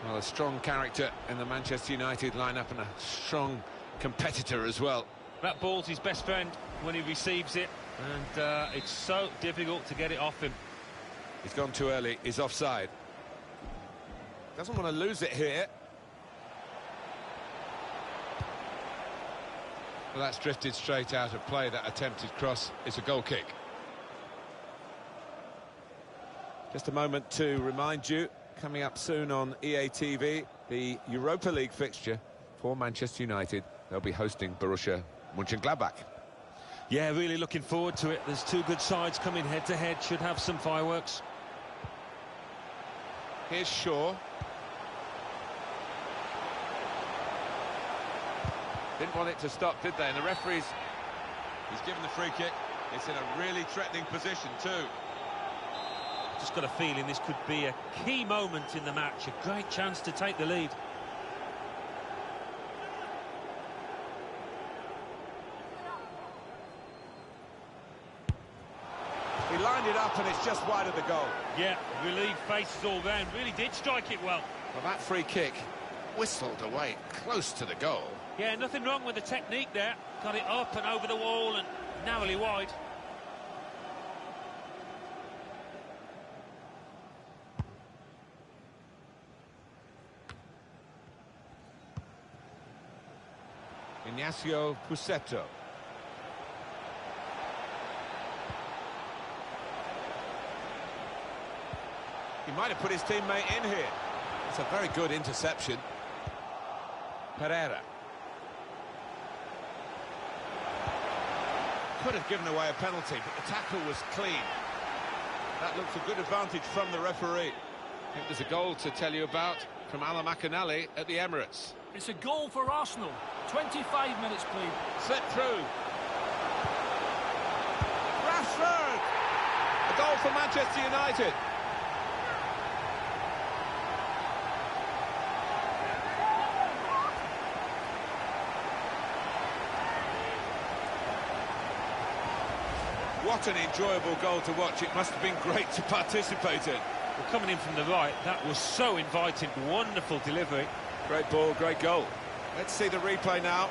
Well, a strong character in the Manchester United lineup and a strong competitor as well. That ball's his best friend when he receives it, and it's so difficult to get it off him. He's gone too early, he's offside. Doesn't want to lose it here. Well, that's drifted straight out of play. That attempted cross is a goal kick. Just a moment to remind you, coming up soon on EA TV, the Europa League fixture for Manchester United. They'll be hosting Borussia Mönchengladbach. Yeah, really looking forward to it. There's two good sides coming head-to-head. Should have some fireworks. Here's Shaw. Didn't want it to stop, did they? And the referee's... he's given the free kick. It's in a really threatening position too. Just got a feeling this could be a key moment in the match. A great chance to take the lead. He lined it up and it's just wide of the goal. Yeah, relieved faces all round. Really did strike it well. Well, that free kick whistled away close to the goal. Yeah, nothing wrong with the technique there. Got it up and over the wall and narrowly wide. Ignacio Pusetto. He might have put his teammate in here. It's a very good interception. Pereira. Could have given away a penalty, but the tackle was clean. That looks a good advantage from the referee. I think there's a goal to tell you about from Alan McInally at the Emirates. It's a goal for Arsenal. 25 minutes played. Slip through. Rashford! A goal for Manchester United. What an enjoyable goal to watch. It must have been great to participate in. Well, coming in from the right, that was so inviting. Wonderful delivery. Great ball, great goal. Let's see the replay now.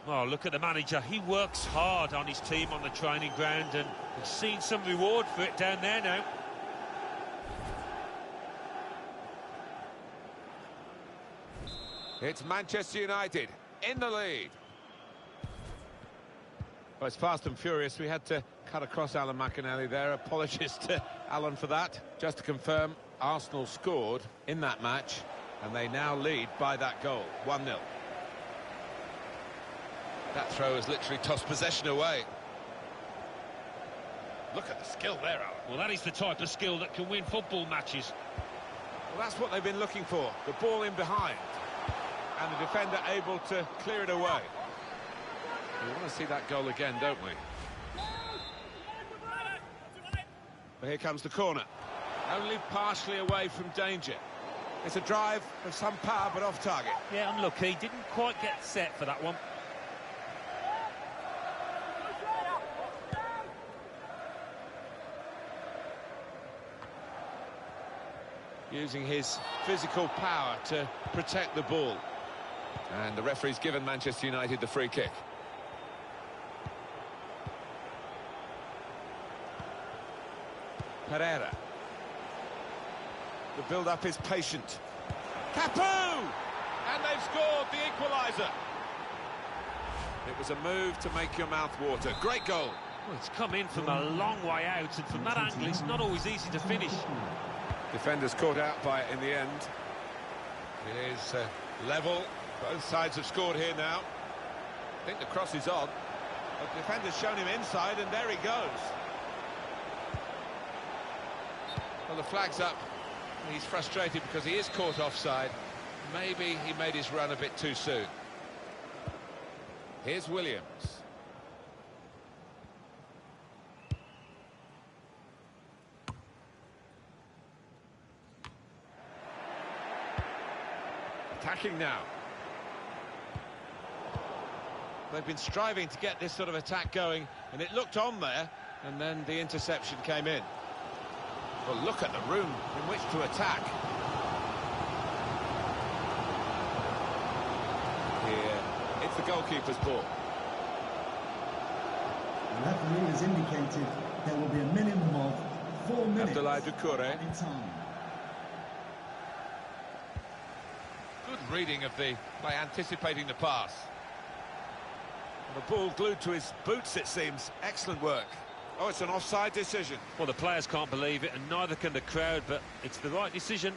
Oh, look at the manager. He works hard on his team on the training ground and has seen some reward for it down there now. It's Manchester United in the lead. Well, it's fast and furious. We had to cut across Alan McInally there. Apologies to Alan for that. Just to confirm, Arsenal scored in that match, and they now lead by that goal, 1-0. That throw has literally tossed possession away. Look at the skill there, Alan. Well, that is the type of skill that can win football matches. Well, that's what they've been looking for. The ball in behind, and the defender able to clear it away. We want to see that goal again, don't we? Well, here comes the corner. Only partially away from danger. It's a drive of some power, but off target. Yeah, unlucky. Didn't quite get set for that one. Using his physical power to protect the ball. And the referee's given Manchester United the free kick. Pereira. The build-up is patient. Capu! And they've scored the equaliser. It was a move to make your mouth water. Great goal. Well, it's come in from a long way out, and from that angle, it's not always easy to finish. Defenders caught out by it in the end. It is level. Both sides have scored here now. I think the cross is on. The defender's shown him inside, and there he goes. Well, the flag's up. He's frustrated because he is caught offside. Maybe he made his run a bit too soon. Here's Williams. Attacking now. They've been striving to get this sort of attack going, and it looked on there, and then the interception came in. Well, look at the room in which to attack. Here, it's the goalkeeper's ball. The referee has indicated there will be a minimum of 4 minutes Abdoulaye Doucouré. in time. Good reading of by anticipating the pass. And the ball glued to his boots, it seems. Excellent work. Oh, it's an offside decision. Well, the players can't believe it, and neither can the crowd, but it's the right decision.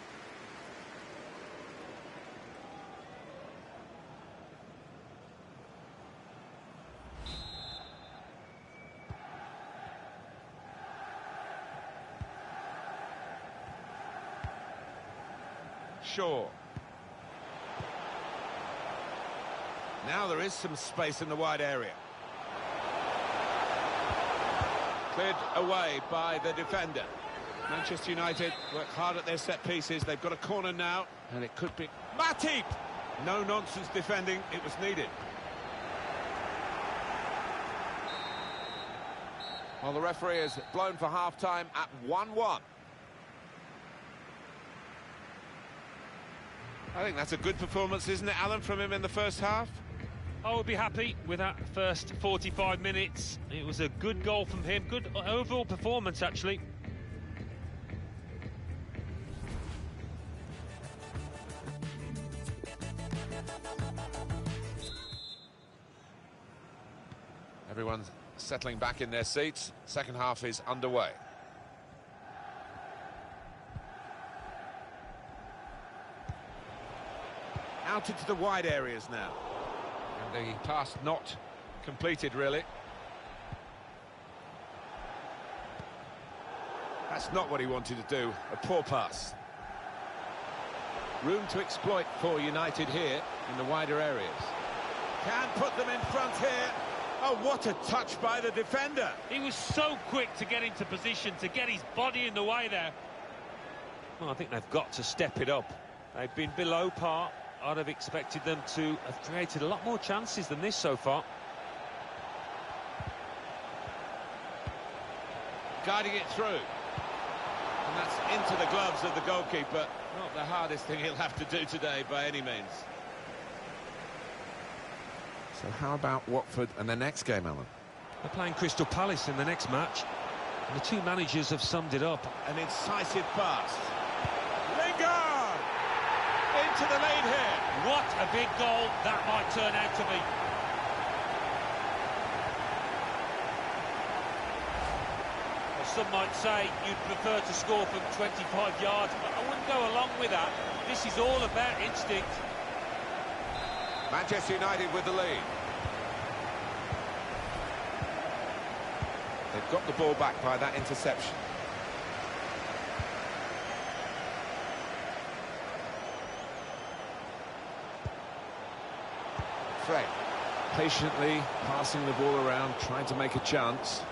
Shaw. Now there is some space in the wide area. Cleared away by the defender. Manchester United work hard at their set pieces. They've got a corner now, and it could be Matip. No nonsense defending. It was needed. Well, the referee has blown for half-time at 1-1. I think that's a good performance, isn't it, Alan, from him in the first half? I would be happy with that first 45 minutes. It was a good goal from him. Good overall performance, actually. Everyone's settling back in their seats. Second half is underway. Out into the wide areas now. And the pass not completed, really. That's not what he wanted to do. A poor pass. Room to exploit for United here in the wider areas. Can put them in front here. Oh, what a touch by the defender. He was so quick to get into position, to get his body in the way there. Well, I think they've got to step it up. They've been below par. I'd have expected them to have created a lot more chances than this so far. Guiding it through. And that's into the gloves of the goalkeeper. Not the hardest thing he'll have to do today by any means. So how about Watford and their next game, Alan? They're playing Crystal Palace in the next match. And the two managers have summed it up. An incisive pass. Lingard! Into the lead here. What a big goal that might turn out to be. some might say you'd prefer to score from 25 yards, but I wouldn't go along with that. This is all about instinct. Manchester United with the lead. They've got the ball back by that interception. Fred. Patiently passing the ball around, trying to make a chance.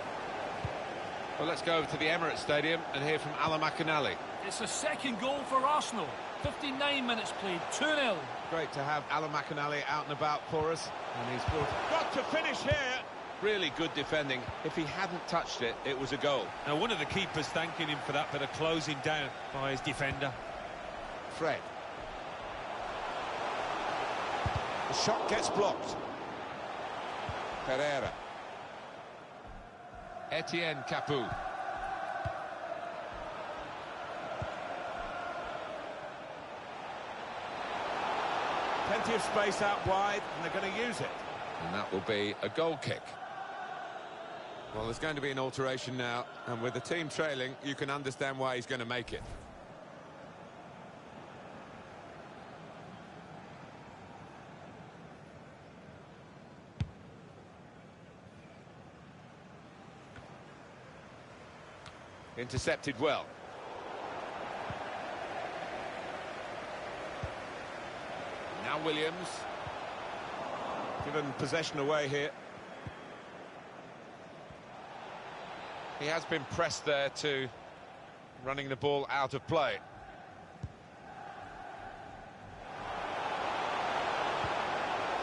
Well, let's go over to the Emirates Stadium and hear from Alan McInally. It's a second goal for Arsenal. 59 minutes played, 2-0. Great to have Alan McInally out and about for us. And he's got to finish here. Really good defending. If he hadn't touched it, it was a goal. Now, one of the keepers thanking him for that bit of closing down by his defender. Fred. The shot gets blocked. Pereira. Etienne Capoue. Plenty of space out wide, and they're going to use it. And that will be a goal kick. Well, there's going to be an alteration now, and with the team trailing, you can understand why he's going to make it. Intercepted well. Now Williams. Given possession away here. He has been pressed there to running the ball out of play.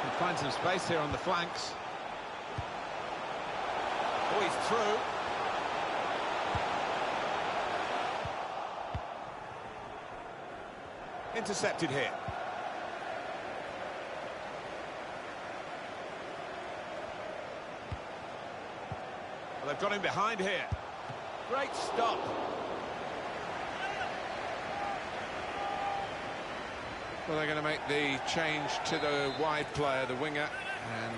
Can find some space here on the flanks. Oh, he's through. Intercepted here. Well, they've got him behind here. Great stop. Well, they're going to make the change to the wide player, the winger, and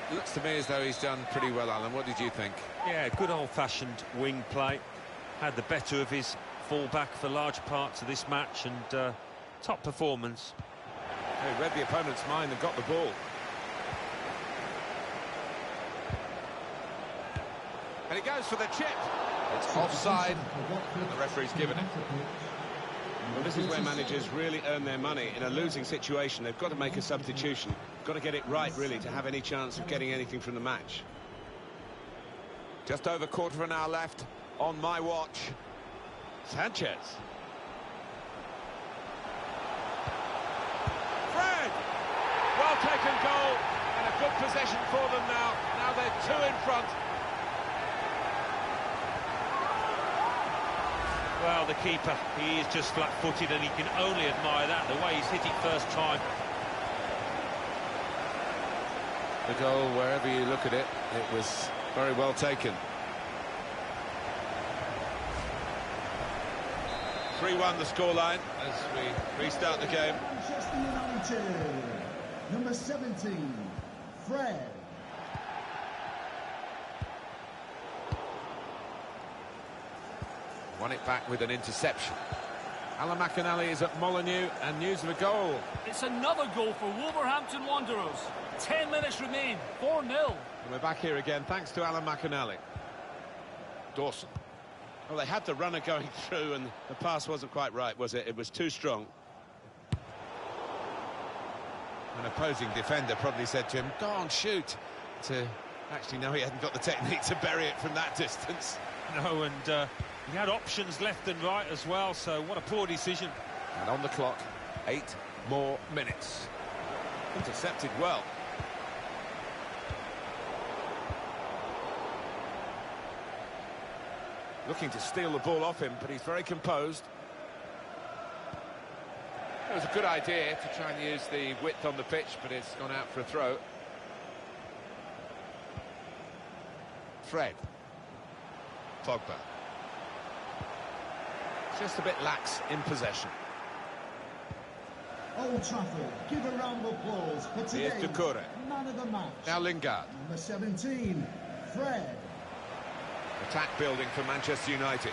it looks to me as though he's done pretty well, Alan. What did you think? Yeah, good old-fashioned wing play. Had the better of his full-back for large parts of this match, and top performance. He read the opponent's mind and got the ball. And he goes for the chip. It's offside. And the referee's given it. Well, this is where managers really earn their money. In a losing situation, they've got to make a substitution. Got to get it right, really, to have any chance of getting anything from the match. Just over quarter of an hour left on my watch. Sanchez. Fred! Well taken goal, and a good possession for them now. Now they're two in front. Well, the keeper, he is just flat-footed, and he can only admire that, the way he's hit it first time. The goal, wherever you look at it, it was very well taken. 3-1 the scoreline as we restart the game. Manchester United, number 17, Fred. Won it back with an interception. Alan McInally is at Molineux, and news of a goal. It's another goal for Wolverhampton Wanderers. 10 minutes remain, 4-0. And we're back here again, thanks to Alan McInally. Dawson. Well, they had the runner going through, and the pass wasn't quite right, was it? It was too strong. An opposing defender probably said to him, go on, shoot. Actually, no, he hadn't got the technique to bury it from that distance. No, and he had options left and right as well, so what a poor decision. And on the clock, 8 more minutes. Intercepted well. Looking to steal the ball off him, but he's very composed. It was a good idea to try and use the width on the pitch, but it's gone out for a throw. Fred. Pogba. Just a bit lax in possession. Old Trafford, give a round of applause for today's man of the match. Now Lingard. Number 17, Fred. Attack building for Manchester United.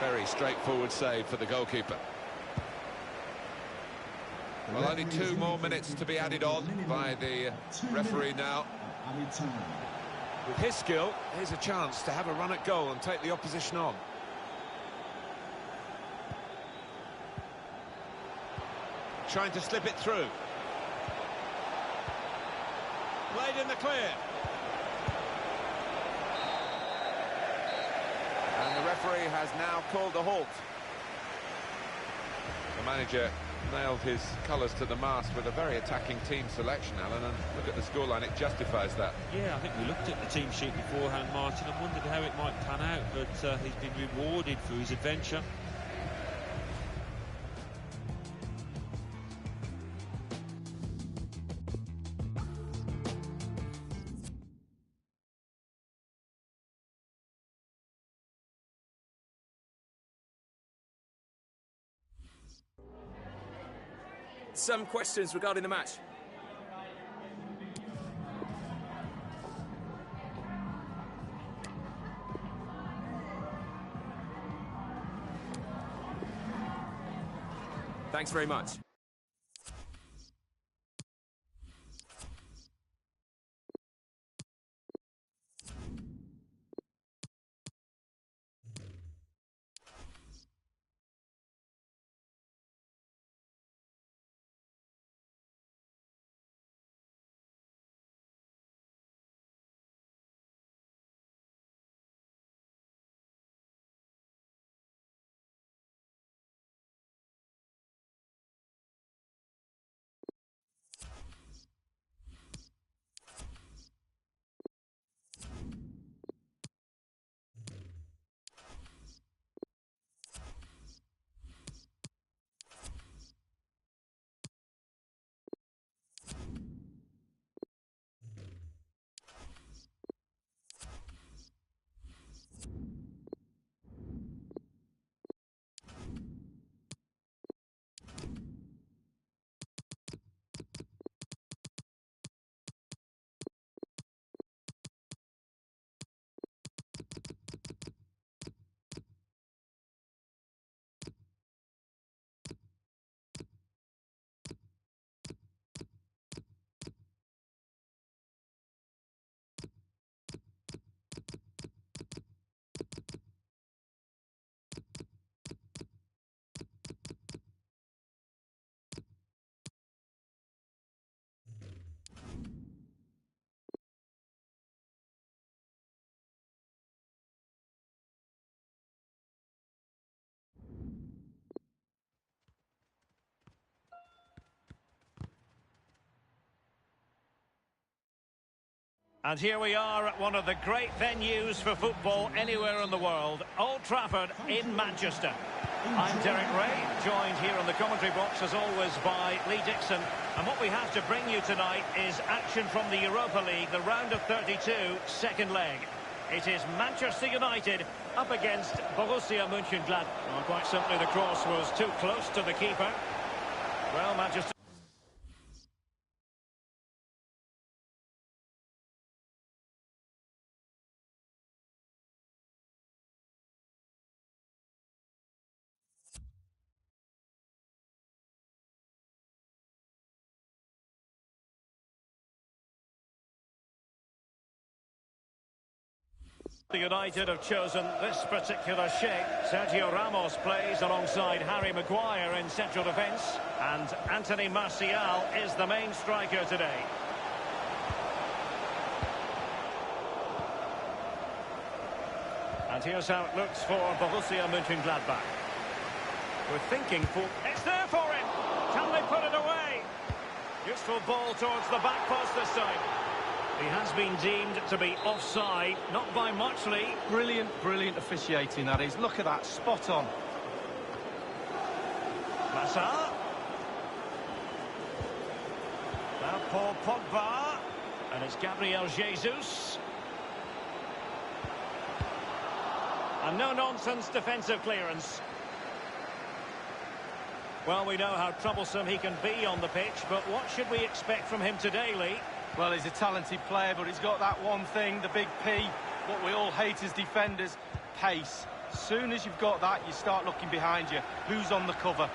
Very straightforward save for the goalkeeper. Well, only 2 more minutes to be added on by the referee now. With his skill, here's a chance to have a run at goal and take the opposition on. Trying to slip it through. Played in the clear. And the referee has now called a halt. The manager nailed his colours to the mast with a very attacking team selection, Alan, and look at the scoreline, it justifies that. Yeah, I think we looked at the team sheet beforehand, Martin, and wondered how it might pan out, but he's been rewarded for his adventure. Some questions regarding the match. Thanks very much. And here we are at one of the great venues for football anywhere in the world, Old Trafford in Manchester. I'm Derek Ray, joined here in the commentary box as always by Lee Dixon. And what we have to bring you tonight is action from the Europa League, the round of 32, second leg. It is Manchester United up against Borussia Mönchengladbach. Well, quite simply, the cross was too close to the keeper. Well, Manchester... The United have chosen this particular shape. Sergio Ramos plays alongside Harry Maguire in central defence, and Anthony Martial is the main striker today. And here's how it looks for Borussia Mönchengladbach. We're thinking for... It's there for him! Can they put it away? Useful ball towards the back post this time. He has been deemed to be offside, not by much, Lee. Brilliant, brilliant officiating, that is. Look at that, spot on. Massa. Now Paul Pogba. And it's Gabriel Jesus. A no-nonsense defensive clearance. Well, we know how troublesome he can be on the pitch, but what should we expect from him today, Lee? Well, he's a talented player, but he's got that one thing, the big P, what we all hate as defenders, pace. As soon as you've got that, you start looking behind you. Who's on the cover?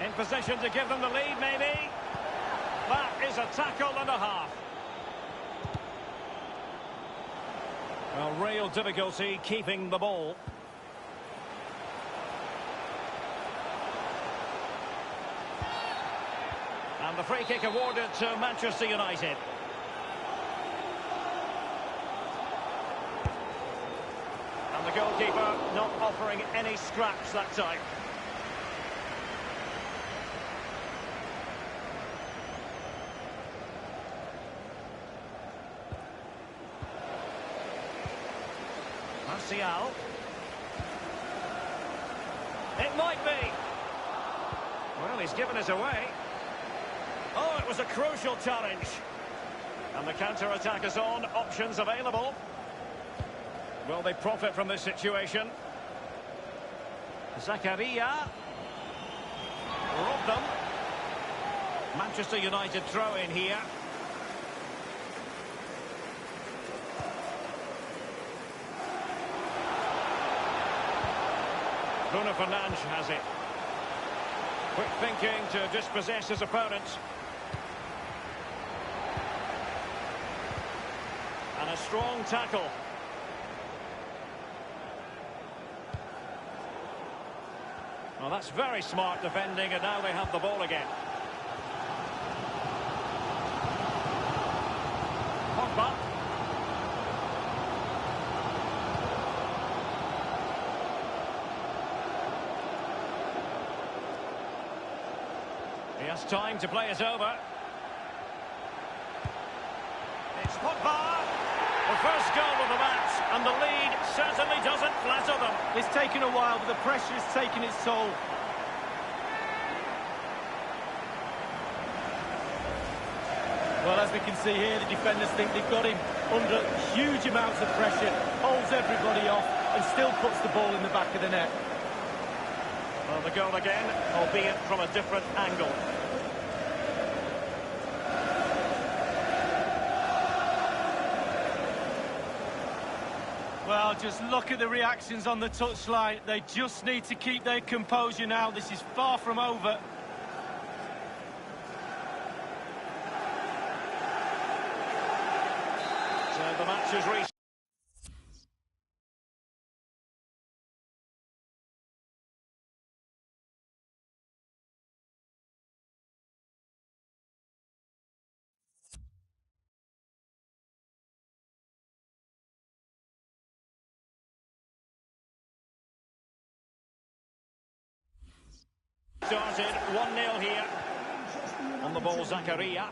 In position to give them the lead, maybe. That is a tackle and a half. Well, real difficulty keeping the ball. And the free kick awarded to Manchester United. And the goalkeeper not offering any scraps that time. Martial. It might be. Well, he's given us away. Oh, it was a crucial challenge. And the counter-attack is on. Options available. Will they profit from this situation? Zakaria. Robbed them. Manchester United throw in here. Bruno Fernandes has it. Quick thinking to dispossess his opponent. And a strong tackle. Well, that's very smart defending, and now they have the ball again. Pogba. He has time to play it over. It's Pogba. The first goal of the match, and the lead certainly doesn't flatter them. It's taken a while, but the pressure is taking its toll. Well, as we can see here, the defenders think they've got him under huge amounts of pressure, holds everybody off, and still puts the ball in the back of the net. Well, the goal again, albeit from a different angle. Well, just look at the reactions on the touchline. They just need to keep their composure now. This is far from over. So the match is reached. Started 1-0 here. On the ball, Zakaria.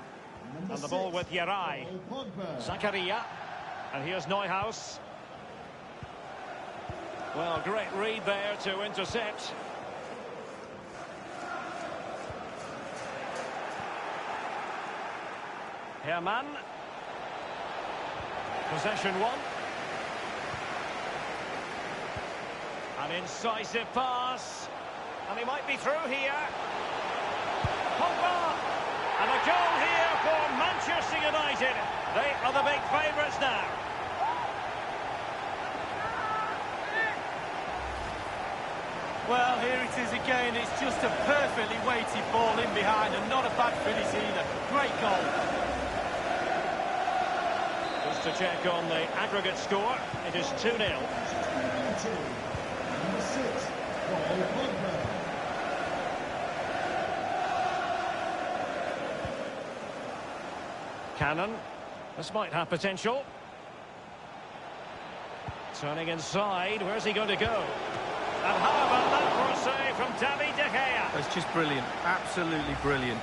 And the ball with Yarai. Zakaria. And here's Neuhaus. Well, great read there to intercept. Herman. Possession one. An incisive pass. And he might be through here. Pogba! And a goal here for Manchester United. They are the big favourites now. Well, here it is again. It's just a perfectly weighted ball in behind and not a bad finish either. Great goal. Just to check on the aggregate score, it is 2-0. Number 6, Paul Pogba. Cannon. This might have potential. Turning inside. Where's he going to go? And how about that for a save from David De Gea? It's just brilliant. Absolutely brilliant.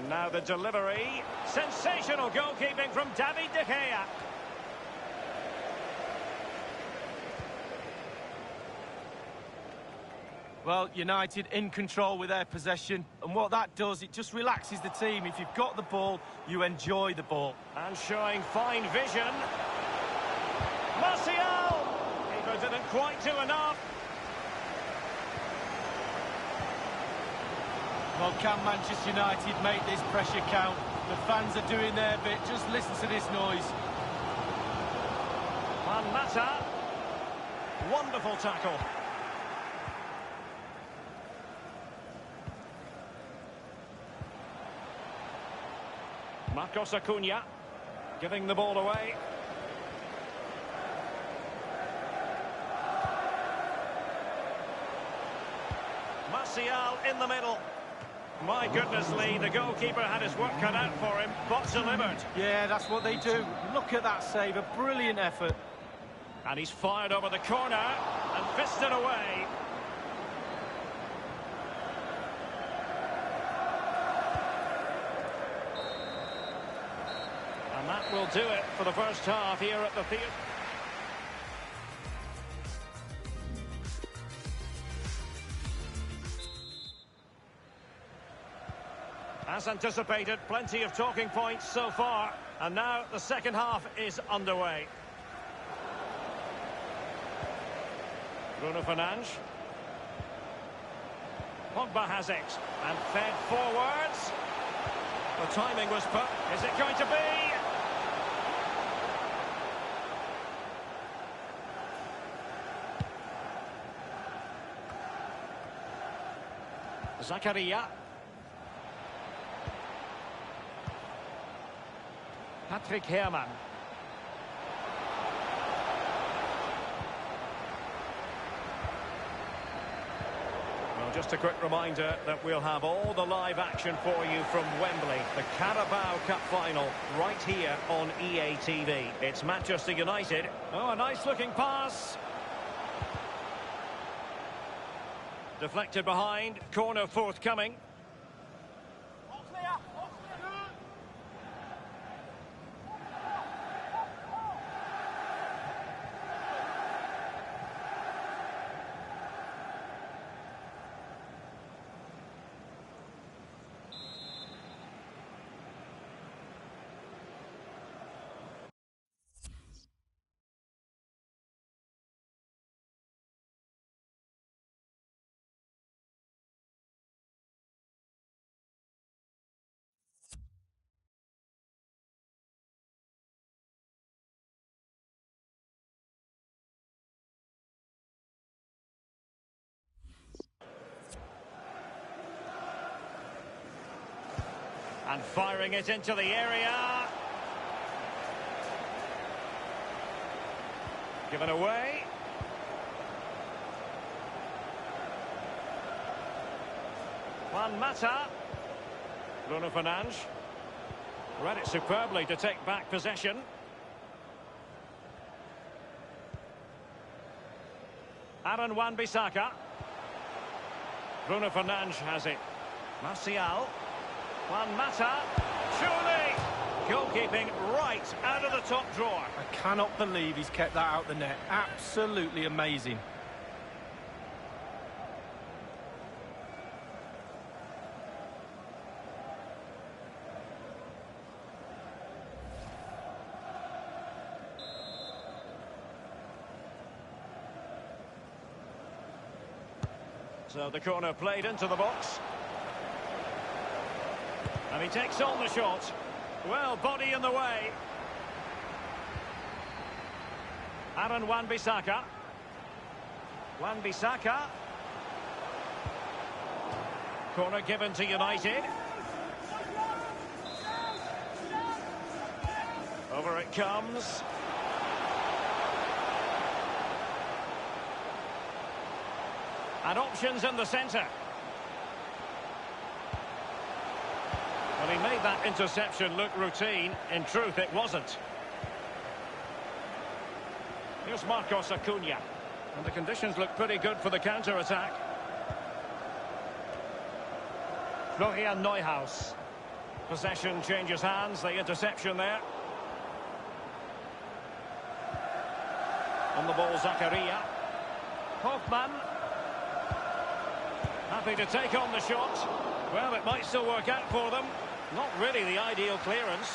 Now the delivery. Sensational goalkeeping from David De Gea. Well, United in control with their possession, and what that does, it just relaxes the team. If you've got the ball, you enjoy the ball. And showing fine vision. Martial! Keeper didn't quite do enough. Well, can Manchester United make this pressure count? The fans are doing their bit. Just listen to this noise. Juan Mata. Wonderful tackle. Marcos Acuna giving the ball away. Martial in the middle. My goodness, Lee, the goalkeeper had his work cut out for him, but delivered. Yeah, that's what they do. Look at that save, a brilliant effort. And he's fired over the corner and fisted away. And that will do it for the first half here at the theatre. As anticipated, plenty of talking points so far. And now the second half is underway. Bruno Fernandes. Pogba has it. And fed forwards. The timing was put. Is it going to be? Zakaria. Patrick Herrmann. Well, just a quick reminder that we'll have all the live action for you from Wembley. The Carabao Cup final right here on EA TV. It's Manchester United. Oh, a nice looking pass. Deflected behind. Corner forthcoming. And firing it into the area. Given away. Juan Mata. Bruno Fernandes. Read it superbly to take back possession. Aaron Wan-Bissaka. Bruno Fernandes has it. Martial. Juan Mata, surely! Goalkeeping right out of the top drawer. I cannot believe he's kept that out the net. Absolutely amazing. So the corner played into the box. And he takes on the shot. Well, body in the way. Aaron Wan-Bissaka. Wan-Bissaka. Corner given to United. Over it comes. And options in the centre. Well, he made that interception look routine. In truth, it wasn't. Here's Marcos Acuna. And the conditions look pretty good for the counter-attack. Florian Neuhaus. Possession changes hands. The interception there. On the ball, Zakaria. Hoffman. Happy to take on the shot. Well, it might still work out for them. Not really the ideal clearance.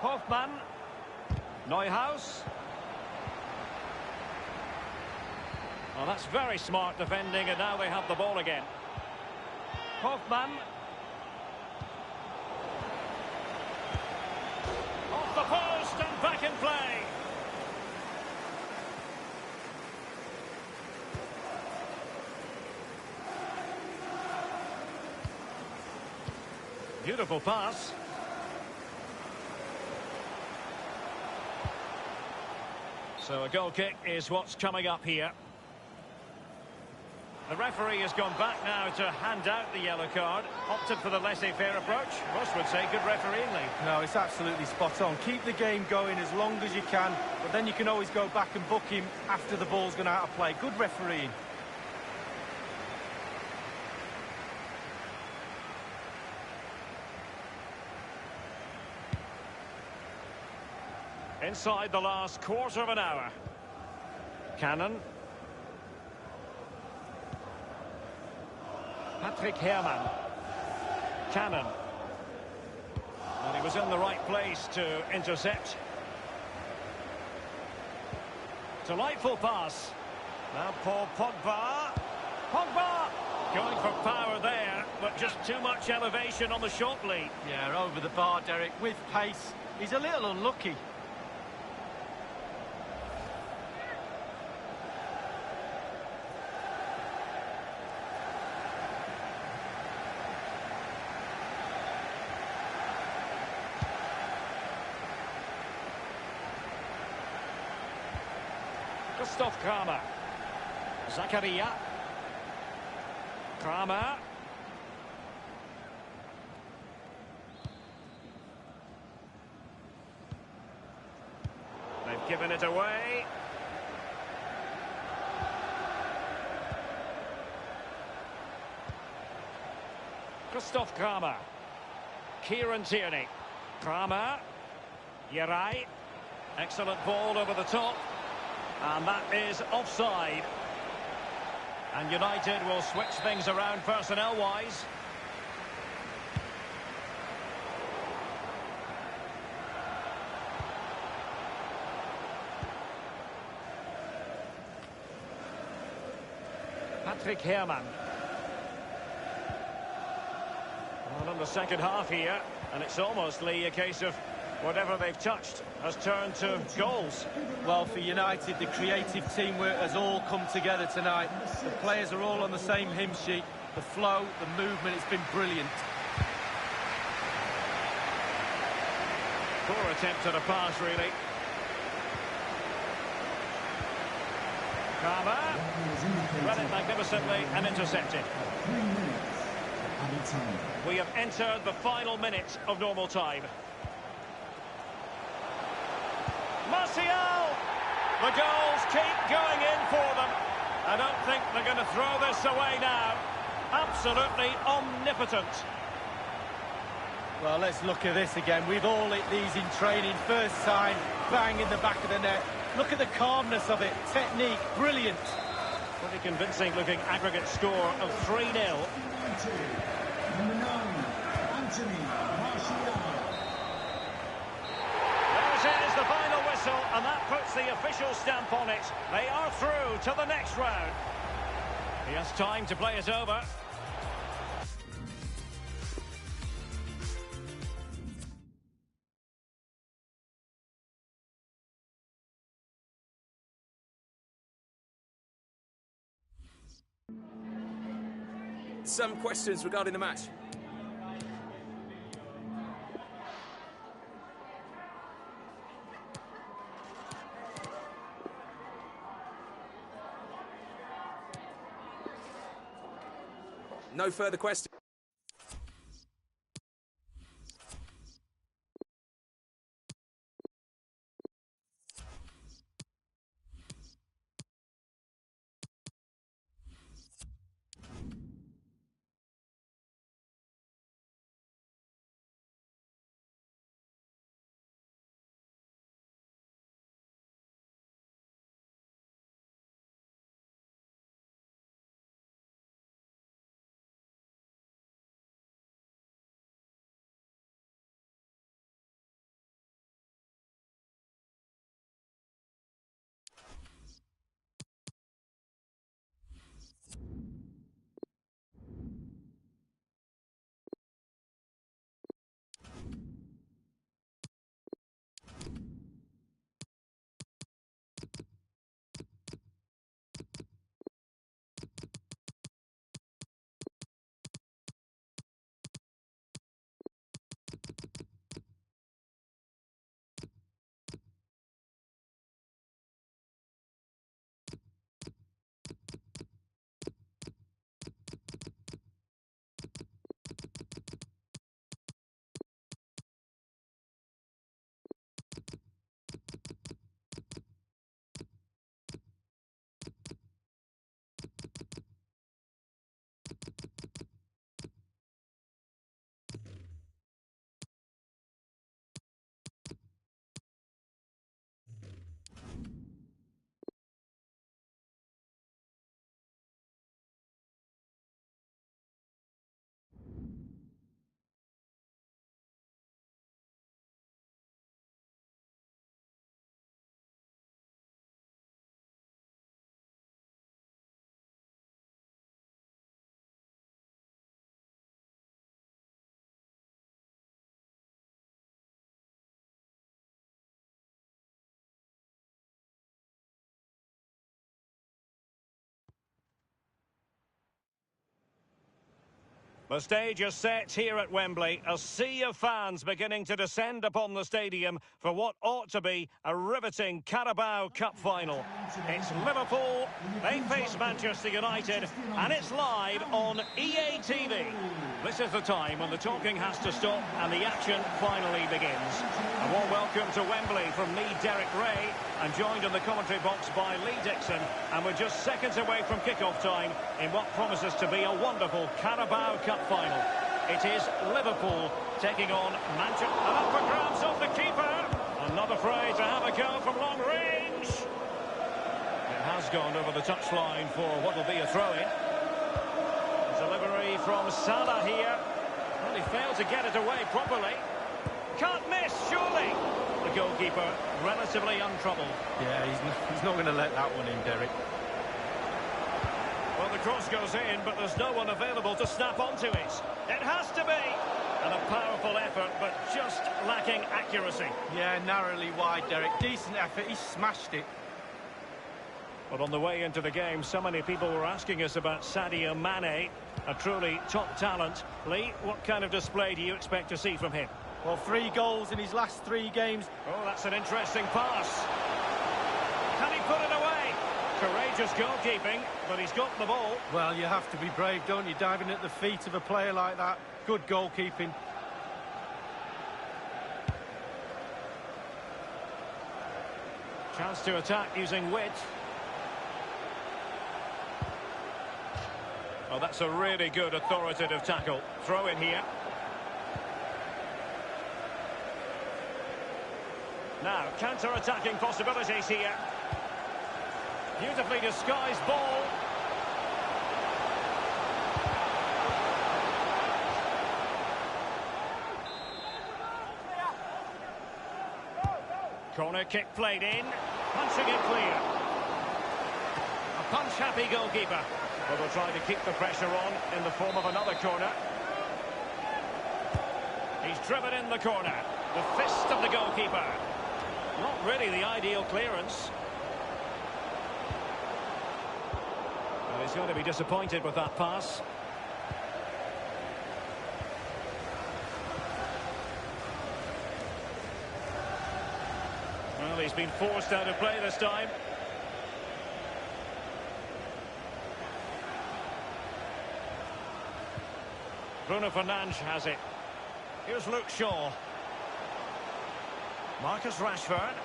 Hofmann. Neuhaus. Well, that's very smart defending, and now they have the ball again. Hofmann. Off the post and back in play. Beautiful pass. So a goal kick is what's coming up here. The referee has gone back now to hand out the yellow card. Opted for the laissez-faire approach. Ross would say good refereeing, Lee. No, it's absolutely spot on. Keep the game going as long as you can, but then you can always go back and book him after the ball's gone out of play. Good refereeing. Inside the last quarter of an hour. Cannon. Patrick Herrmann. Cannon. And he was in the right place to intercept. Delightful pass. Now Paul Pogba. Pogba! Going for power there, but just too much elevation on the short lead. Yeah, over the bar, Derek, with pace. He's a little unlucky. Christoph Kramer. Zakaria. Kramer. They've given it away. Christoph Kramer. Kieran Tierney. Kramer. Yerai. Excellent ball over the top. And that is offside. And United will switch things around personnel-wise. Patrick Herrmann. Well, in the second half here, and it's almost, Lee, a case of whatever they've touched has turned to goals. Well, for United, the creative teamwork has all come together tonight. The players are all on the same hymn sheet. The flow, the movement, it's been brilliant. Poor attempt at a pass, really. Kramer. Read it magnificently and intercepted. 3 minutes. Added time. We have entered the final minute of normal time. Martial! The goals keep going in for them. I don't think they're going to throw this away now. Absolutely omnipotent. Well, let's look at this again. We've all hit these in training. First time, bang in the back of the net. Look at the calmness of it. Technique, brilliant. Pretty convincing looking aggregate score of 3-0. Number 9, Anthony Martial. There it is, the final whistle, and that puts the official stamp on it. They are through to the next round. He has time to play it over. Some questions regarding the match. No further questions. The stage is set here at Wembley. A sea of fans beginning to descend upon the stadium for what ought to be a riveting Carabao Cup final. It's Liverpool, they face Manchester United, and it's live on EA TV. This is the time when the talking has to stop and the action finally begins. A warm welcome to Wembley from me, Derek Ray, and joined in the commentary box by Lee Dixon. And we're just seconds away from kick-off time in what promises to be a wonderful Carabao Cup final. It is Liverpool taking on Manchester. And up for grabs off the keeper. And not afraid to have a go from long range. It has gone over the touchline for what will be a throw-in. Delivery from Salah here. Well, he failed to get it away properly. Can't miss, surely. The goalkeeper relatively untroubled. Yeah, he's not going to let that one in, Derek. Well, the cross goes in, but there's no one available to snap onto it. It has to be. And a powerful effort, but just lacking accuracy. Yeah, narrowly wide, Derek. Decent effort. He smashed it. But on the way into the game, so many people were asking us about Sadio Mane, a truly top talent. Lee, what kind of display do you expect to see from him? Well, 3 goals in his last 3 games. Oh, that's an interesting pass. Can he put it away? Courageous goalkeeping, but he's got the ball. Well, you have to be brave, don't you? Diving at the feet of a player like that. Good goalkeeping. Chance to attack using width. Oh, that's a really good authoritative tackle. Throw in here. Now, counter-attacking possibilities here. Beautifully disguised ball. Corner kick played in. Punching it clear. A punch-happy goalkeeper. Well, they'll try to keep the pressure on in the form of another corner. He's driven in the corner. The fist of the goalkeeper. Not really the ideal clearance. Well, he's going to be disappointed with that pass. Well, he's been forced out of play this time. Bruno Fernandes has it. Here's Luke Shaw. Marcus Rashford.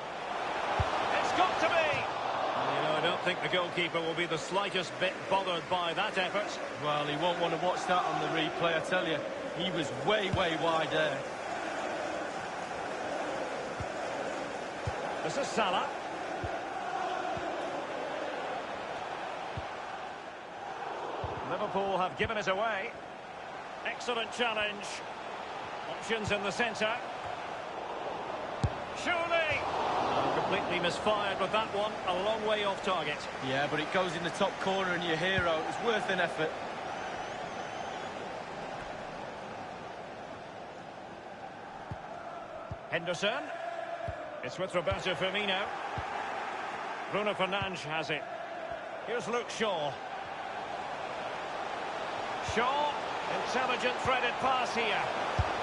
It's got to be! You know, I don't think the goalkeeper will be the slightest bit bothered by that effort. Well, he won't want to watch that on the replay, I tell you. He was way, way wide there. This is Salah. Liverpool have given it away. Excellent challenge. Options in the centre. Surely! Completely misfired with that one. A long way off target. Yeah, but it goes in the top corner and your hero. It's worth an effort. Henderson. It's with Roberto Firmino. Bruno Fernandes has it. Here's Luke Shaw. Shaw. Intelligent threaded pass here.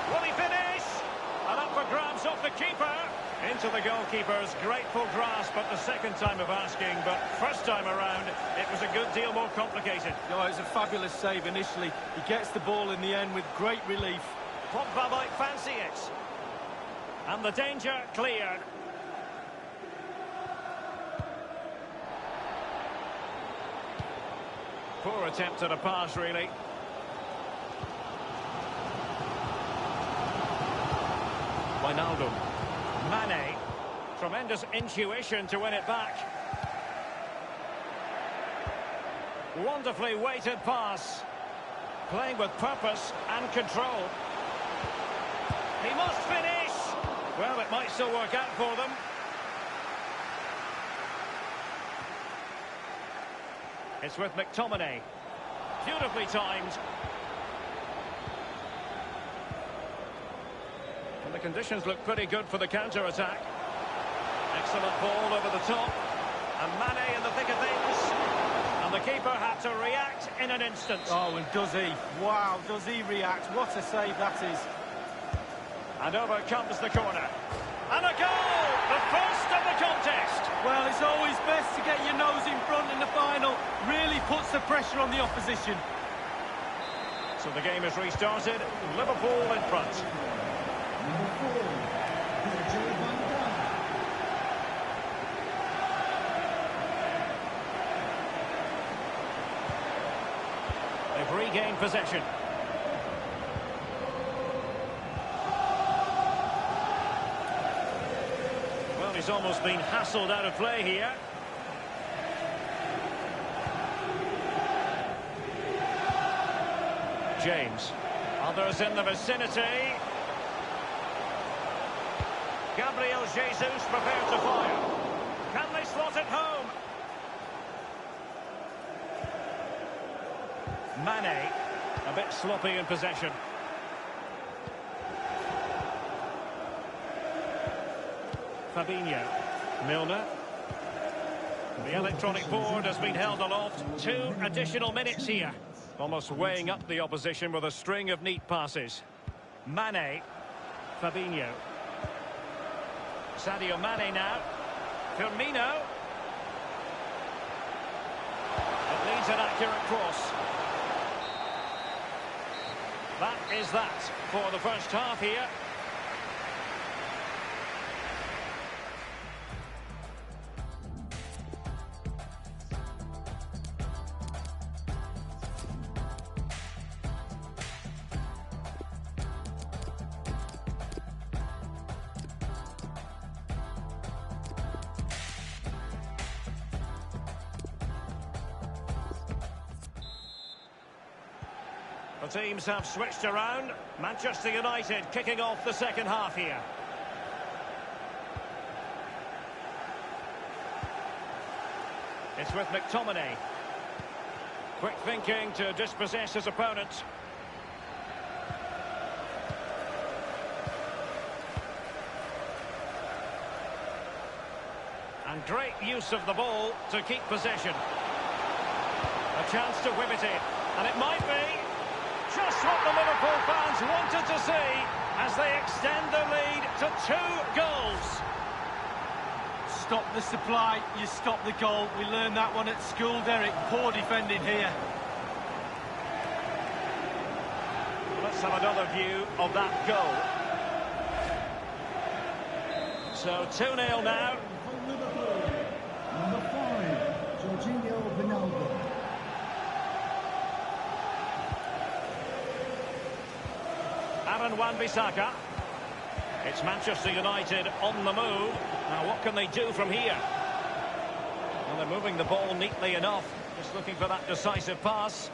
Will he finish? And up for grabs off the keeper. Into the goalkeeper's grateful grasp at the second time of asking, but first time around, it was a good deal more complicated. No, it was a fabulous save initially. He gets the ball in the end with great relief. Pogba might fancy it. And the danger cleared. Poor attempt at a pass, really. Wijnaldum. Mane. Tremendous intuition to win it back. Wonderfully weighted pass. Playing with purpose and control. He must finish. Well, it might still work out for them. It's with McTominay. Beautifully timed. And the conditions look pretty good for the counter-attack. Excellent ball over the top. And Mane in the thick of things. And the keeper had to react in an instant. Oh, and does he? Wow, does he react? What a save that is. And over comes the corner. And a goal! The first of the contest! Well, it's always best to get your nose in front in the final. Really puts the pressure on the opposition. So the game is restarted. Liverpool in front. Number 4, Virgil van Dijk. They've regained possession. Well, he's almost been hassled out of play here. James. Others in the vicinity. Gabriel Jesus prepared to fire. Can they slot it home? Mane, a bit sloppy in possession. Fabinho. Milner. The electronic board has been held aloft. 2 additional minutes here. Almost weighing up the opposition with a string of neat passes. Mane. Fabinho. Sadio Mane now. Firmino. It leads an accurate cross. That is that for the first half here. The teams have switched around. Manchester United kicking off the second half here. It's with McTominay. Quick thinking to dispossess his opponent. And great use of the ball to keep possession. A chance to whip it in. And it might be just what the Liverpool fans wanted to see as they extend the lead to 2 goals. Stop the supply, you stop the goal. We learned that one at school, Derek. Poor defending here. Let's have another view of that goal. So 2-0 now. For Liverpool, number 5, Jorginho Ronaldo. Aaron Wan-Bissaka. It's Manchester United on the move. Now what can they do from here? Well, they're moving the ball neatly enough. Just looking for that decisive pass.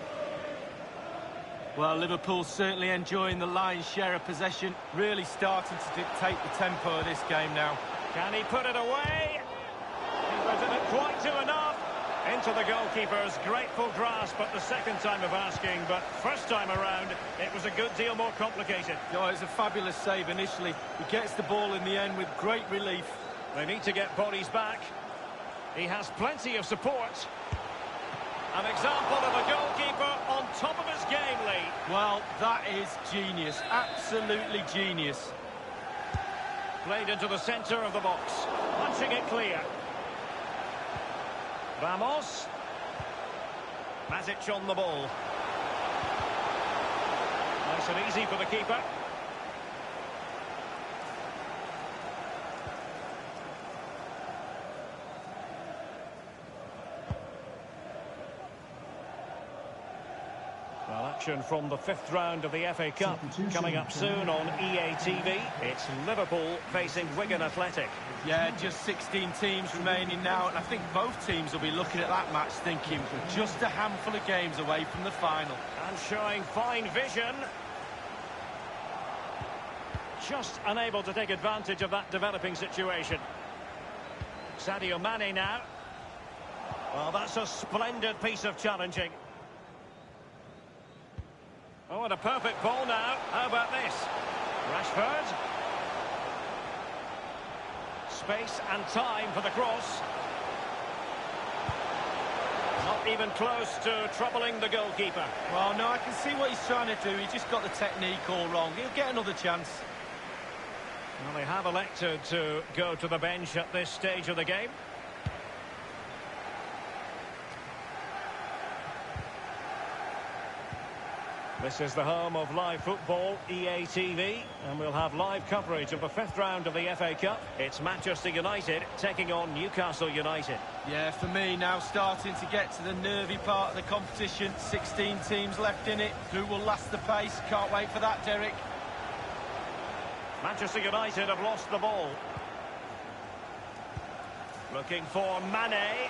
Well, Liverpool certainly enjoying the lion's share of possession. Really starting to dictate the tempo of this game now. Can he put it away? He didn't quite do enough. Into the goalkeeper's grateful grasp at the second time of asking, but first time around, it was a good deal more complicated. No, it was a fabulous save initially. He gets the ball in the end with great relief. They need to get bodies back. He has plenty of support. An example of a goalkeeper on top of his game, Lee. Well, that is genius. Absolutely genius. Played into the centre of the box. Punching it clear. Ramos. Matic on the ball. Nice and easy for the keeper. Well, action from the 5th round of the FA Cup coming up soon on EA TV. It's Liverpool facing Wigan Athletic. Yeah, just 16 teams remaining now, and I think both teams will be looking at that match thinking we're just a handful of games away from the final. And showing fine vision. Just unable to take advantage of that developing situation. Sadio Mane now. Well, that's a splendid piece of challenging. Oh, and a perfect ball now. How about this? Rashford. Space and time for the cross. Not even close to troubling the goalkeeper. Well, no, I can see what he's trying to do. He just got the technique all wrong. He'll get another chance. Well, they have elected to go to the bench at this stage of the game. This is the home of live football, EA TV, and we'll have live coverage of the fifth round of the FA Cup. It's Manchester United taking on Newcastle United. Yeah, for me now starting to get to the nervy part of the competition. 16 teams left in it. Who will last the pace? Can't wait for that, Derek. Manchester United have lost the ball. Looking for Mane.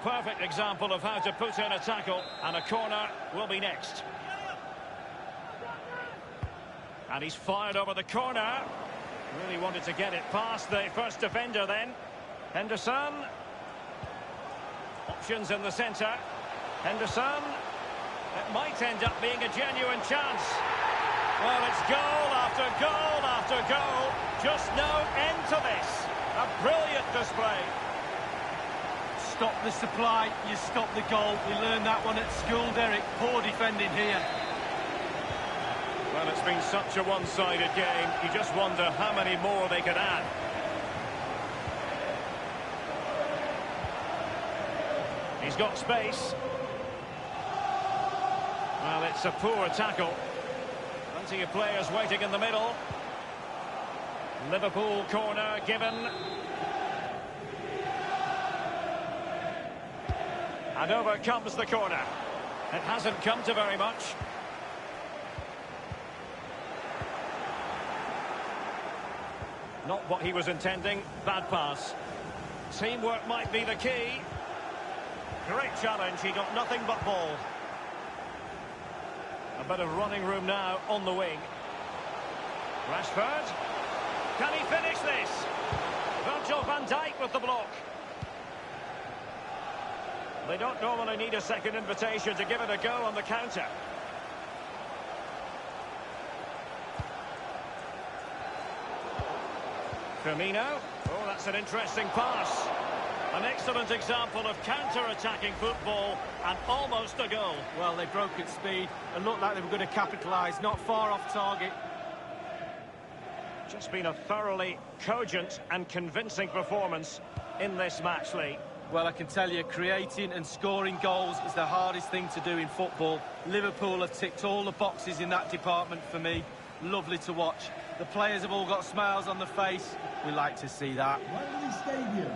Perfect example of how to put in a tackle, and a corner will be next. And he's fired over the corner. Really wanted to get it past the first defender then. Henderson. Options in the centre. Henderson. It might end up being a genuine chance. Well, it's goal after goal after goal. Just no end to this. A brilliant display. Stop the supply, you stop the goal. We learned that one at school, Derek. Poor defending here. Well, it's been such a one-sided game. You just wonder how many more they could add. He's got space. Well, it's a poor tackle. Plenty of players waiting in the middle. Liverpool corner given. And over comes the corner. It hasn't come to very much. Not what he was intending. Bad pass. Teamwork might be the key. Great challenge. He got nothing but ball. A bit of running room now on the wing. Rashford. Can he finish this? Virgil van Dijk with the block. They don't normally need a second invitation to give it a go on the counter. Firmino. Oh, that's an interesting pass. An excellent example of counter-attacking football and almost a goal. Well, they broke at speed and looked like they were going to capitalise. Not far off target. Just been a thoroughly cogent and convincing performance in this match, Lee. Well, I can tell you, creating and scoring goals is the hardest thing to do in football. Liverpool have ticked all the boxes in that department for me. Lovely to watch. The players have all got smiles on their face. We like to see that. Wembley Stadium.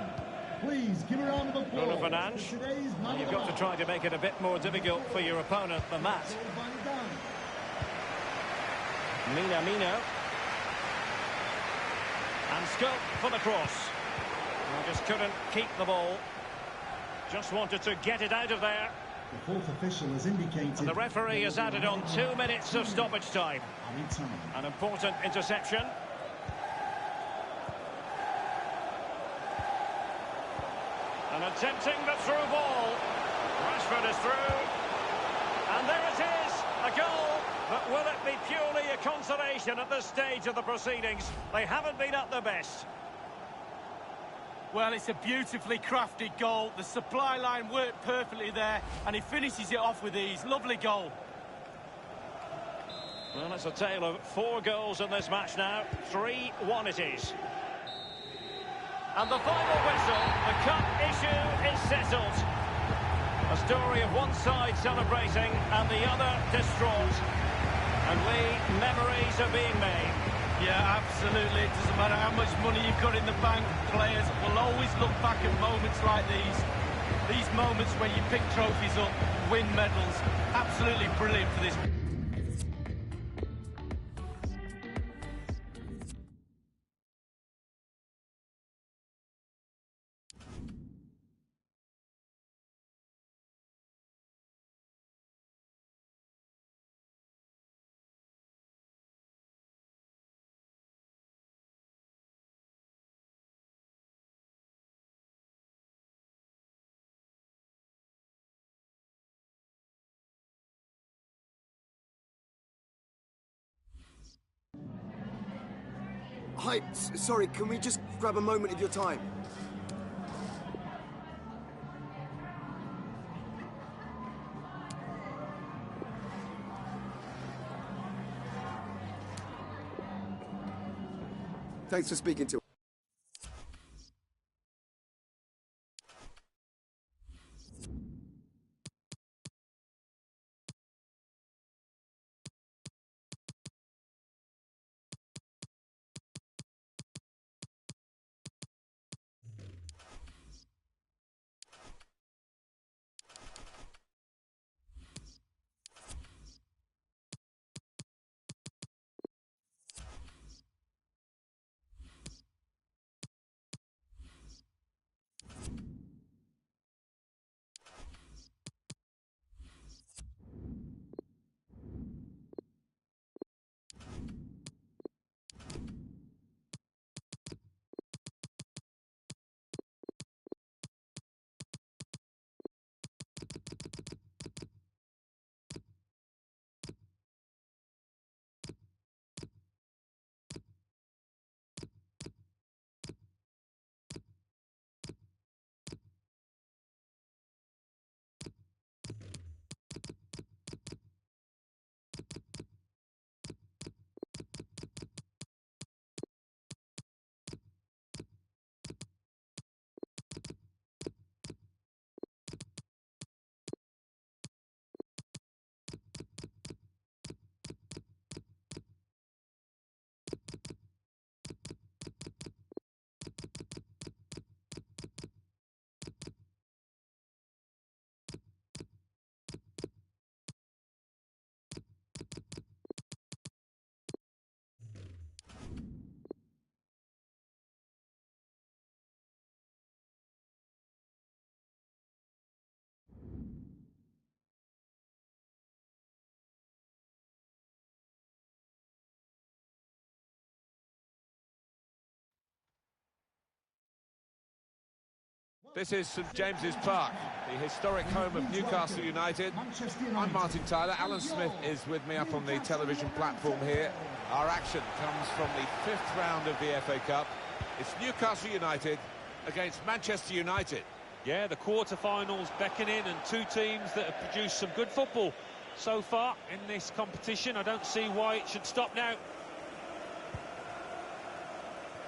Please give a round of applause. Bruno Fernandes. You've got to try to make it a bit more difficult for your opponent than that. Mino. And scope for the cross. Well, just couldn't keep the ball. Just wanted to get it out of there. The fourth official has indicated... And the referee has added on 2 minutes of stoppage time. An important interception. And attempting the through ball. Rashford is through. And there it is, a goal. But will it be purely a consolation at this stage of the proceedings? They haven't been at their best. Well, it's a beautifully crafted goal. The supply line worked perfectly there, and he finishes it off with ease. Lovely goal. Well, it's a tale of 4 goals in this match now. 3-1 it is. And the final whistle, the cup issue is settled. A story of one side celebrating and the other distraught. And memories are being made. Yeah, absolutely. It doesn't matter how much money you've got in the bank. Players will always look back at moments like these. These moments when you pick trophies up, win medals. Absolutely brilliant for this Hi, sorry, can we just grab a moment of your time? Thanks for speaking to us. This is St James's Park, the historic home of Newcastle United. I'm Martin Tyler. Alan Smith is with me up on the television platform here. Our action comes from the 5th round of the FA Cup. It's Newcastle United against Manchester United. Yeah, the quarter-finals beckoning, and two teams that have produced some good football so far in this competition. I don't see why it should stop now.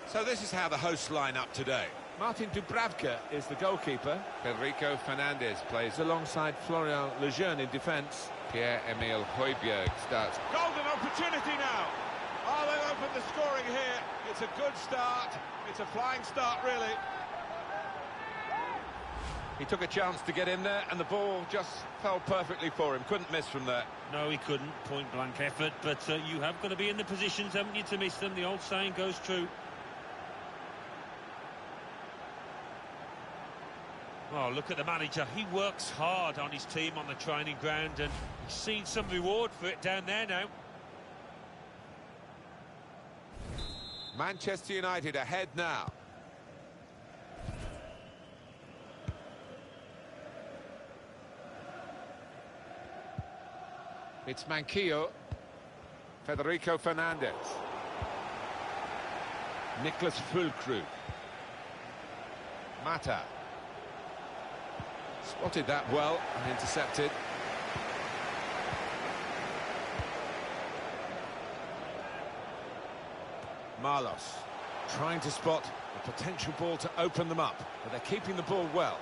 So this is how the hosts line up today. Martin Dubravka is the goalkeeper. Federico Fernandez plays alongside Florian Lejeune in defence. Pierre-Emile Højbjerg starts. Golden opportunity now. Oh, they've opened the scoring here. It's a good start. It's a flying start, really. He took a chance to get in there, and the ball just fell perfectly for him. Couldn't miss from there. No, he couldn't. Point-blank effort. But you have got to be in the positions, haven't you, to miss them? The old saying goes true. Oh, look at the manager. He works hard on his team on the training ground, and he's seen some reward for it down there now. Manchester United ahead now. It's Manquillo. Federico Fernandez. Nicholas Füllkrug. Mata. Spotted that well and intercepted. Marlos trying to spot a potential ball to open them up, but they're keeping the ball well.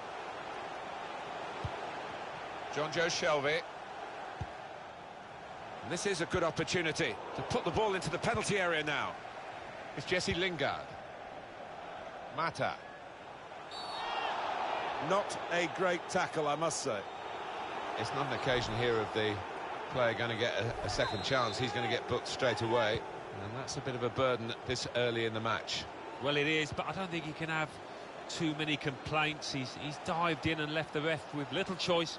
John Joe Shelby. And this is a good opportunity to put the ball into the penalty area now. It's Jesse Lingard. Mata. Not a great tackle, I must say. It's not an occasion here of the player going to get a second chance. He's going to get booked straight away, and that's a bit of a burden this early in the match. Well, it is, but I don't think he can have too many complaints. He's dived in and left the ref with little choice.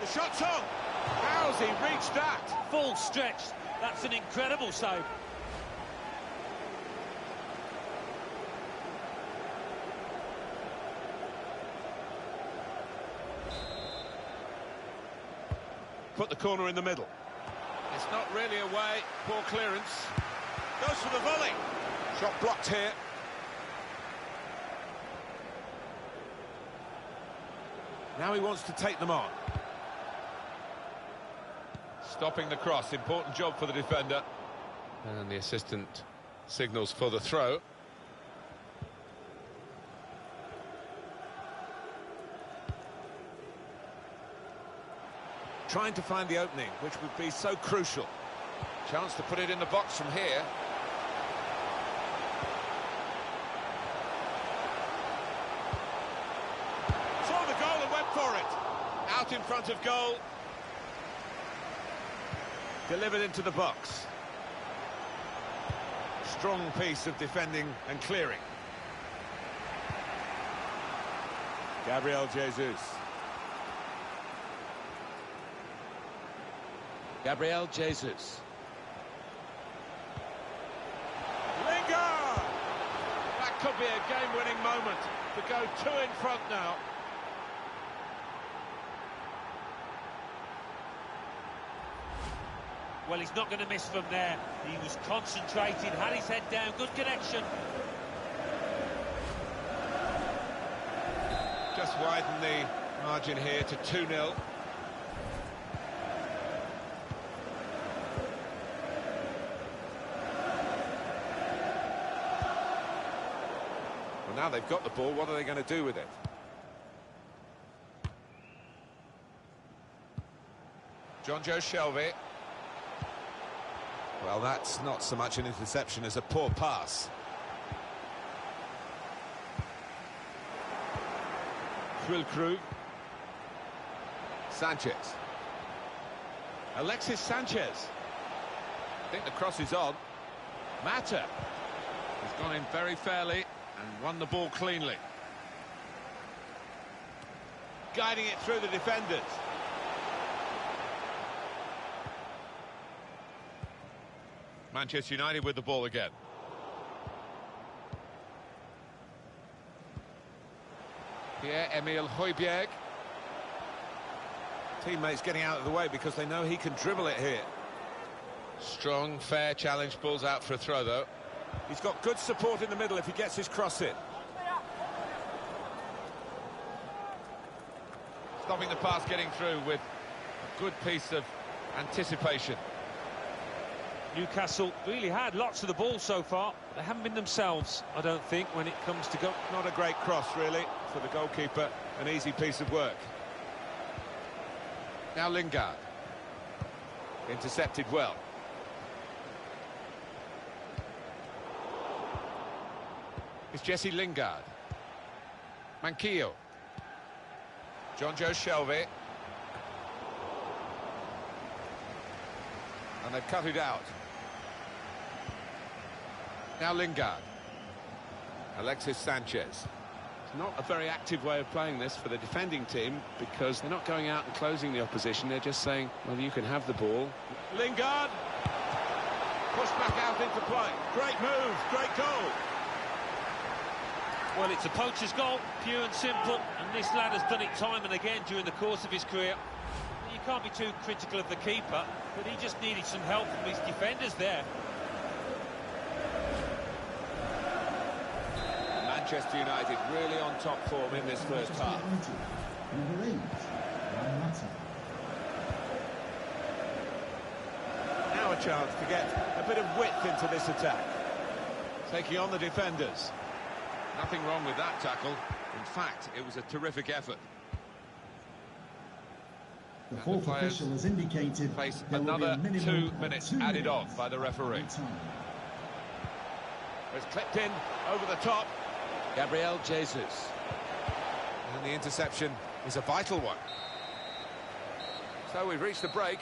The shot's on! How's he reached that? Full stretch. That's an incredible save. Put the corner in the middle. It's not really away. Poor clearance. Goes for the volley. Shot blocked here. Now he wants to take them on. Stopping the cross, important job for the defender. And the assistant signals for the throw. Trying to find the opening, which would be so crucial. Chance to put it in the box from here. Saw the goal and went for it. Out in front of goal. Delivered into the box. Strong piece of defending and clearing. Gabriel Jesus. Gabriel Jesus. Lingard! That could be a game-winning moment to go 2 in front now. Well, he's not going to miss from there. He was concentrated, had his head down, good connection. Just widen the margin here to 2-0. Well, now they've got the ball, what are they going to do with it? Jonjo Shelvey. Well, that's not so much an interception as a poor pass. Füllkrug. Sanchez. Alexis Sanchez. I think the cross is on. Mata has gone in very fairly and won the ball cleanly. Guiding it through the defenders. Manchester United with the ball again. Pierre-Emile Højbjerg. Teammates getting out of the way because they know he can dribble it here. Strong, fair challenge, balls out for a throw though. He's got good support in the middle if he gets his cross in. Stopping the pass getting through with a good piece of anticipation. Newcastle really had lots of the ball so far. They haven't been themselves, I don't think, when it comes to go. Not a great cross, really, for the goalkeeper. An easy piece of work. Now Lingard. Intercepted well. It's Jesse Lingard. Manquillo. Jonjo Shelvey. And they've cut it out. Now Lingard. Alexis Sanchez. It's not a very active way of playing this for the defending team because they're not going out and closing the opposition. They're just saying, well, you can have the ball. Lingard. Pushed back out into play. Great move, great goal. Well, it's a poacher's goal, pure and simple, and this lad has done it time and again during the course of his career. You can't be too critical of the keeper, but he just needed some help from his defenders there. Manchester United really on top form in this first half. Number 8, Mata. Now a chance to get a bit of width into this attack. Taking on the defenders. Nothing wrong with that tackle. In fact, it was a terrific effort. The fourth official has indicated face there will be another a 2 minutes added on by the referee. It's clipped in over the top. Gabriel Jesus. And the interception is a vital one. So we've reached the break.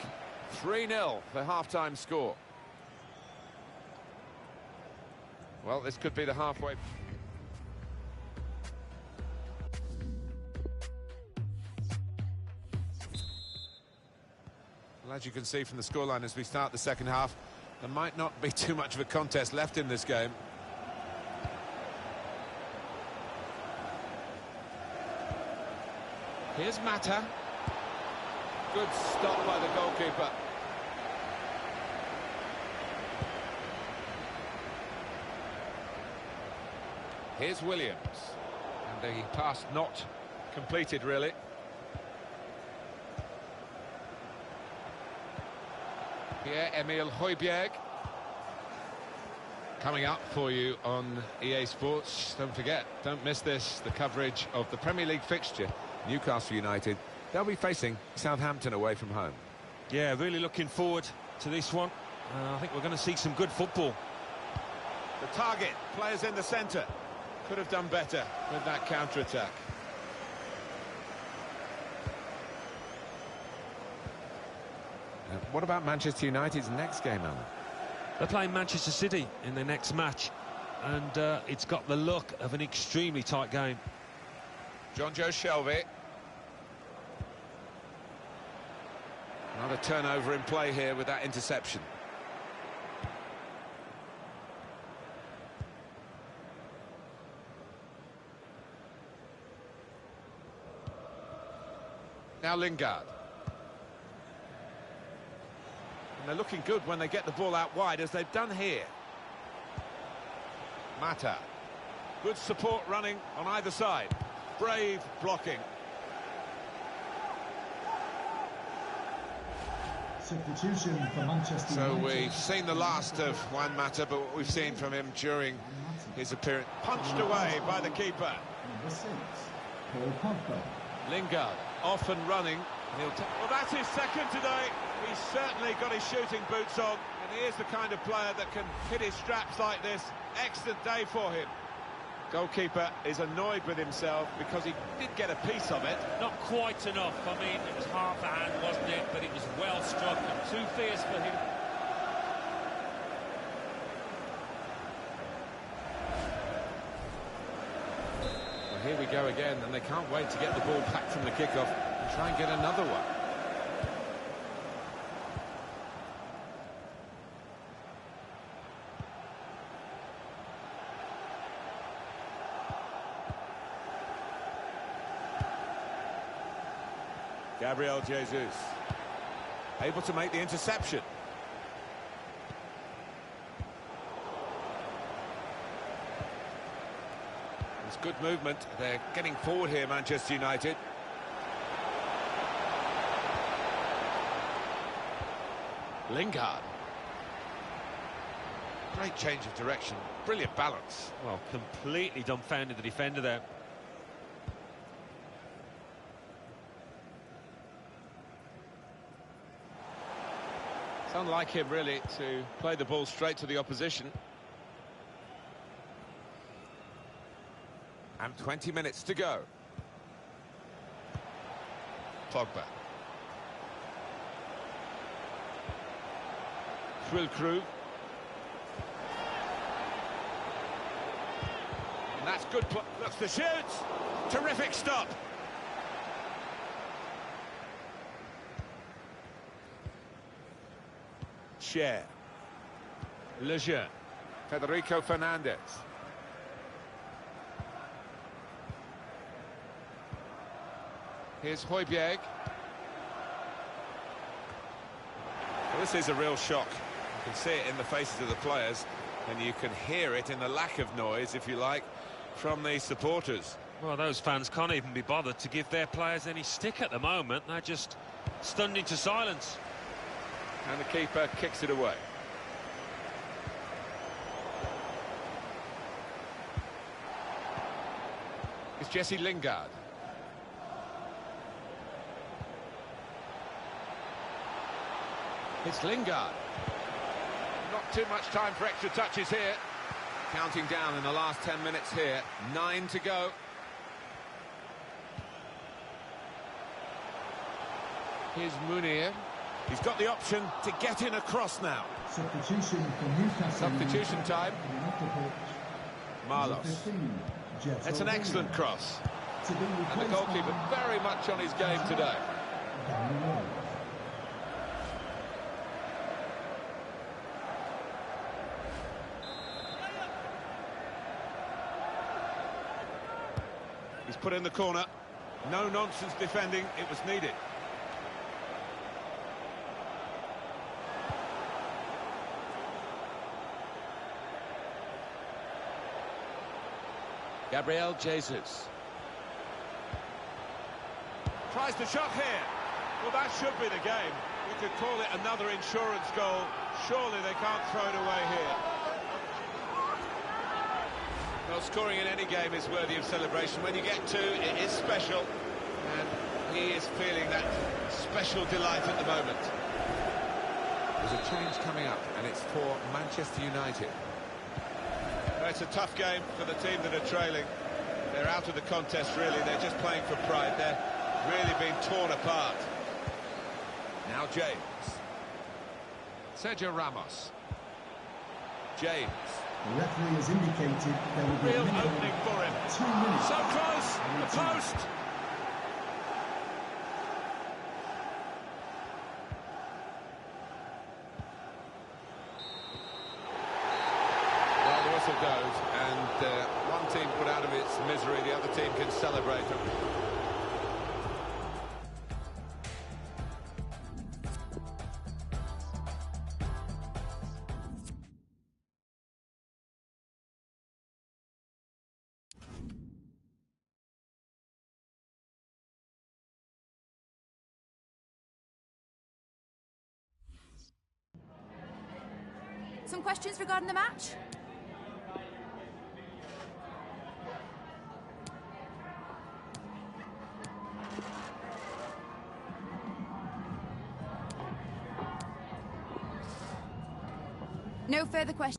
3-0 the half-time score. Well, this could be the halfway. Well, as you can see from the scoreline as we start the second half, there might not be too much of a contest left in this game. Here's Mata. Good stop by the goalkeeper. Here's Williams. And the pass not completed, really. Pierre-Emile Højbjerg. Coming up for you on EA Sports, don't forget, don't miss this, the coverage of the Premier League fixture. Newcastle United, they'll be facing Southampton away from home. Yeah, really looking forward to this one. I think we're going to see some good football. The target, players in the centre. Could have done better with that counter-attack. What about Manchester United's next game, Alan? They're playing Manchester City in their next match, and it's got the look of an extremely tight game. John Joe Shelby. Another turnover in play here with that interception. Now Lingard. And they're looking good when they get the ball out wide, as they've done here. Mata. Good support running on either side. Brave blocking. Substitution for Manchester So United. we've seen the last of Juan Mata, but what we've seen from him during his appearance. Punched away by the keeper. Number 6, Paul Pogba. Lingard off and running. Well, that's his second today. He's certainly got his shooting boots on, and he is the kind of player that can hit his straps like this. Excellent day for him. Goalkeeper is annoyed with himself because he did get a piece of it. Not quite enough. I mean, it was half a hand, wasn't it? But it was well struck and too fierce for him. Well, here we go again, and they can't wait to get the ball back from the kickoff and try and get another one. Gabriel Jesus, able to make the interception. It's good movement. They're getting forward here, Manchester United. Lingard. Great change of direction. Brilliant balance. Well, completely dumbfounded the defender there. It's unlike him, really, to play the ball straight to the opposition. And 20 minutes to go. Pogba. Crew. And that's good. Looks to shoot. Terrific stop. Cher. Lejeune. Federico Fernandez. Here's Højbjerg. Well, this is a real shock. You can see it in the faces of the players, and you can hear it in the lack of noise, if you like, from the supporters. Well, those fans can't even be bothered to give their players any stick at the moment. They're just stunned into silence. And the keeper kicks it away. It's Jesse Lingard. It's Lingard. Not too much time for extra touches here. Counting down in the last 10 minutes here. 9 to go. Here's Munir. He's got the option to get in across now. Substitution for Newcastle. Substitution time. Marlos. It's an excellent cross. And the goalkeeper very much on his game today. He's put in the corner. No nonsense defending. It was needed. Gabriel Jesus. Tries the shot here. Well, that should be the game. You could call it another insurance goal. Surely they can't throw it away here. Well, scoring in any game is worthy of celebration. When you get two, it is special. And he is feeling that special delight at the moment. There's a change coming up, and it's for Manchester United. Well, it's a tough game for the team that are trailing. They're out of the contest, really. They're just playing for pride. They're really being torn apart. Now James. Sergio Ramos. James. The referee has indicated there will be Real a minimum opening for him. 2 minutes. So close. The post. Well, the whistle goes, and one team put out of its misery, the other team can celebrate them. Some questions regarding the match? No further questions.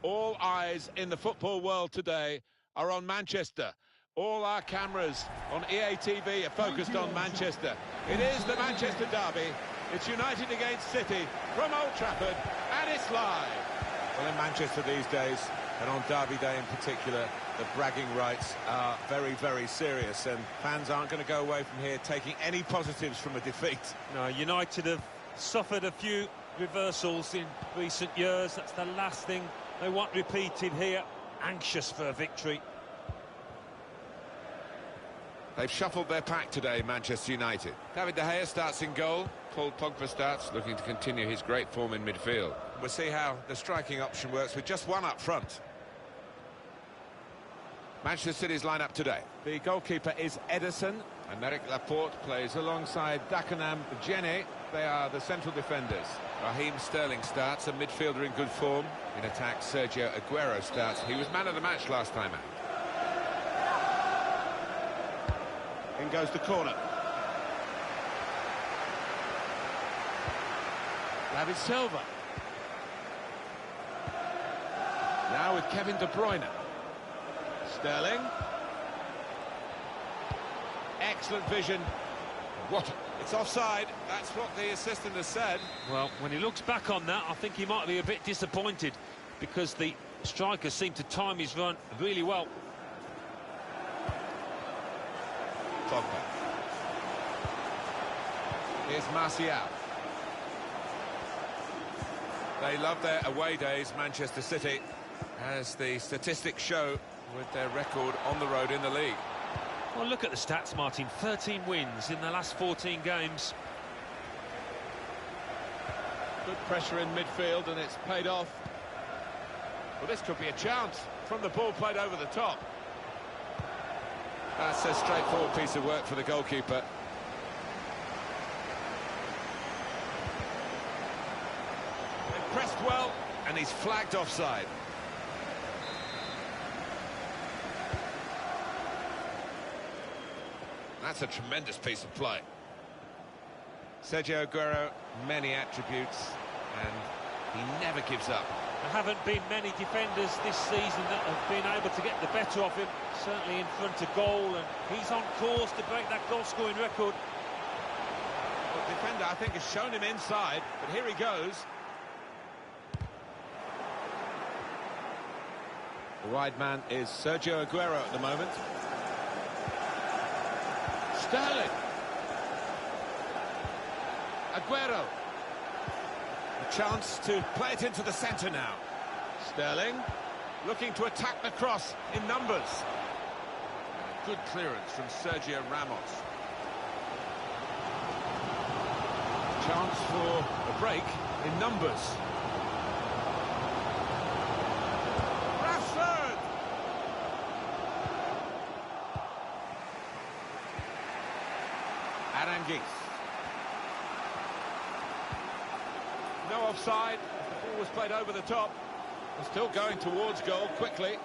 All eyes in the football world today are on Manchester. All our cameras on EA TV are focused on Manchester. It is the Manchester derby. It's United against City from Old Trafford, and it's live. Well, in Manchester these days, and on Derby Day in particular, the bragging rights are very, very serious, and fans aren't going to go away from here taking any positives from a defeat. No, United have suffered a few reversals in recent years. That's the last thing they want repeated here. Anxious for a victory. They've shuffled their pack today, Manchester United. David De Gea starts in goal. Paul Pogba starts, looking to continue his great form in midfield. We'll see how the striking option works with just one up front. Manchester City's lineup today. The goalkeeper is Ederson, And Eric Laporte plays alongside Dagenham Jenny. They are the central defenders. Raheem Sterling starts, a midfielder in good form. In attack, Sergio Aguero starts. He was man of the match last time out. In goes the corner. David Silva. Now with Kevin De Bruyne. Sterling. Excellent vision. What It's offside, that's what the assistant has said. Well, when he looks back on that, I think he might be a bit disappointed because the striker seemed to time his run really well. Pogba. Here's Martial. They love their away days, Manchester City, as the statistics show with their record on the road in the league. Well, look at the stats, Martin. 13 wins in the last 14 games. Good pressure in midfield, and it's paid off. Well, this could be a chance from the ball played over the top. That's a straightforward piece of work for the goalkeeper. They pressed well, and he's flagged offside. That's a tremendous piece of play. Sergio Aguero, many attributes, and he never gives up. There haven't been many defenders this season that have been able to get the better of him, certainly in front of goal, and he's on course to break that goal-scoring record. The defender, I think, has shown him inside, but here he goes. The wide man is Sergio Aguero at the moment. Sterling. Aguero. A chance to play it into the centre now. Sterling looking to attack the cross in numbers. Good clearance from Sergio Ramos. Chance for a break in numbers. Rashford! Aranguiz. No offside. The ball was played over the top. They're still going towards goal quickly.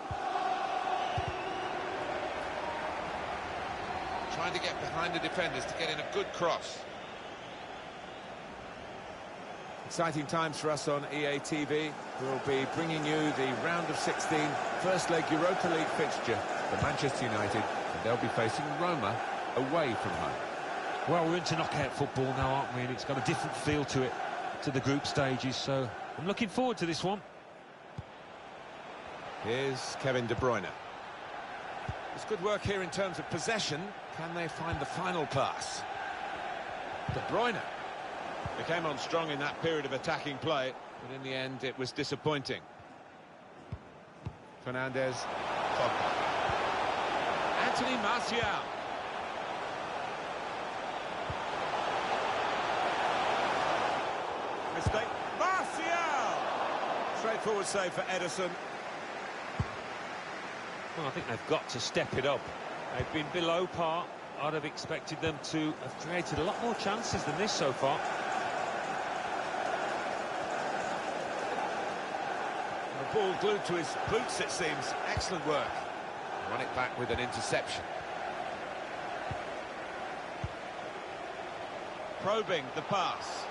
Trying to get behind the defenders to get in a good cross. Exciting times for us on EA TV. We'll be bringing you the round of 16 first leg Europa League fixture for Manchester United, and they'll be facing Roma away from home. Well, we're into knockout football now, aren't we? And it's got a different feel to it, to the group stages, so I'm looking forward to this one. Here's Kevin De Bruyne. It's good work here in terms of possession. Can they find the final pass? De Bruyne. They came on strong in that period of attacking play, but in the end it was disappointing. Fernandes. Pogba. Anthony Martial. Mistake. Martial! Straightforward save for Ederson. Well, I think they've got to step it up. They've been below par. I'd have expected them to have created a lot more chances than this so far. The ball glued to his boots, it seems. Excellent work. Run it back with an interception. Probing the pass.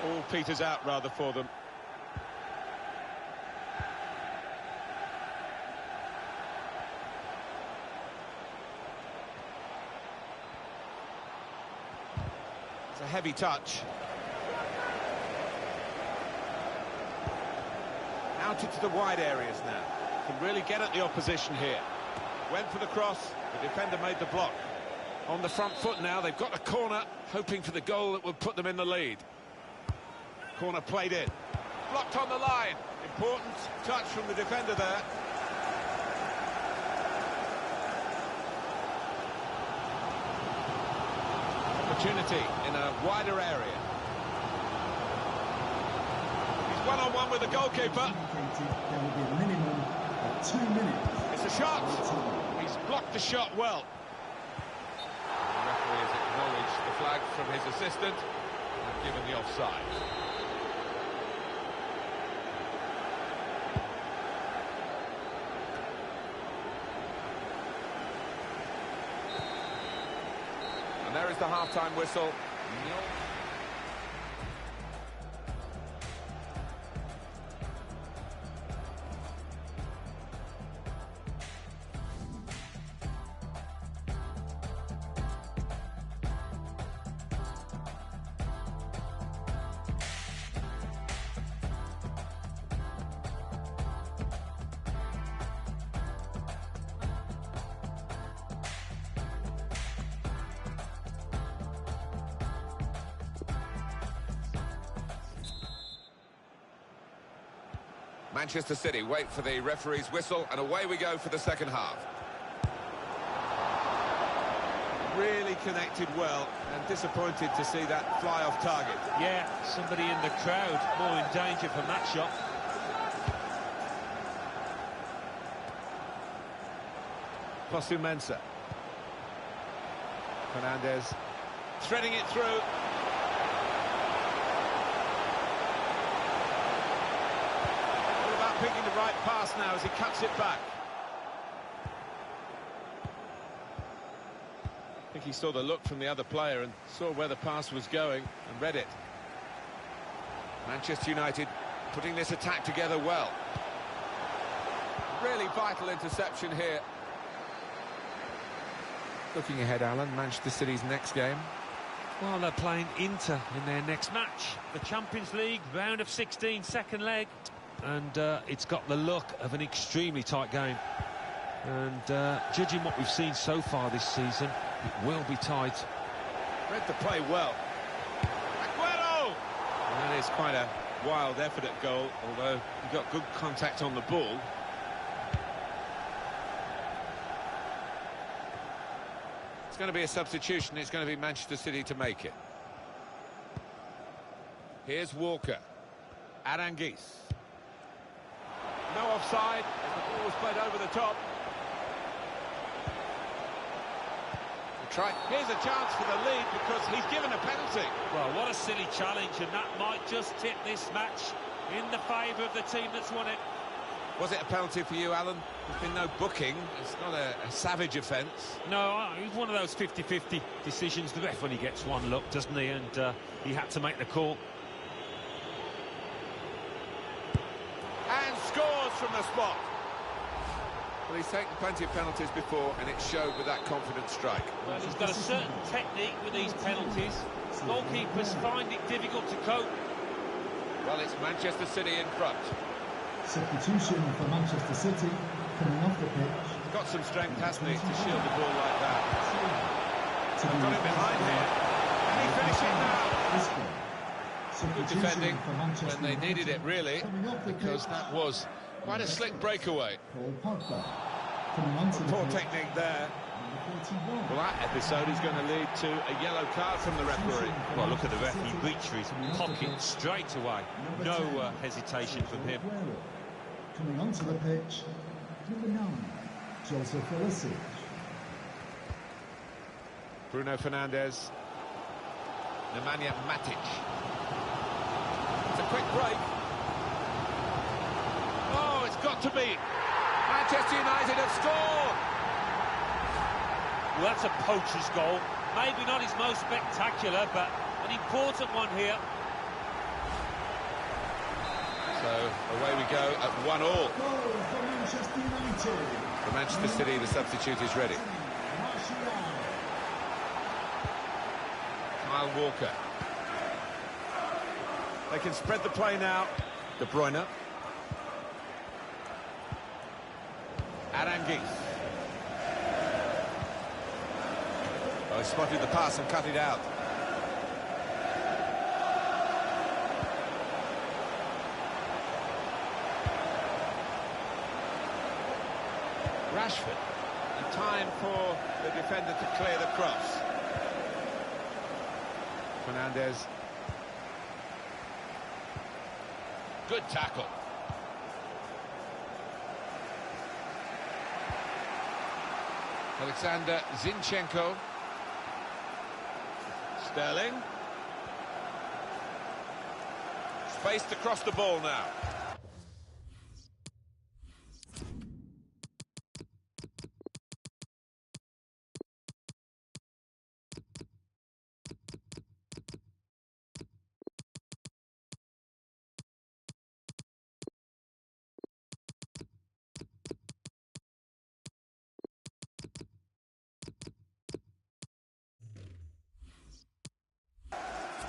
All peters out rather for them. It's a heavy touch. Out into the wide areas now. Can really get at the opposition here. Went for the cross. The defender made the block. On the front foot now. They've got a corner, hoping for the goal that would put them in the lead. Corner played in. Blocked on the line. Important touch from the defender there. Opportunity in a wider area. He's one-on-one with the goalkeeper. There will be a minimum of 2 minutes. It's a shot. He's blocked the shot well. The referee has acknowledged the flag from his assistant and given the offside. And there is the half-time whistle. Manchester City wait for the referee's whistle, and away we go for the second half. Really connected well, and disappointed to see that fly off target. Yeah, somebody in the crowd more in danger from that shot. Postumensa. Fernandez threading it through. All about picking the right pass now as he cuts it back. I think he saw the look from the other player and saw where the pass was going and read it. Manchester United putting this attack together well. Really vital interception here. Looking ahead, Alan, Manchester City's next game. Well, they're playing Inter in their next match. The Champions League, round of 16, second leg. And it's got the look of an extremely tight game. And judging what we've seen so far this season, it will be tight. Read the play well. Aguero! And that is quite a wild effort at goal, although he got good contact on the ball. It's going to be a substitution. It's going to be Manchester City to make it. Here's Walker. Aranguiz. No offside, as the ball was played over the top. Here's a chance for the lead because he's given a penalty. Well, what a silly challenge, and that might just tip this match in the favour of the team that's won it. Was it a penalty for you, Alan? There's been no booking. It's not a savage offence. No, it's one of those 50-50 decisions. The ref only gets one look, doesn't he? And he had to make the call. And scores from the spot. Well, he's taken plenty of penalties before, and it showed with that confident strike. Well, he's got a certain technique with these penalties. Goalkeepers find it difficult to cope. Well, it's Manchester City in front. Substitution for Manchester City coming off the pitch. He's got some strength, hasn't he, to shield the ball like that. Got him behind here. And he finishes now. Good defending when they needed it, really, because that was quite a slick breakaway. Poor technique there. Well, that episode is going to lead to a yellow card from the referee. Well, look at the ref. He reached for his pocket straight away. No hesitation from him. Coming onto the pitch, number 9, Joseph Ilicic. Bruno Fernandes. Nemanja Matic. It's a quick break. Oh, it's got to be. Manchester United have scored. Well, that's a poacher's goal. Maybe not his most spectacular, but an important one here. So away we go at 1-all. Goal for Manchester United. For Manchester City, the substitute is ready. Kyle Walker. They can spread the play now. De Bruyne. Aranguiz. Oh, he spotted the pass and cut it out. Rashford. And time for the defender to clear the cross. Fernandes. Good tackle. Alexander Zinchenko. Sterling. Spaced across the ball now.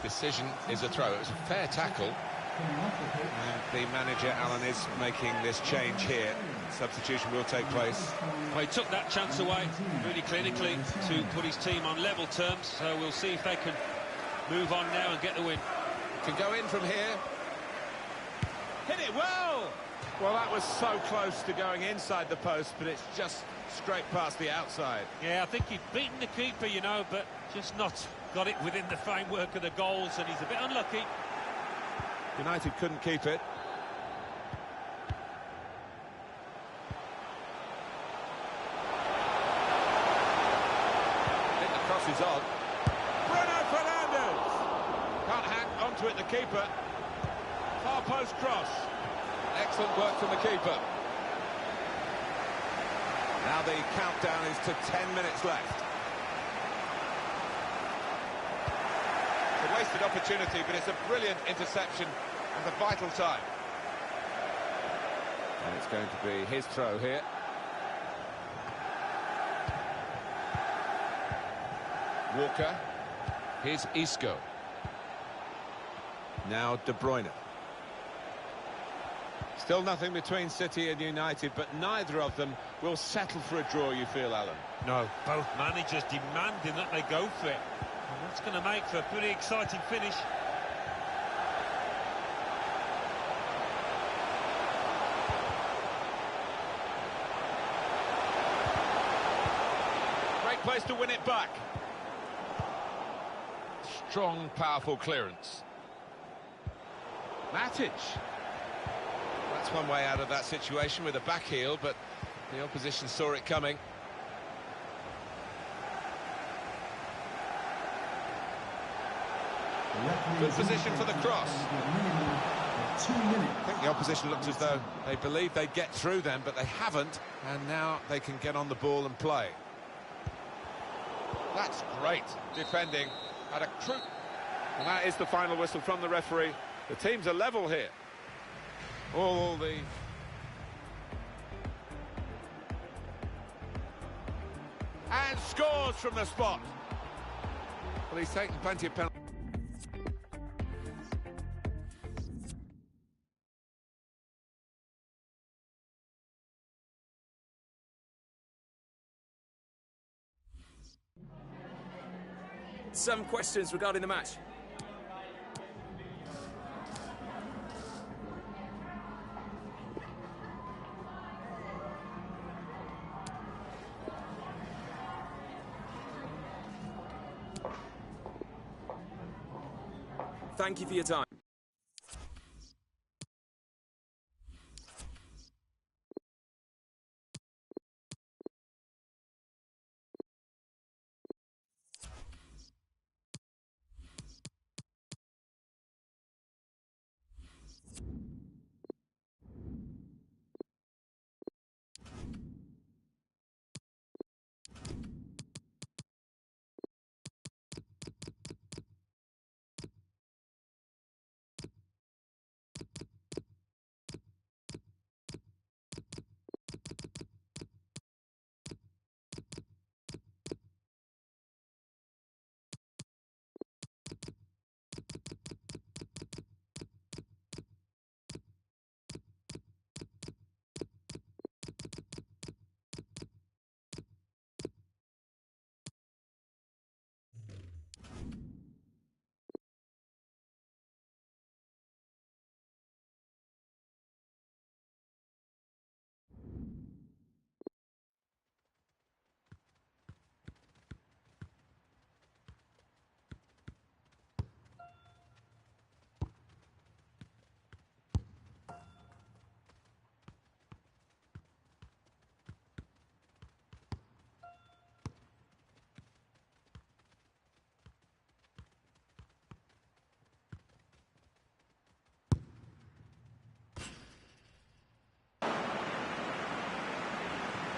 Decision is a throw. It was a fair tackle. And the manager, Alan, is making this change here. Substitution will take place. Well, he took that chance away really clinically to put his team on level terms, so we'll see if they can move on now and get the win. Can go in from here. Hit it well! Well, that was so close to going inside the post, but it's just straight past the outside. Yeah, I think he'd beaten the keeper, you know, but just not got it within the framework of the goals, and he's a bit unlucky. United couldn't keep it. I think the cross is on. Bruno Fernandes! Can't hang onto it, the keeper. Far post cross. Excellent work from the keeper. Now the countdown is to 10 minutes left. It's a wasted opportunity, but it's a brilliant interception and a vital time. And it's going to be his throw here. Walker. Here's Isco. Now De Bruyne. Still nothing between City and United, but neither of them will settle for a draw, you feel, Alan? No, both managers demanding that they go for it. And that's going to make for a pretty exciting finish. Great place to win it back. Strong, powerful clearance. Matic. That's one way out of that situation with a back heel, but the opposition saw it coming. Good position for the cross. I think the opposition looked as though they believed they'd get through them, but they haven't, and now they can get on the ball and play. That's great defending at a crucial. And that is the final whistle from the referee. The teams are level here. All the... And scores from the spot. Well, he's taken plenty of penalties. Some questions regarding the match. Thank you for your time.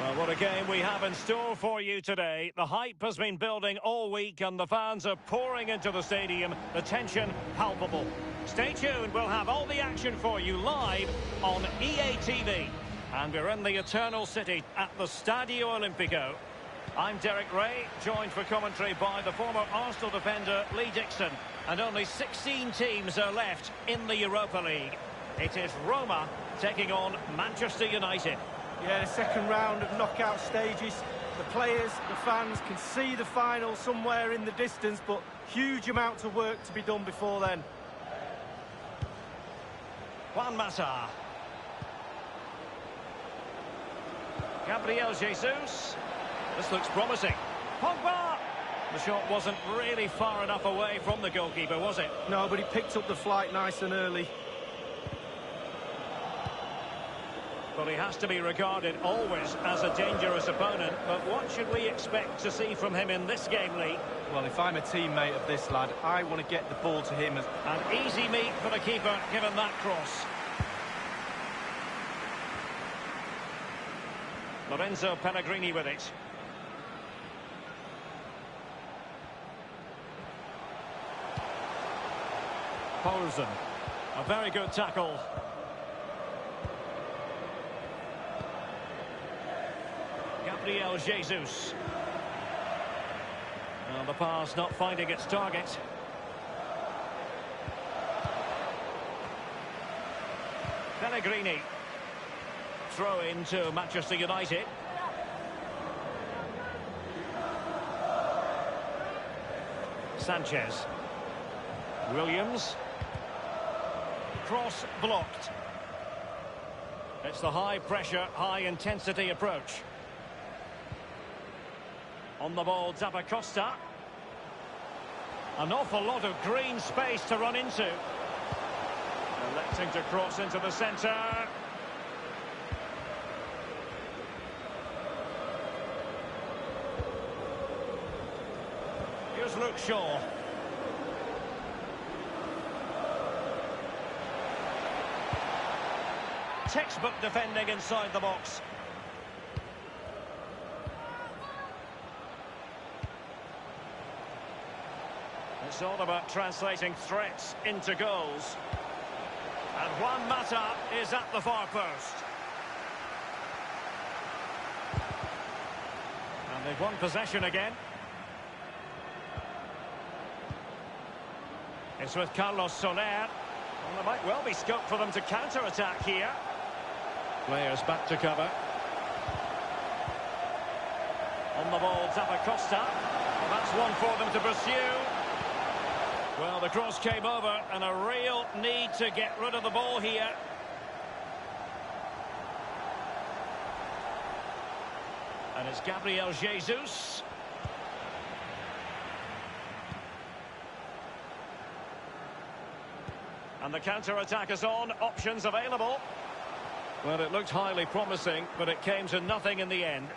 Well, what a game we have in store for you today. The hype has been building all week and the fans are pouring into the stadium. The tension palpable. Stay tuned, we'll have all the action for you live on EA TV. And we're in the Eternal City at the Stadio Olimpico. I'm Derek Ray, joined for commentary by the former Arsenal defender Lee Dixon. And only 16 teams are left in the Europa League. It is Roma taking on Manchester United. Yeah, the second round of knockout stages. The players, the fans can see the final somewhere in the distance, but huge amounts of work to be done before then. Juan Mata. Gabriel Jesus. This looks promising. Pogba! The shot wasn't really far enough away from the goalkeeper, was it? No, but he picked up the flight nice and early. Well, he has to be regarded always as a dangerous opponent, but what should we expect to see from him in this game, Lee? Well, if I'm a teammate of this lad, I want to get the ball to him. An easy meet for the keeper, given that cross. Lorenzo Pellegrini with it. Poulsen. A very good tackle. Gabriel Jesus. Well, the pass not finding its target. Pellegrini. Throw into Manchester United. Sanchez. Williams. Cross blocked. It's the high pressure, high intensity approach. On the ball, Zappacosta. An awful lot of green space to run into. Electing to cross into the centre. Here's Luke Shaw. Textbook defending inside the box. It's all about translating threats into goals. And Juan Mata is at the far post. And they've won possession again. It's with Carlos Soler. Well, there might well be scope for them to counter-attack here. Players back to cover. On the ball, Zappacosta. Well, that's one for them to pursue. Well, the cross came over, and a real need to get rid of the ball here. And it's Gabriel Jesus. And the counter-attack is on. Options available. Well, it looked highly promising, but it came to nothing in the end.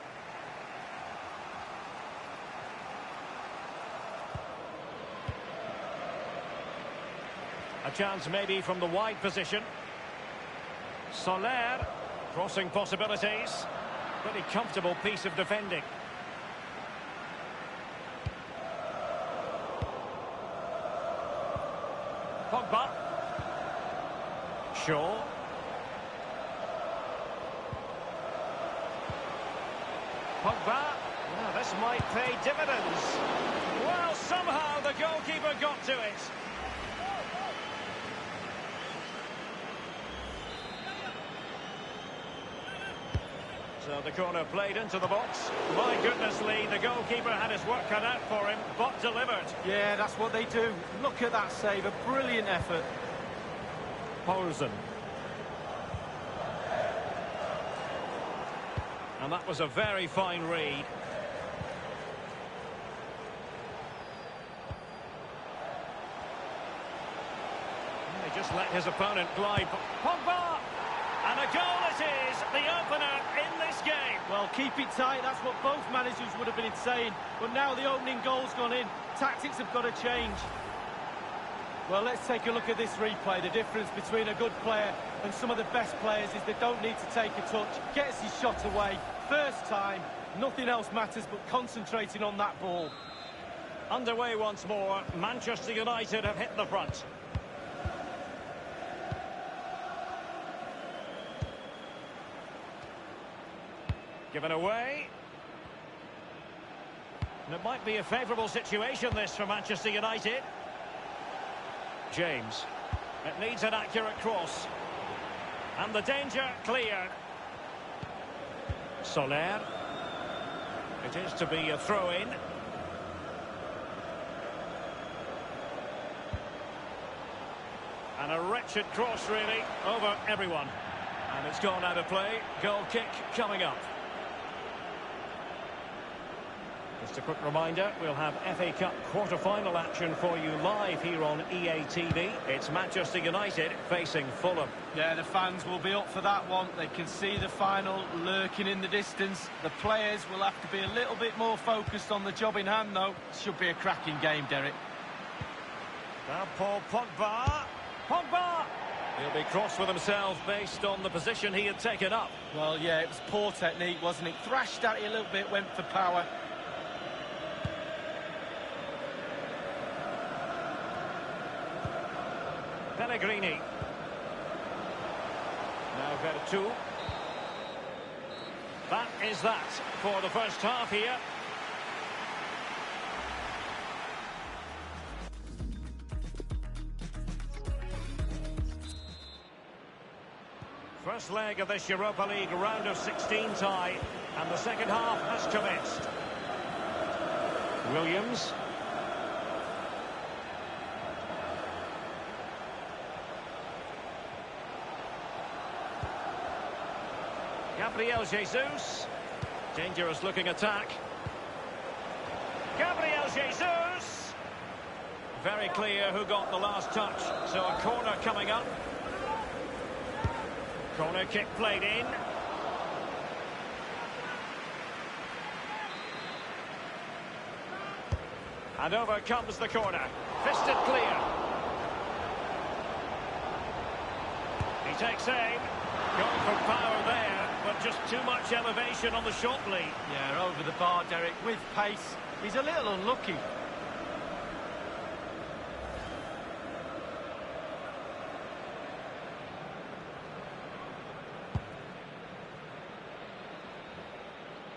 A chance maybe from the wide position. Soler, crossing possibilities. Pretty comfortable piece of defending. Pogba. Shaw. Pogba. Well, this might pay dividends. Well, somehow the goalkeeper got to it. So the corner played into the box. My goodness, Lee, the goalkeeper had his work cut out for him, but delivered. Yeah, that's what they do. Look at that save, a brilliant effort. Poulsen. And that was a very fine read. He just let his opponent glide. Pogba! And a goal it is, the opener in this game. Well, keep it tight, that's what both managers would have been saying. But now the opening goal's gone in. Tactics have got to change. Well, let's take a look at this replay. The difference between a good player and some of the best players is they don't need to take a touch. Gets his shot away. First time, nothing else matters but concentrating on that ball. Underway once more. Manchester United have hit the front. Given away. And it might be a favourable situation, this, for Manchester United. James. It needs an accurate cross. And the danger cleared. Soler. It is to be a throw-in. And a wretched cross, really, over everyone. And it's gone out of play. Goal kick coming up. Just a quick reminder, we'll have FA Cup quarter-final action for you live here on EA TV. It's Manchester United facing Fulham. Yeah, the fans will be up for that one. They can see the final lurking in the distance. The players will have to be a little bit more focused on the job in hand, though. Should be a cracking game, Derek. Now Paul Pogba. Pogba! He'll be cross with himself based on the position he had taken up. Well, yeah, it was poor technique, wasn't it? Thrashed at it a little bit, went for power. Pellegrini. Now Vertu. That is that for the first half here. First leg of this Europa League round of 16 tie, and the second half has commenced. Williams. Gabriel Jesus. Dangerous looking attack. Gabriel Jesus. Very clear who got the last touch. So a corner coming up. Corner kick played in. And over comes the corner. Fisted clear. He takes aim. Going for power there, but just too much elevation on the shot lead. Yeah, over the bar, Derek, with pace. He's a little unlucky.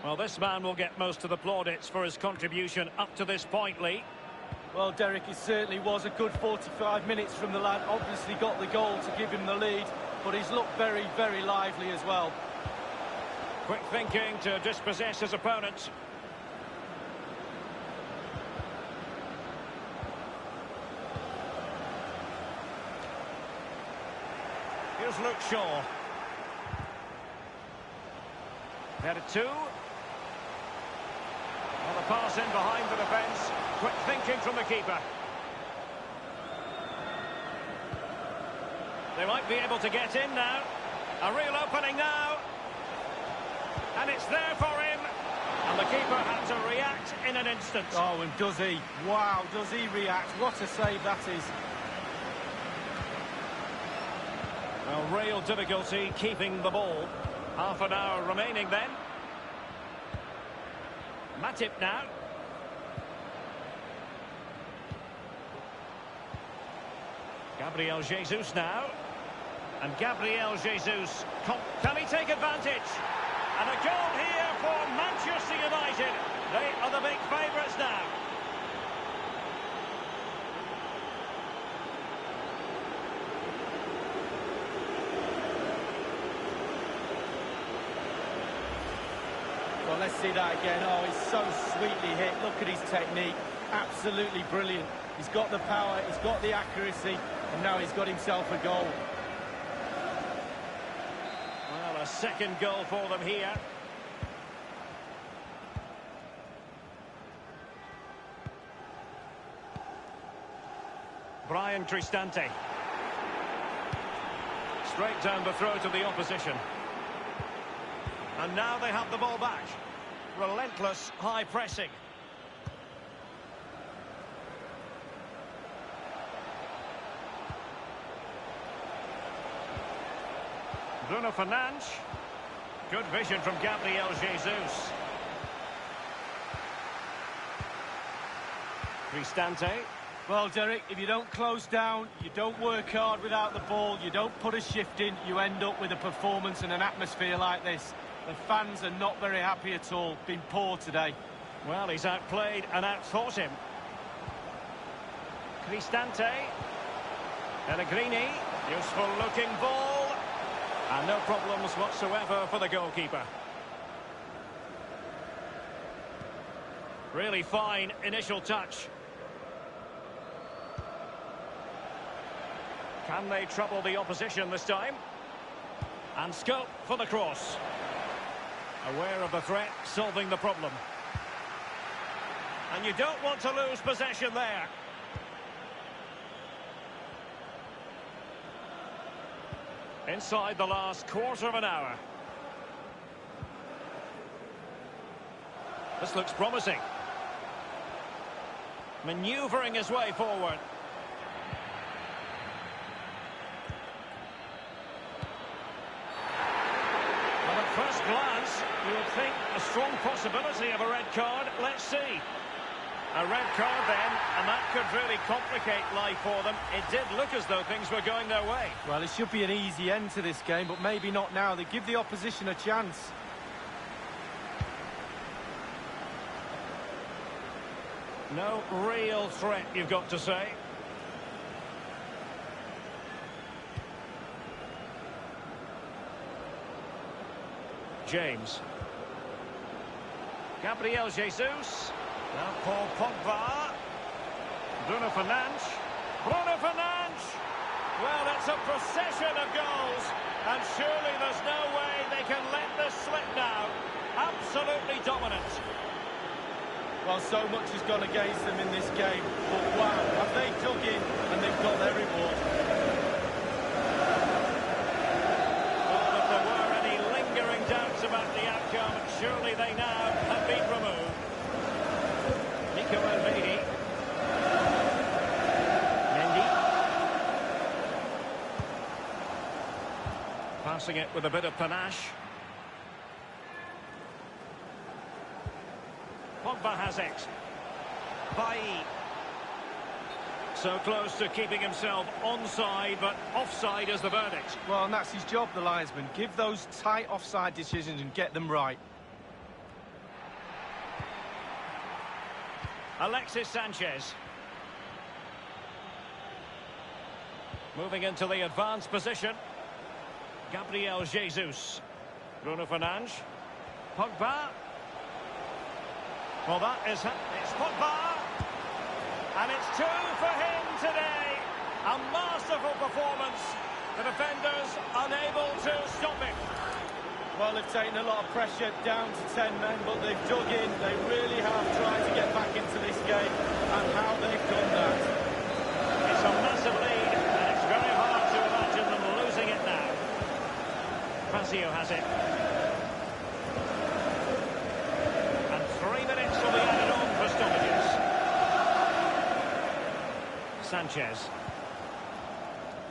Well, this man will get most of the plaudits for his contribution up to this point, Lee. Well, Derek, it certainly was a good 45 minutes from the lad. Obviously got the goal to give him the lead, but he's looked very, very lively as well. Quick thinking to dispossess his opponents. Here's Luke Shaw. Vertu. Well, the pass in behind the defence. Quick thinking from the keeper. They might be able to get in now. A real opening now. And it's there for him. And the keeper had to react in an instant. Oh, and does he? Wow, does he react? What a save that is. Well, real difficulty keeping the ball. Half an hour remaining then. Matip now. Gabriel Jesus now. And Gabriel Jesus, can he take advantage? And a goal here for Manchester United. They are the big favourites now. Well, let's see that again. Oh, he's so sweetly hit. Look at his technique. Absolutely brilliant. He's got the power, he's got the accuracy, and now he's got himself a goal. Well, a second goal for them here. Brian Cristante. Straight down the throat of the opposition. And now they have the ball back. Relentless high pressing. Bruno Fernandes. Good vision from Gabriel Jesus. Cristante. Well, Derek, if you don't close down, you don't work hard without the ball, you don't put a shift in, you end up with a performance and an atmosphere like this. The fans are not very happy at all. Been poor today. Well, he's outplayed and outthought him. Cristante. Pellegrini. Useful looking ball. And no problems whatsoever for the goalkeeper. Really fine initial touch. Can they trouble the opposition this time? And scope for the cross. Aware of the threat, solving the problem. And you don't want to lose possession there. Inside the last quarter of an hour. This looks promising. Manoeuvring his way forward. Well, at first glance, you would think a strong possibility of a red card. Let's see. A red card then, and that could really complicate life for them. It did look as though things were going their way. Well, it should be an easy end to this game, but maybe not now. They give the opposition a chance. No real threat, you've got to say. James. Gabriel Jesus. Now Paul Pogba. Bruno Fernandes. Bruno Fernandes! Well, it's a procession of goals, and surely there's no way they can let this slip now. Absolutely dominant. Well, so much has gone against them in this game, but wow, have they dug in and they've got their reward. Well, if there were any lingering doubts about the outcome, surely they now have been removed. Nico Elvedi. Mendy. Passing it with a bit of panache. Pogba has it. Bailly. So close to keeping himself onside, but offside is the verdict. Well, and that's his job, the linesman. Give those tight offside decisions and get them right. Alexis Sanchez. Moving into the advanced position. Gabriel Jesus. Bruno Fernandes. Pogba. Well, that is... It's Pogba! And it's 2 for him today. A masterful performance. The defenders unable to stop him. Well, they've taken a lot of pressure down to 10 men, but they've dug in. They really have tried to get back into this game, and how they've done that. It's a massive lead, and it's very hard to imagine them losing it now. Fazio has it. And 3 minutes will be added on for stoppages. Sanchez.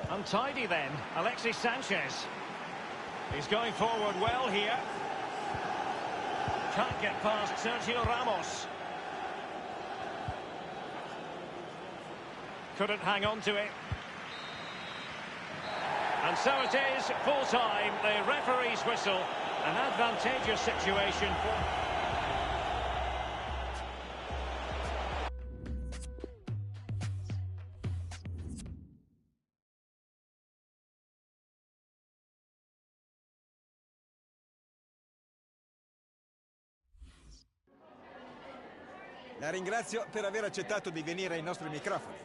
Untidy then, Alexis Sanchez. He's going forward well here. Can't get past Sergio Ramos. Couldn't hang on to it. And so it is, full time. The referee's whistle. An advantageous situation for... La ringrazio per aver accettato di venire ai nostri microfoni.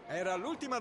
Era l'ultima...